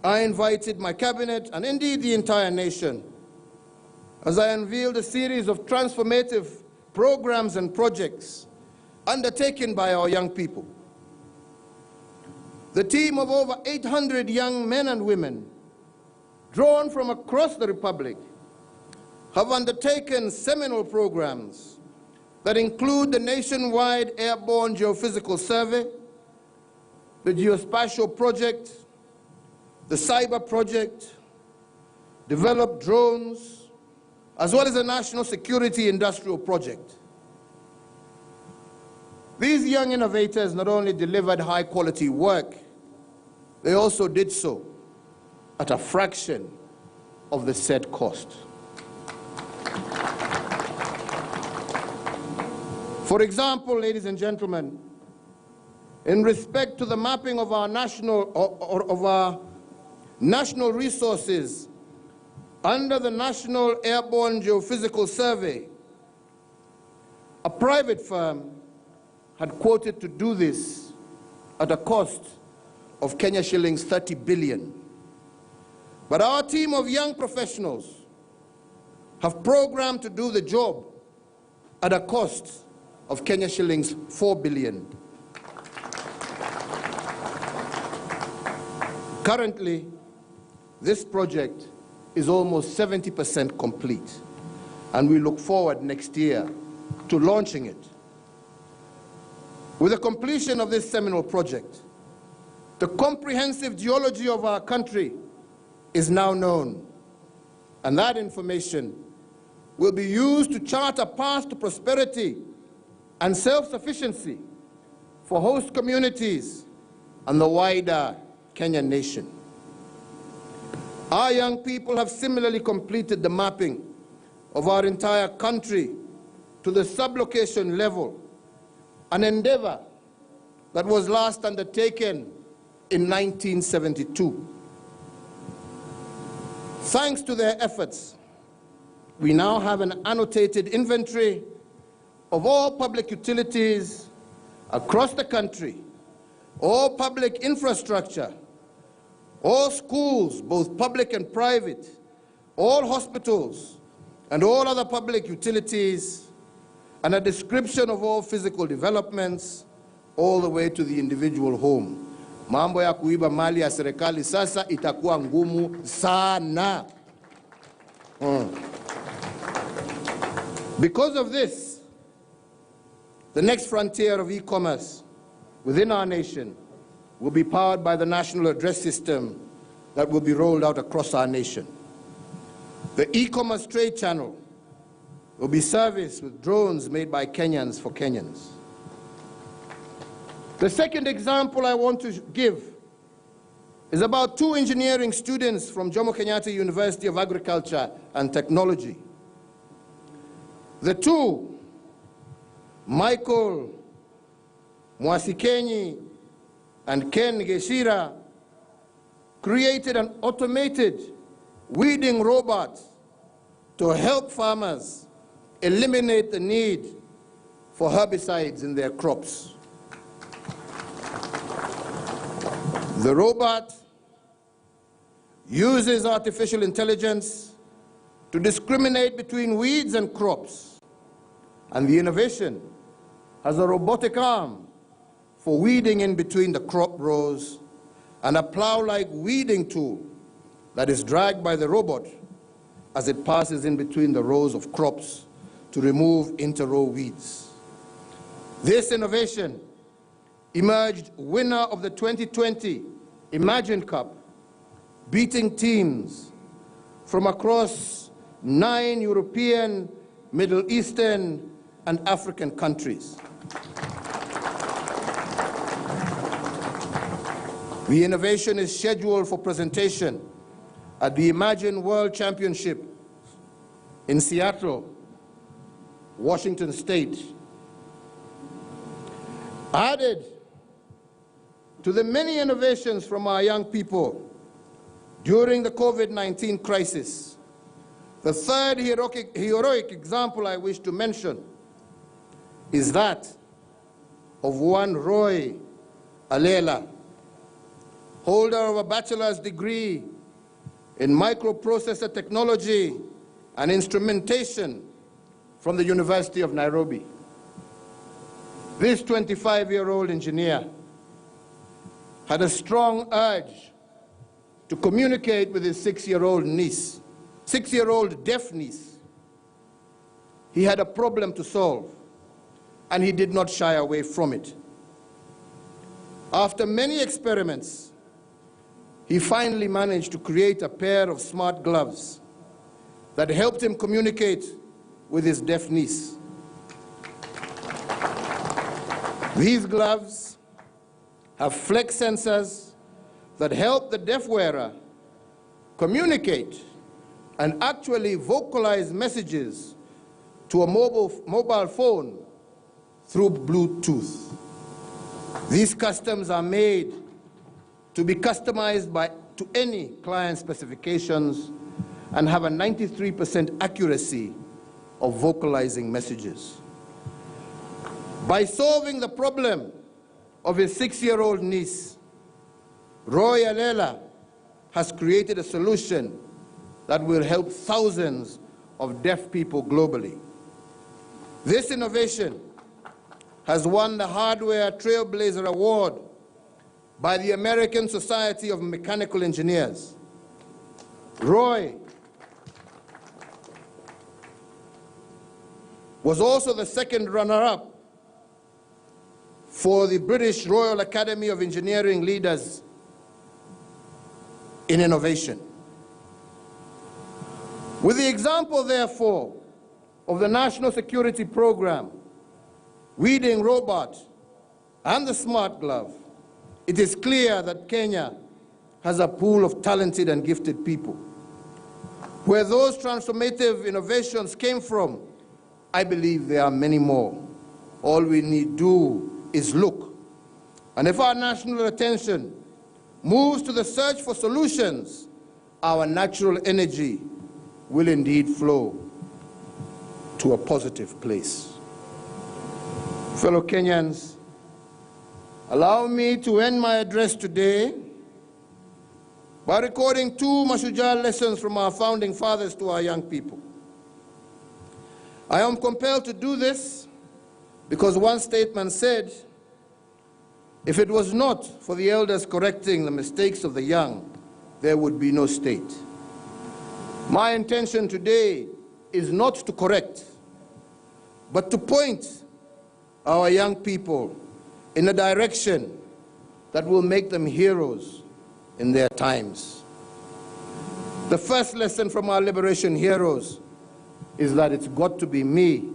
I invited my cabinet and indeed the entire nation as I unveiled a series of transformative programs and projects undertaken by our young people. The team of over 800 young men and women drawn from across the Republic have undertaken seminal programs that include the nationwide airborne geophysical survey, the geospatial project, the cyber project, developed drones, as well as a national security industrial project. These young innovators not only delivered high-quality work, they also did so at a fraction of the said cost. For example, ladies and gentlemen, in respect to the mapping of our national resources under the National Airborne Geophysical Survey, a private firm had quoted to do this at a cost of Kenya shillings 30 billion. But our team of young professionals have programmed to do the job at a cost of Kenya shillings 4 billion. Currently, this project is almost 70% complete, and we look forward next year to launching it. With the completion of this seminal project, the comprehensive geology of our country is now known, and that information will be used to chart a path to prosperity and self-sufficiency for host communities and the wider Kenyan nation. Our young people have similarly completed the mapping of our entire country to the sublocation level, an endeavor that was last undertaken in 1972. Thanks to their efforts, we now have an annotated inventory of all public utilities across the country, all public infrastructure, all schools, both public and private, all hospitals, and all other public utilities, and a description of all physical developments, all the way to the individual home. Mambo ya kuiba mali ya serikali sasa itakuwa ngumu sana. Because of this, the next frontier of e-commerce within our nation will be powered by the national address system that will be rolled out across our nation. The e-commerce trade channel will be serviced with drones made by Kenyans for Kenyans. The second example I want to give is about 2 engineering students from Jomo Kenyatta University of Agriculture and Technology. The 2, Michael Mwasikenyi and Ken Gesare, created an automated weeding robot to help farmers eliminate the need for herbicides in their crops. The robot uses artificial intelligence to discriminate between weeds and crops, and the innovation has a robotic arm for weeding in between the crop rows and a plow-like weeding tool that is dragged by the robot as it passes in between the rows of crops to remove inter-row weeds. This innovation emerged winner of the 2020 Imagine Cup, beating teams from across 9 European, Middle Eastern, and African countries. The innovation is scheduled for presentation at the Imagine World Championship in Seattle, Washington State. Added to the many innovations from our young people during the COVID-19 crisis, the third heroic example I wish to mention is that of one Roy Alela, holder of a bachelor's degree in microprocessor technology and instrumentation from the University of Nairobi. This 25-year-old engineer had a strong urge to communicate with his 6-year-old niece, 6-year-old deaf niece. He had a problem to solve, and he did not shy away from it. After many experiments, he finally managed to create a pair of smart gloves that helped him communicate with his deaf niece. These gloves have flex sensors that help the deaf wearer communicate and actually vocalize messages to a mobile phone through Bluetooth. These customs are made to be customized to any client specifications and have a 93% accuracy of vocalizing messages. By solving the problem of his 6-year-old niece, Roy Alela has created a solution that will help thousands of deaf people globally. This innovation has won the Hardware Trailblazer Award by the American Society of Mechanical Engineers. Roy was also the second runner-up for the British Royal Academy of Engineering Leaders in Innovation. With the example, therefore, of the National Security Program, Weeding Robot, and the Smart Glove, it is clear that Kenya has a pool of talented and gifted people. Where those transformative innovations came from, I believe there are many more. All we need do is look. And if our national attention moves to the search for solutions, our natural energy will indeed flow to a positive place. Fellow Kenyans, allow me to end my address today by recording 2 Mashujaa lessons from our founding fathers to our young people. I am compelled to do this because one statement said, if it was not for the elders correcting the mistakes of the young, there would be no state. My intention today is not to correct, but to point our young people in a direction that will make them heroes in their times. The first lesson from our liberation heroes is that it's got to be me.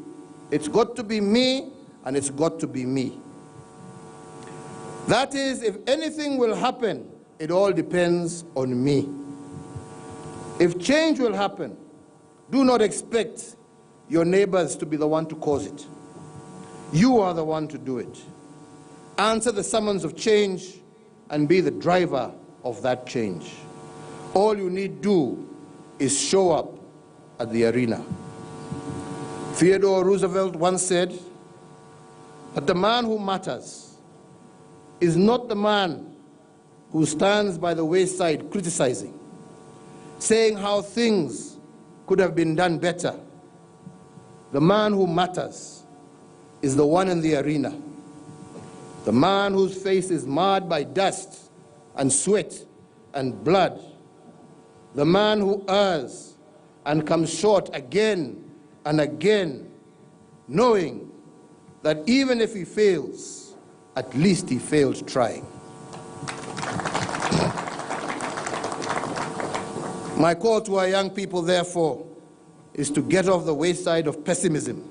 It's got to be me, and it's got to be me. That is, if anything will happen it all depends on me. If change will happen, do not expect your neighbors to be the one to cause it. You are the one to do it. Answer the summons of change and be the driver of that change. All you need do is show up at the arena. Theodore Roosevelt once said that the man who matters is not the man who stands by the wayside criticizing, saying how things could have been done better. The man who matters is the one in the arena, the man whose face is marred by dust and sweat and blood, the man who errs and comes short again and again, knowing that even if he fails, at least he failed trying. My call to our young people, therefore, is to get off the wayside of pessimism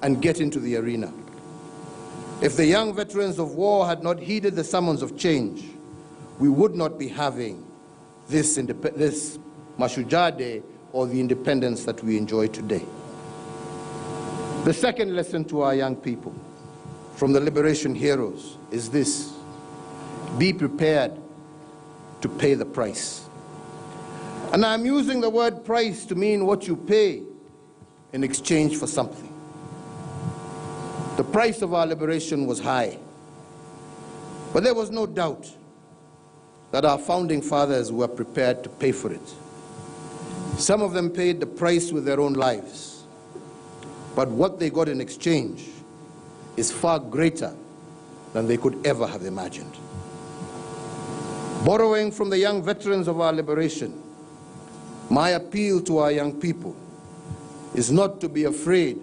and get into the arena. If the young veterans of war had not heeded the summons of change, we would not be having this Mashujaa Day or the independence that we enjoy today. The second lesson to our young people from the liberation heroes is this: be prepared to pay the price. And I'm using the word price to mean what you pay in exchange for something. The price of our liberation was high, but there was no doubt that our founding fathers were prepared to pay for it. Some of them paid the price with their own lives, but what they got in exchange is far greater than they could ever have imagined. Borrowing from the young veterans of our liberation, my appeal to our young people is not to be afraid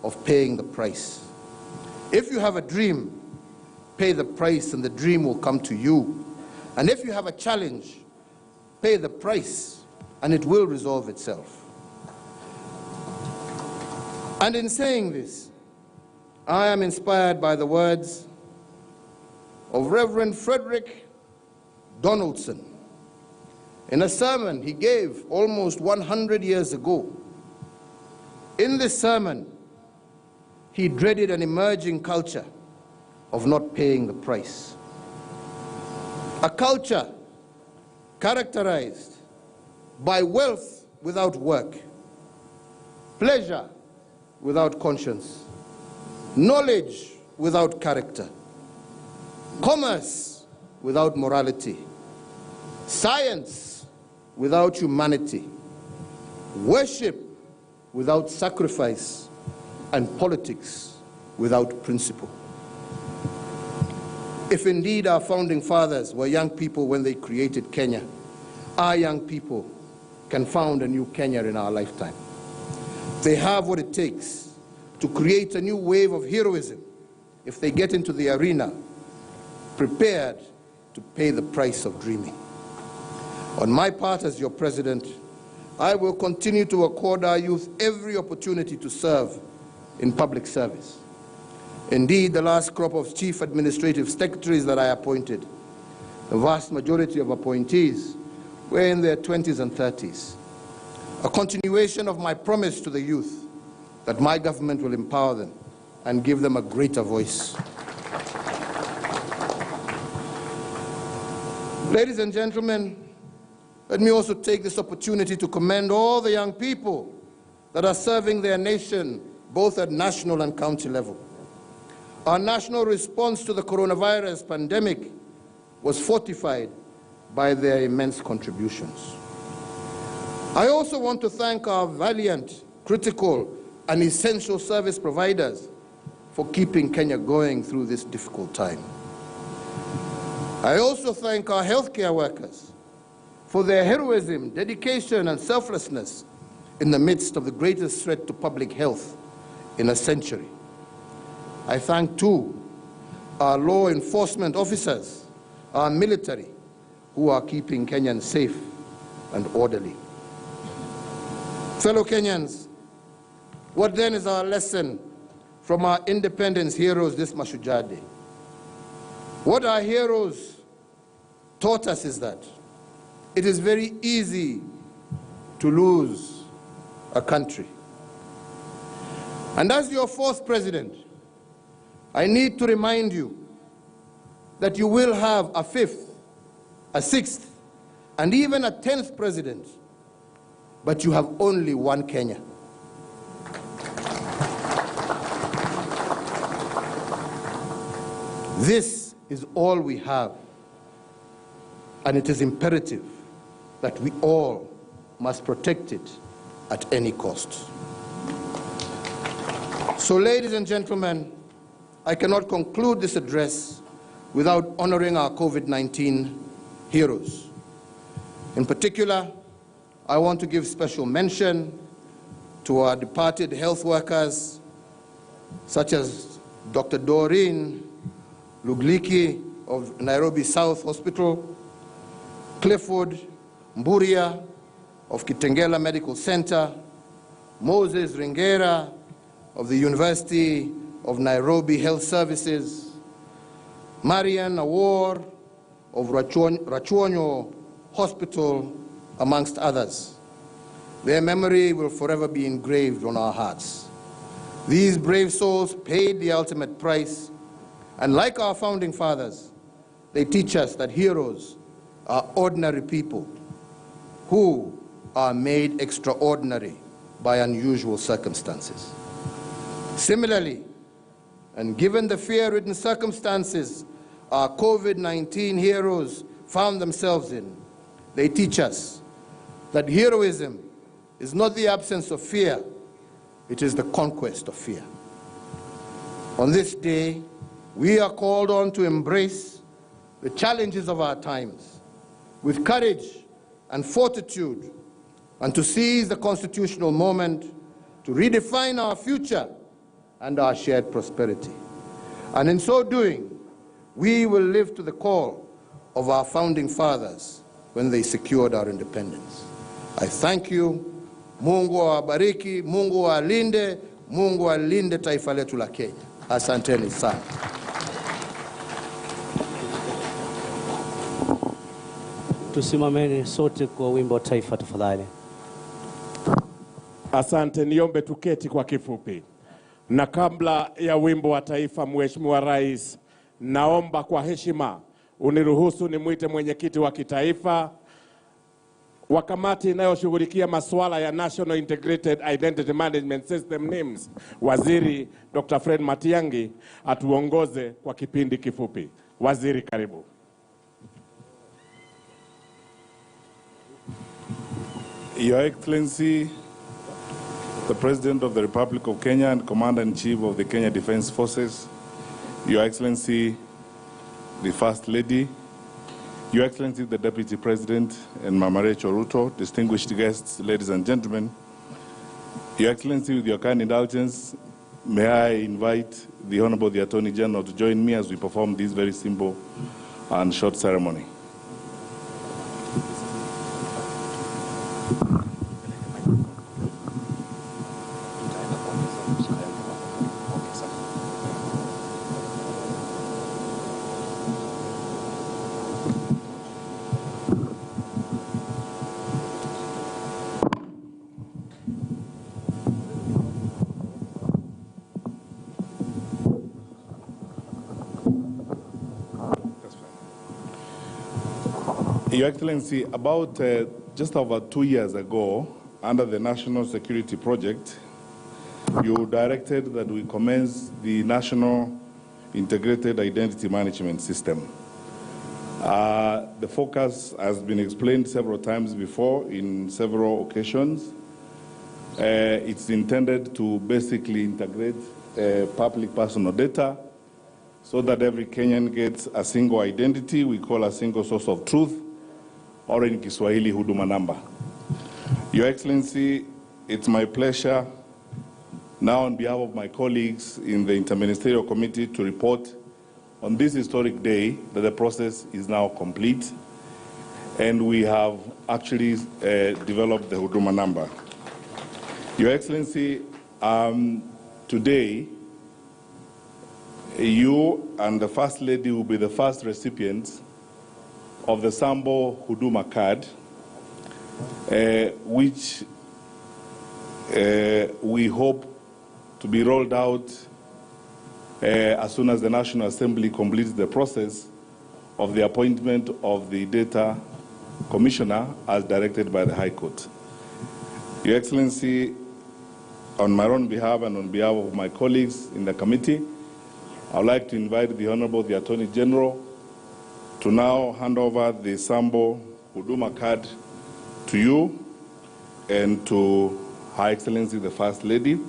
of paying the price. If you have a dream, pay the price and the dream will come to you. And if you have a challenge, pay the price and it will resolve itself. And in saying this, I am inspired by the words of Reverend Frederick Donaldson in a sermon he gave almost 100 years ago. In this sermon, he dreaded an emerging culture of not paying the price. A culture characterized by wealth without work, pleasure without conscience, knowledge without character, commerce without morality, science without humanity, worship without sacrifice, and politics without principle. If indeed our founding fathers were young people when they created Kenya, our young people can found a new Kenya in our lifetime. They have what it takes to create a new wave of heroism if they get into the arena prepared to pay the price of dreaming. On my part as your president, I will continue to accord our youth every opportunity to serve in public service. Indeed, the last crop of chief administrative secretaries that I appointed, the vast majority of appointees were in their 20s and 30s. A continuation of my promise to the youth that my government will empower them and give them a greater voice. Ladies and gentlemen, let me also take this opportunity to commend all the young people that are serving their nation both at national and county level. Our national response to the coronavirus pandemic was fortified by their immense contributions. I also want to thank our valiant, critical, and essential service providers for keeping Kenya going through this difficult time. I also thank our healthcare workers for their heroism, dedication, and selflessness in the midst of the greatest threat to public health in a century. I thank, too, our law enforcement officers, our military, who are keeping Kenyans safe and orderly. Fellow Kenyans, what then is our lesson from our independence heroes this Mashujaa Day? What our heroes taught us is that it is very easy to lose a country. And as your fourth president, I need to remind you that you will have a fifth, a sixth, and even a 10th president, but you have only one Kenya. This is all we have, and it is imperative that we all must protect it at any cost. So, ladies and gentlemen, I cannot conclude this address without honoring our COVID-19 heroes. In particular, I want to give special mention to our departed health workers, such as Dr. Doreen Lugliki of Nairobi South Hospital, Clifford Mburia of Kitengela Medical Center, Moses Ringera of the University of Nairobi Health Services, Marian Awar of Rachuonyo Hospital, amongst others. Their memory will forever be engraved on our hearts. These brave souls paid the ultimate price, and like our founding fathers, they teach us that heroes are ordinary people who are made extraordinary by unusual circumstances. Similarly, and given the fear-ridden circumstances our COVID-19 heroes found themselves in, they teach us that heroism is not the absence of fear, it is the conquest of fear. On this day, we are called on to embrace the challenges of our times with courage and fortitude, and to seize the constitutional moment to redefine our future and our shared prosperity. And in so doing, we will live to the call of our founding fathers when they secured our independence. I thank you. Mungu awabariki, Mungu alinde, Mungu alinde taifa letu la Kenya. Asanteni sana. Tusimameni sote kwa wimbo wa taifa tafadhali. Asante, niombe tuketi kwa kifupi. Na kabla ya wimbo wa taifa, Mheshimiwa Rais, naomba kwa heshima uniruhusu nimwite mwenyekiti wa kitaifa wa kamati inayoshughulikia masuala ya National Integrated Identity Management System NIMS, Waziri Dr. Fred Matiang'i, atuongoze kwa kipindi kifupi. Waziri, karibu. Your Excellency, the President of the Republic of Kenya and Commander-in-Chief of the Kenya Defense Forces, Your Excellency, the First Lady, Your Excellency, the Deputy President, and Mama Rachel Ruto, distinguished guests, ladies and gentlemen, Your Excellency, with your kind indulgence, may I invite the Honorable the Attorney General to join me as we perform this very simple and short ceremony. Your Excellency, about just over 2 years ago, under the National Security Project, you directed that we commence the National Integrated Identity Management System. The focus has been explained several times before in several occasions. It's intended to basically integrate public personal data so that every Kenyan gets a single identity we call a single source of truth, or in Kiswahili, huduma number. Your Excellency, it's my pleasure now on behalf of my colleagues in the Interministerial Committee to report on this historic day that the process is now complete and we have actually developed the huduma number. Your Excellency, today, you and the First Lady will be the first recipients of the Sambo Huduma card, which we hope to be rolled out as soon as the National Assembly completes the process of the appointment of the Data Commissioner as directed by the High Court. Your Excellency, on my own behalf and on behalf of my colleagues in the committee, I would like to invite the Honorable the Attorney General to now hand over the Sambo Huduma card to you and to Her Excellency the First Lady.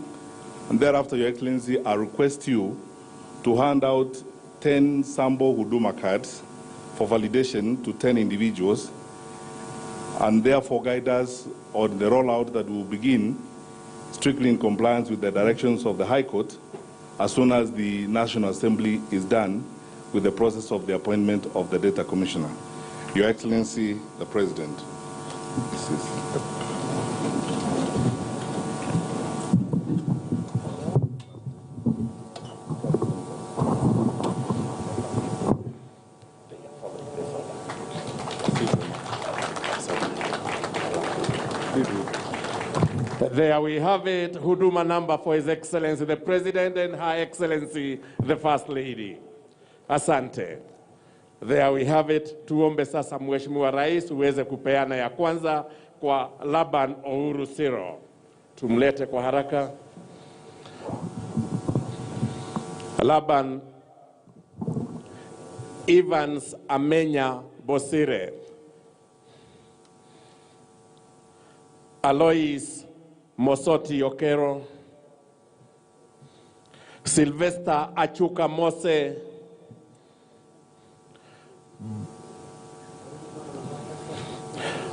And thereafter, Your Excellency, I request you to hand out 10 Sambo Huduma cards for validation to 10 individuals, and therefore guide us on the rollout that will begin strictly in compliance with the directions of the High Court as soon as the National Assembly is done with the process of the appointment of the Data Commissioner. Your Excellency, the President. There we have it, Huduma number for His Excellency the President and Her Excellency the First Lady. Asante. There we have it. Tuombe sasa Mheshimiwa Rais uweze kupeana ya kwanza kwa Laban Ouru Siro. Tumlete kwa haraka. Laban Evans Amenya Bosire. Alois Mosoti Okero, Sylvester Achuka Mose,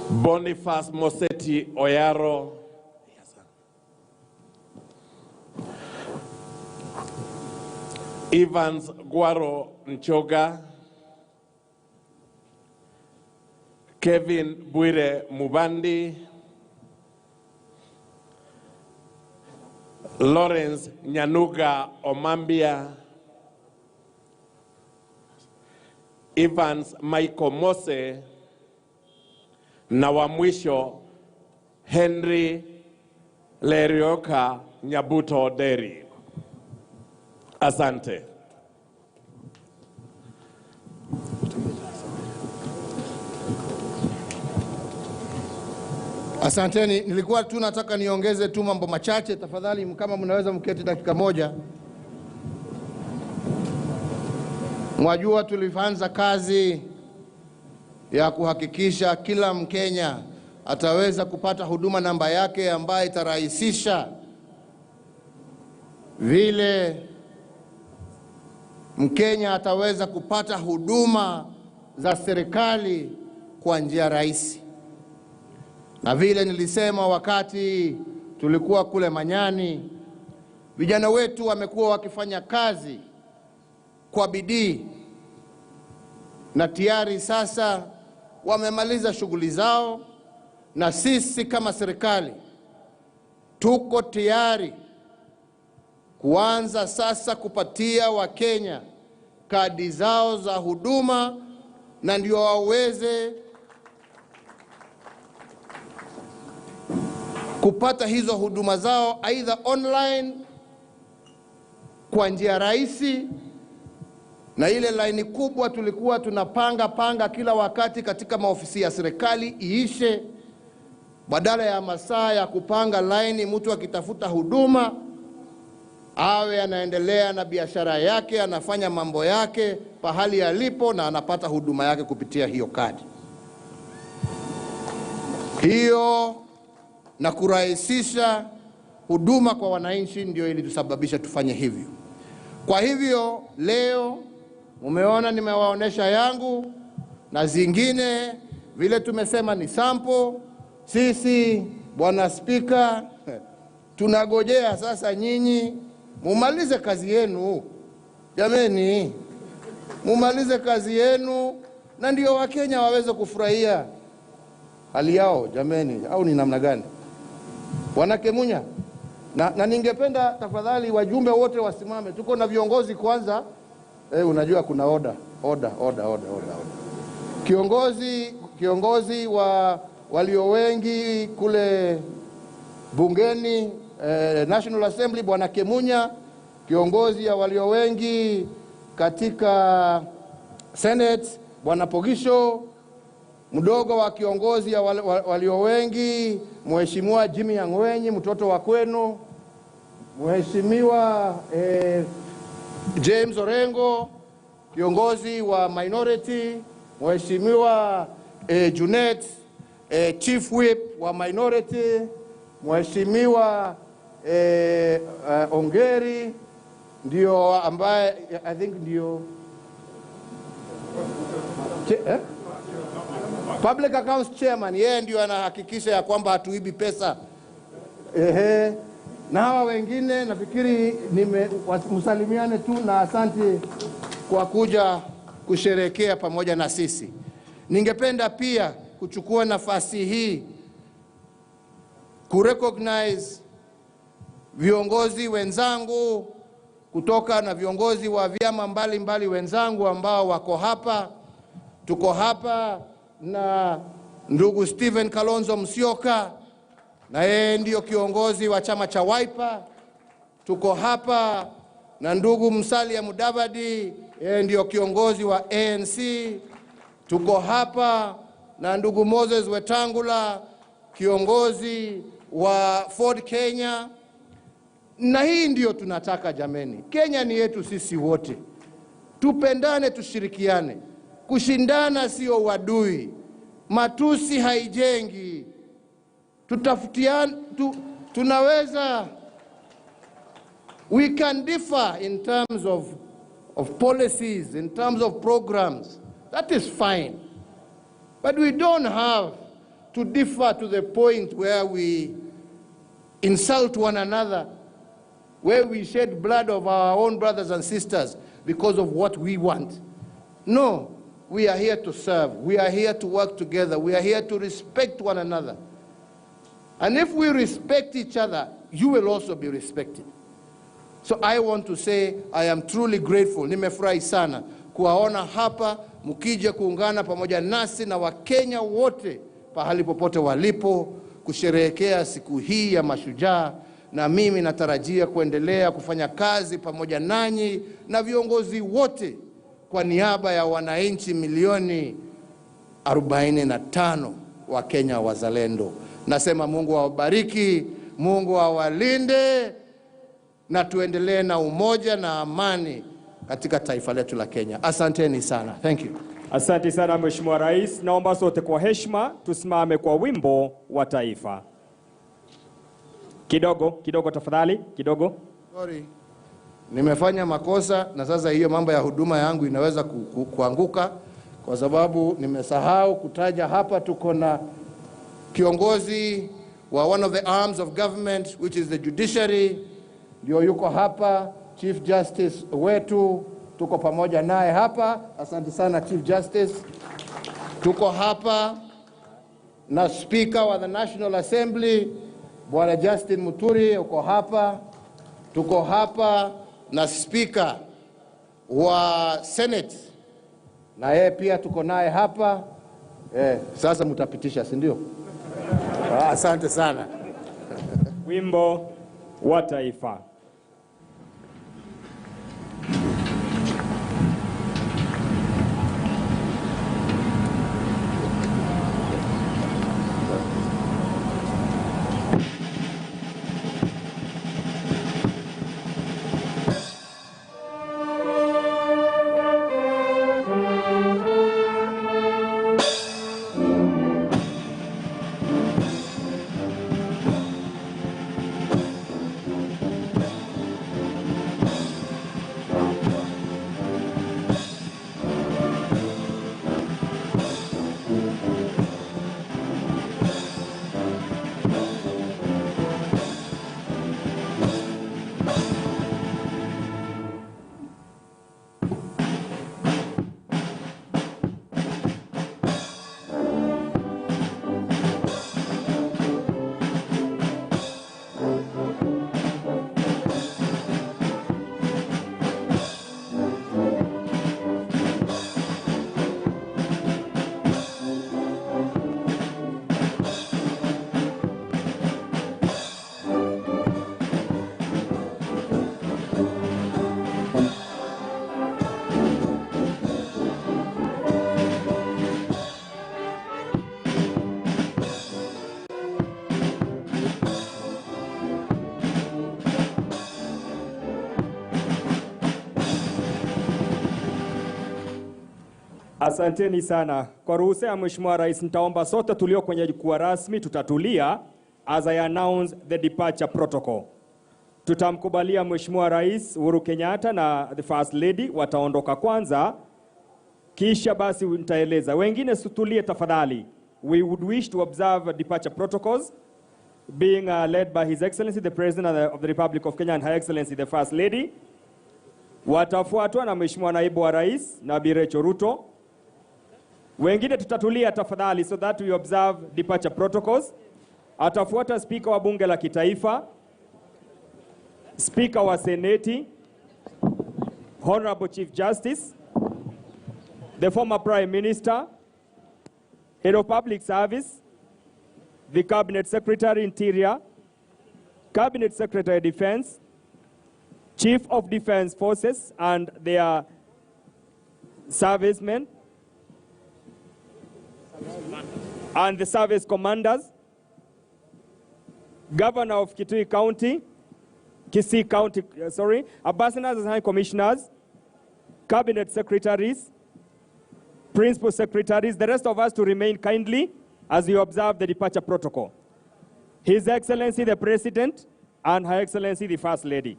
Boniface Moseti Oyaro, Evans Guaro Nchoga, Kevin Bwire Mubandi, Lawrence Nyanuga Omambia, Evans Michael Mose, na wa mwisho Henry Lerioka Nyabuto Deri. Asante. Asanteni, nilikuwa tu nataka niongeze tu mambo machache, tafadhali kama mnaweza mketi dakika moja. Mwajua tulianza kazi ya kuhakikisha kila Mkenya ataweza kupata huduma namba yake ambayo itarahisisha vile Mkenya ataweza kupata huduma za serikali kwa njia rahisi. Na vile nilisema wakati tulikuwa kule Manyani, vijana wetu wamekuwa wakifanya kazi kwa bidii na tayari sasa wamemaliza shughuli zao, na sisi kama serikali tuko tayari kuanza sasa kupatia Wakenya kadi zao za huduma, na ndio waweze kupata hizo huduma zao aidha online kwa njia rahisi. Na ile laini kubwa tulikuwa tunapanga kila wakati katika maofisi ya serikali iishe, badala ya masaa ya kupanga laini mtu akitafuta huduma awe anaendelea na biashara yake, anafanya mambo yake pahali alipo na anapata huduma yake kupitia hiyo kadi. Hiyo na kurahisisha huduma kwa wananchi ndio ilitusababisha tufanye hivyo. Kwa hivyo leo umeona nimewaonesha yangu na zingine vile tumesema ni sample. Sisi Bwana Spika tunagojea sasa nyinyi mumalize kazi yenu. Jameni, mumalize kazi yenu na ndio Wakenya waweze kufurahia hali yao. Jameni, au ni namna gani? Bwana Kemunya, na ningependa tafadhali wajumbe wote wasimame. Tuko na viongozi kwanza. Unajua kuna order. kiongozi wa walio wengi kule bungeni, National Assembly, Bwana Kemunya, kiongozi ya walio wengi katika Senate, Bwana Pogisho, mdogo wa kiongozi ya walio wengi, Mheshimiwa Jimmy Angwenyi, mtoto wa kwenu, Mheshimiwa James Orengo, kiongozi wa minority, Mheshimiwa Junet, Chief Whip wa minority, Mheshimiwa Ongeri, ndio ambaye I think ndio Public Accounts Chairman, yeye ndio anahakikisha ya kwamba hatuibi pesa. Na hawa wengine nafikiri msalimiane tu na asante kwa kuja kusherehekea pamoja na sisi. Ningependa pia kuchukua nafasi hii kurecognize viongozi wenzangu kutoka na viongozi wa vyama mbalimbali wenzangu ambao wako hapa. Tuko hapa na ndugu Stephen Kalonzo Musyoka, na yeye ndio kiongozi wa chama cha Wiper. Tuko hapa na ndugu Musalia Mudavadi, yeye ndio kiongozi wa ANC. Tuko hapa na ndugu Moses Wetangula, kiongozi wa Ford Kenya. Na hii ndio tunataka jameni. Kenya ni yetu sisi wote. Tupendane, tushirikiane. Kushindana sio wadui. Matusi haijengi. Tutafutiane, tunaweza, we can differ in terms of policies, in terms of programs. That is fine. But we don't have to differ to the point where we insult one another, where we shed blood of our own brothers and sisters because of what we want. No, we are here to serve. We are here to work together. We are here to respect one another. And if we respect each other, you will also be respected. So I want to say I am truly grateful. Nimefurahi sana kuwaona hapa mkija kuungana pamoja nasi na Wakenya wote pahali popote walipo kusherehekea siku hii ya Mashujaa, na mimi natarajia kuendelea kufanya kazi pamoja nanyi na viongozi wote kwa niaba ya wananchi milioni 45 wa Kenya wazalendo. Nasema Mungu awabariki, Mungu awalinde, na tuendelee na umoja na amani katika taifa letu la Kenya. Asanteni sana. Thank you. Asante sana Mheshimiwa Rais. Naomba sote kwa heshima tusimame kwa wimbo wa taifa. Kidogo tafadhali, kidogo. Sorry. Nimefanya makosa na sasa hiyo mambo ya huduma yangu inaweza kuanguka kwa sababu nimesahau kutaja hapa tuko na kiongozi wa one of the arms of government which is the judiciary, ndio yuko hapa, Chief Justice wetu, tuko pamoja naye hapa. Asante sana Chief Justice. Tuko hapa na Speaker wa the National Assembly, Bwana Justin Muturi, uko hapa. Tuko hapa na Speaker wa Senate, na yeye pia tuko naye hapa. Sasa mtapitisha, si ndio? Asante sana. Wimbo wa taifa. Asanteni sana. Kwa ruhusa ya Mheshimiwa Rais, nitaomba sote tulio kwenye jukwaa rasmi tutatulia as I announce the departure protocol. Tutamkubalia Mheshimiwa Rais Uhuru Kenyatta na the First Lady wataondoka kwanza, kisha basi nitaeleza. Wengine situlie tafadhali. We would wish to observe departure protocols being led by His Excellency the President of the Republic of Kenya and Her Excellency the First Lady. Watafuatwa na Mheshimiwa Naibu wa Rais na Bi Rachel Ruto. Wengine tutatulia tafadhali so that we observe departure protocols. Atafuata Speaker wa Bunge la Kitaifa, Speaker wa Seneti, Honorable Chief Justice, the former Prime Minister, Head of Public Service, the Cabinet Secretary Interior, Cabinet Secretary Defense, Chief of Defense Forces and their servicemen, and the service commanders, Governor of Kisii County, Ambassadors and High Commissioners, Cabinet Secretaries, Principal Secretaries, the rest of us to remain kindly as you observe the departure protocol. His Excellency the President and Her Excellency the First Lady.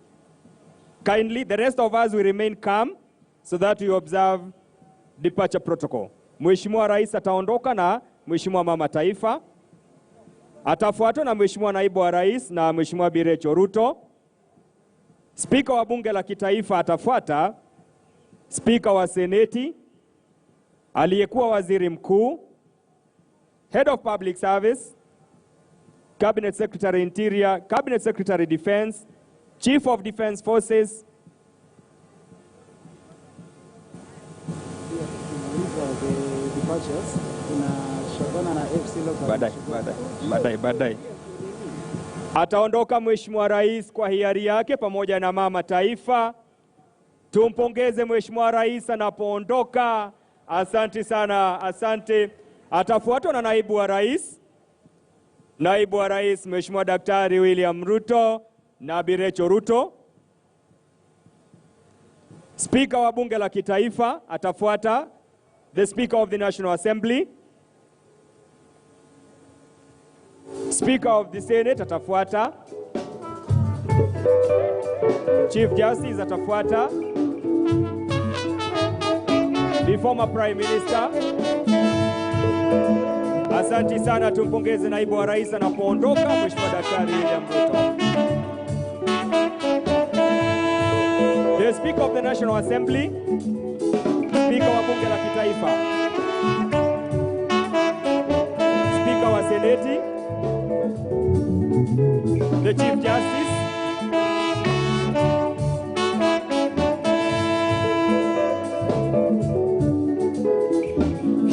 Kindly, the rest of us will remain calm so that we observe departure protocol. Mheshimiwa Rais ataondoka na Mheshimiwa Mama Taifa. Atafuatwa na Mheshimiwa Naibu wa Rais na Mheshimiwa Bi Rachel Ruto. Speaker wa Bunge la Kitaifa atafuata Speaker wa Seneti, aliyekuwa Waziri Mkuu, Head of Public Service, Cabinet Secretary Interior, Cabinet Secretary Defense, Chief of Defense Forces, Badai. Ataondoka Mheshimiwa Rais kwa hiari yake pamoja na Mama Taifa. Tumpongeze Mheshimiwa Rais anapoondoka. Asante sana, asante. Atafuatwa na Naibu wa Rais. Naibu wa Rais Mheshimiwa Daktari William Ruto na Bi Rachel Ruto. Speaker wa Bunge la Kitaifa atafuata the Speaker of the National Assembly. Speaker of the Senate atafuata. Chief Justice atafuata. The former Prime Minister. Asante sana, tumpongeze Naibu wa Rais anapoondoka Mheshimiwa Daktari William Ruto. The Speaker of the National Assembly, Speaker wa Bunge la Kitaifa, Speaker wa Seneti, the Chief Justice,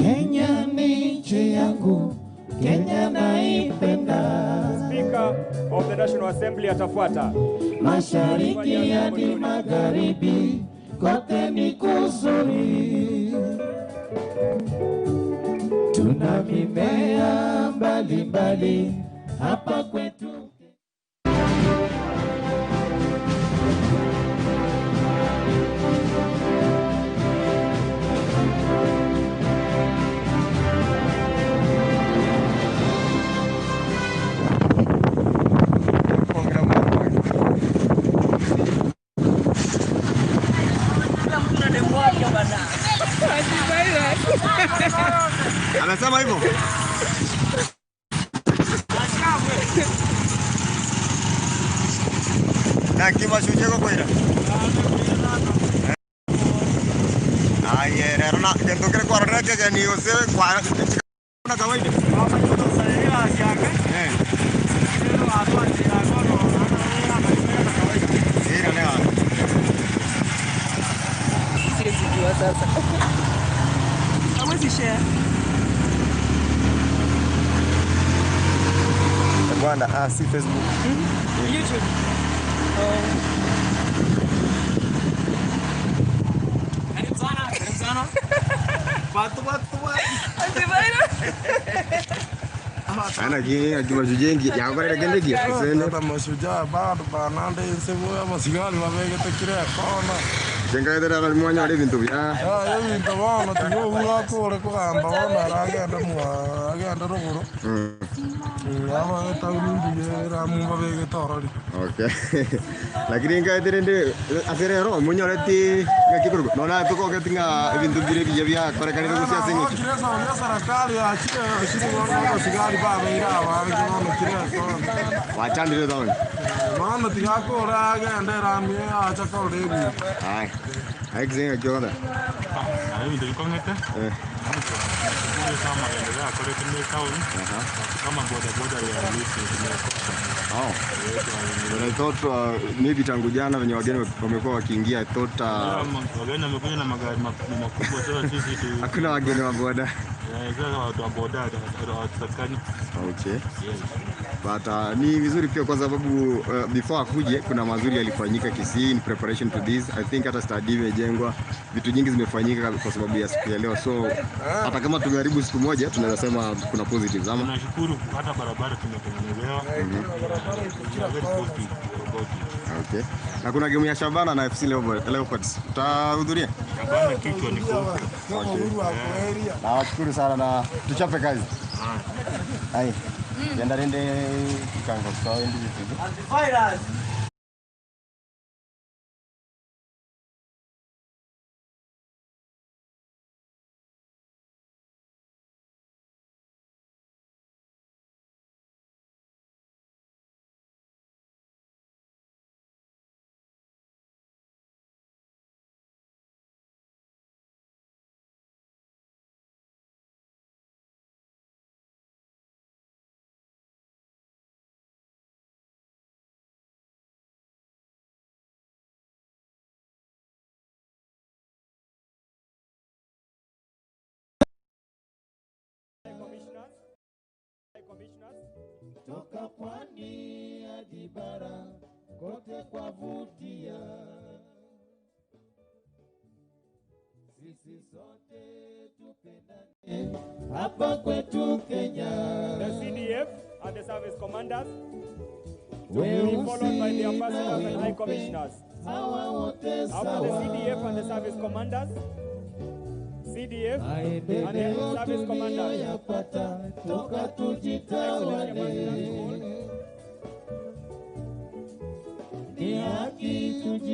Kenya ni nchi yangu, Kenya naipenda. Speaker of the National Assembly atafuata. Mashariki hadi magharibi, kote ni kuzuri. Tuna mimea mbalimbali hapa kwetu. Anasema hivyo. Na kima shuje kwa kwenda. Aye, rana jentokere kwa rana jaja ni usewe kwa na kawaida. Bwana, si Facebook. YouTube. Karibu sana. Batu. Ana gini ajuma jujengi yangu ile gende gia. Sasa Mashujaa bado banande sebo ya masigari mabege tekire kona. Jenga ida dalam muanya ada bintu ya. Ya bintu mana tu yo ula ko le ko amba wana rage ada mua rage ada rogoro. Ama tahu ni dia ramu babe ke torori. Okay. Lagi ni enggak ada ni akhirnya ro muanya leti ngaki kurgo. Nona tu kok ketingga bintu dire biya mereka ni tu siapa sih? Kira soalnya serakali ya sini orang Sigara babe ira babe kita kira soal. Wacan dire tahun. Mana tiga ko rage anda ramu aja kau debu. Hai. Hai sih kau ada. Ini dari kau ngete. Ini sama yang dia kalau kena tahu ni. Kama boda ya lisi tumekosa. Oh. Ndio toto maybe tangu jana wenye wageni wamekuwa wakiingia tota. Wageni wamekuja na magari makubwa sasa sisi tu. Hakuna wageni wa boda. Sasa watu wa boda hawatatakani. Okay. But ni vizuri pia kwa sababu before akuje kuna mazuri yalifanyika Kisii in preparation to this. I think hata study imejengwa, vitu nyingi zimefanyika kwa sababu ya siku ya leo. So hata kama tumeharibu siku moja tunaweza sema kuna positives ama. Tunashukuru hata barabara tumetengenezewa. Okay. Na kuna game ya Sabina na FC Leopards. Utahudhuria? Sabina kichwa ni kubwa. Nawashukuru sana na tuchape kazi. Hai. Yenda rende kango sawa NDIZI TV. Antivirus. Toka pwani hadi bara kote kwa vutia, sisi sote tupendane hapa kwetu Kenya. The CDF and the service commanders will be followed by the ambassadors and high commissioners. After the CDF and the service commanders, CDF and the service commanders.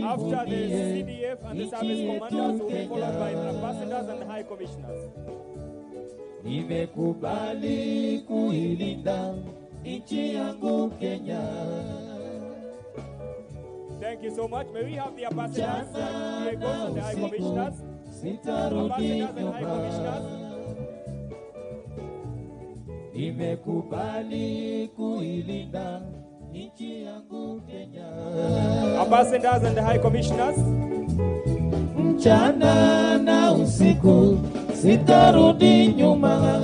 After the CDF and the service commanders will be followed by the ambassadors and the high commissioners. Nimekubali kuilinda nchi yangu Kenya. Thank you so much. May we have the ambassadors, and the high commissioners? Ambassadors and high commissioners. Nimekubali kuilinda nchi yangu Kenya. Ambassadors and the high commissioners. Mchana na usiku sitarudi nyuma.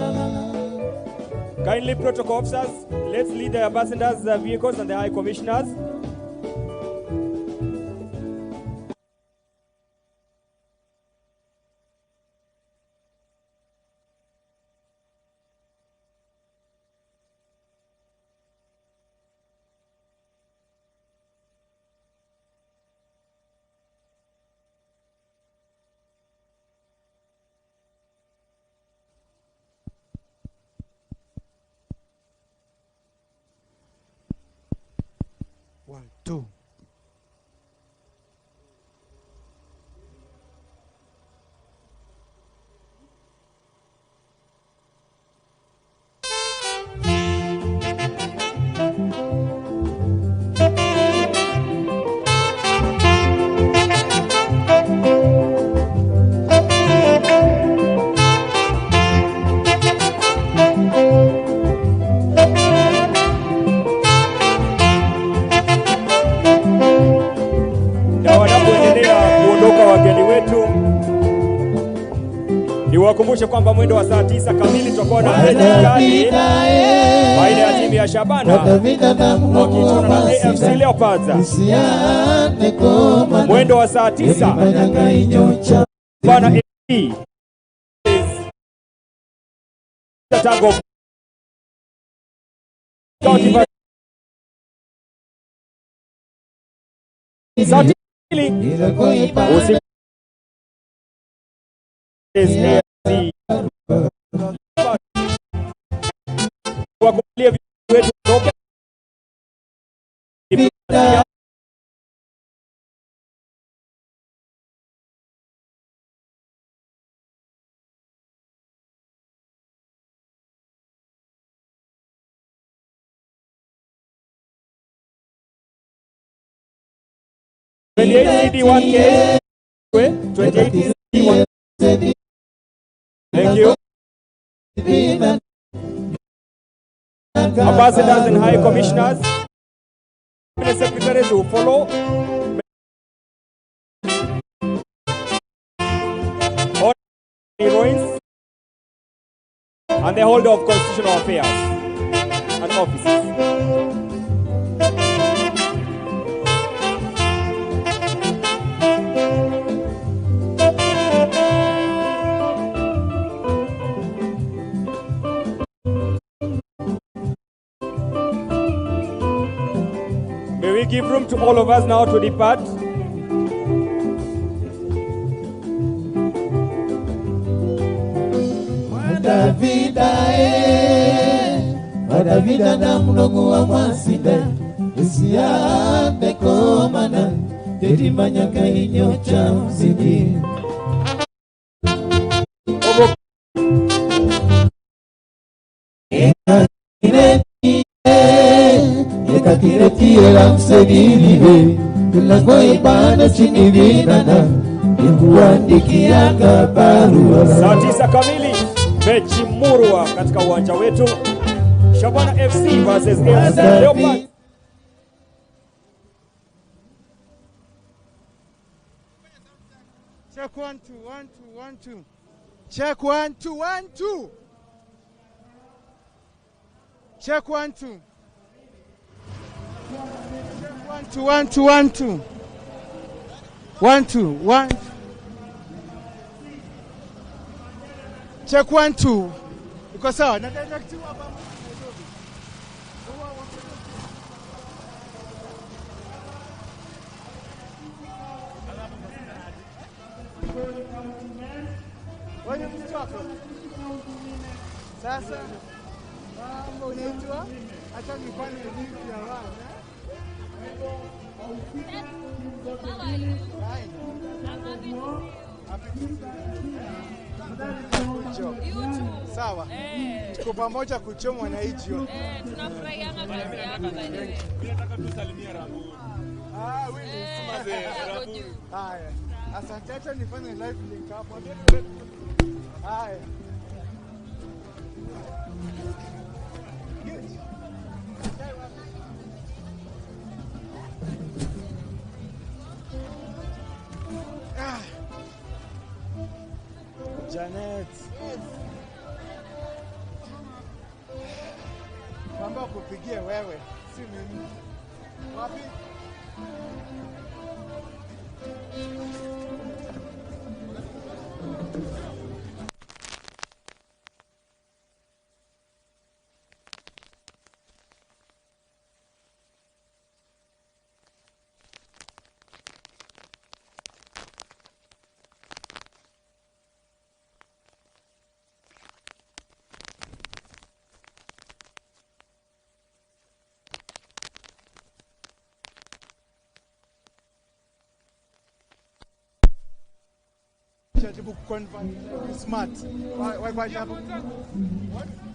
Kindly protocol officers, let's lead the ambassadors' vehicles and the high commissioners. One, two. Niwakumbushe kwamba mwendo wa saa 9 kamili tutakuwa na mechi kali baina ya timu ya Sabina wakichana na AFC Leopards. Mwendo wa saa 9 bana AC Tango Sauti CD1K. 28 CD1. Thank you. Ambassadors and high commissioners, secretaries who follow. All heroines and the holder of constitutional affairs and offices. May we give room to all of us now to depart. Davida na mnogu wa mwasida Isia meko mana Dedi manyaka inyocha mzidi Eka kiretie la msedilive Tulango ibana chinivinana Ikuandikia kabarua Saa 9 kamili mechi murwa katika uwanja wetu Shabana FC versus MC Leopard. Check 1 2 1 2 1 2. Check 1 2 1 2. Check 1 2. Check 1 2 1 2 1 2. 1 2 1. Check 1 2. Iko sawa na directive hapa. Wewe mtu wako. Sasa mambo unaitwa acha nifanye hivi ya wana. Sawa. Tuko pamoja kuchomwa na hicho. Tunafurahia kazi yako bwana. Nataka tusalimie Rabu. Wewe Rabu. Haya. Asante, acha nifanye live link hapo. Haya. Janet. Mambo kupigia wewe, si mimi. Wapi? Jaribu kuconvert smart. Why jaribu? What?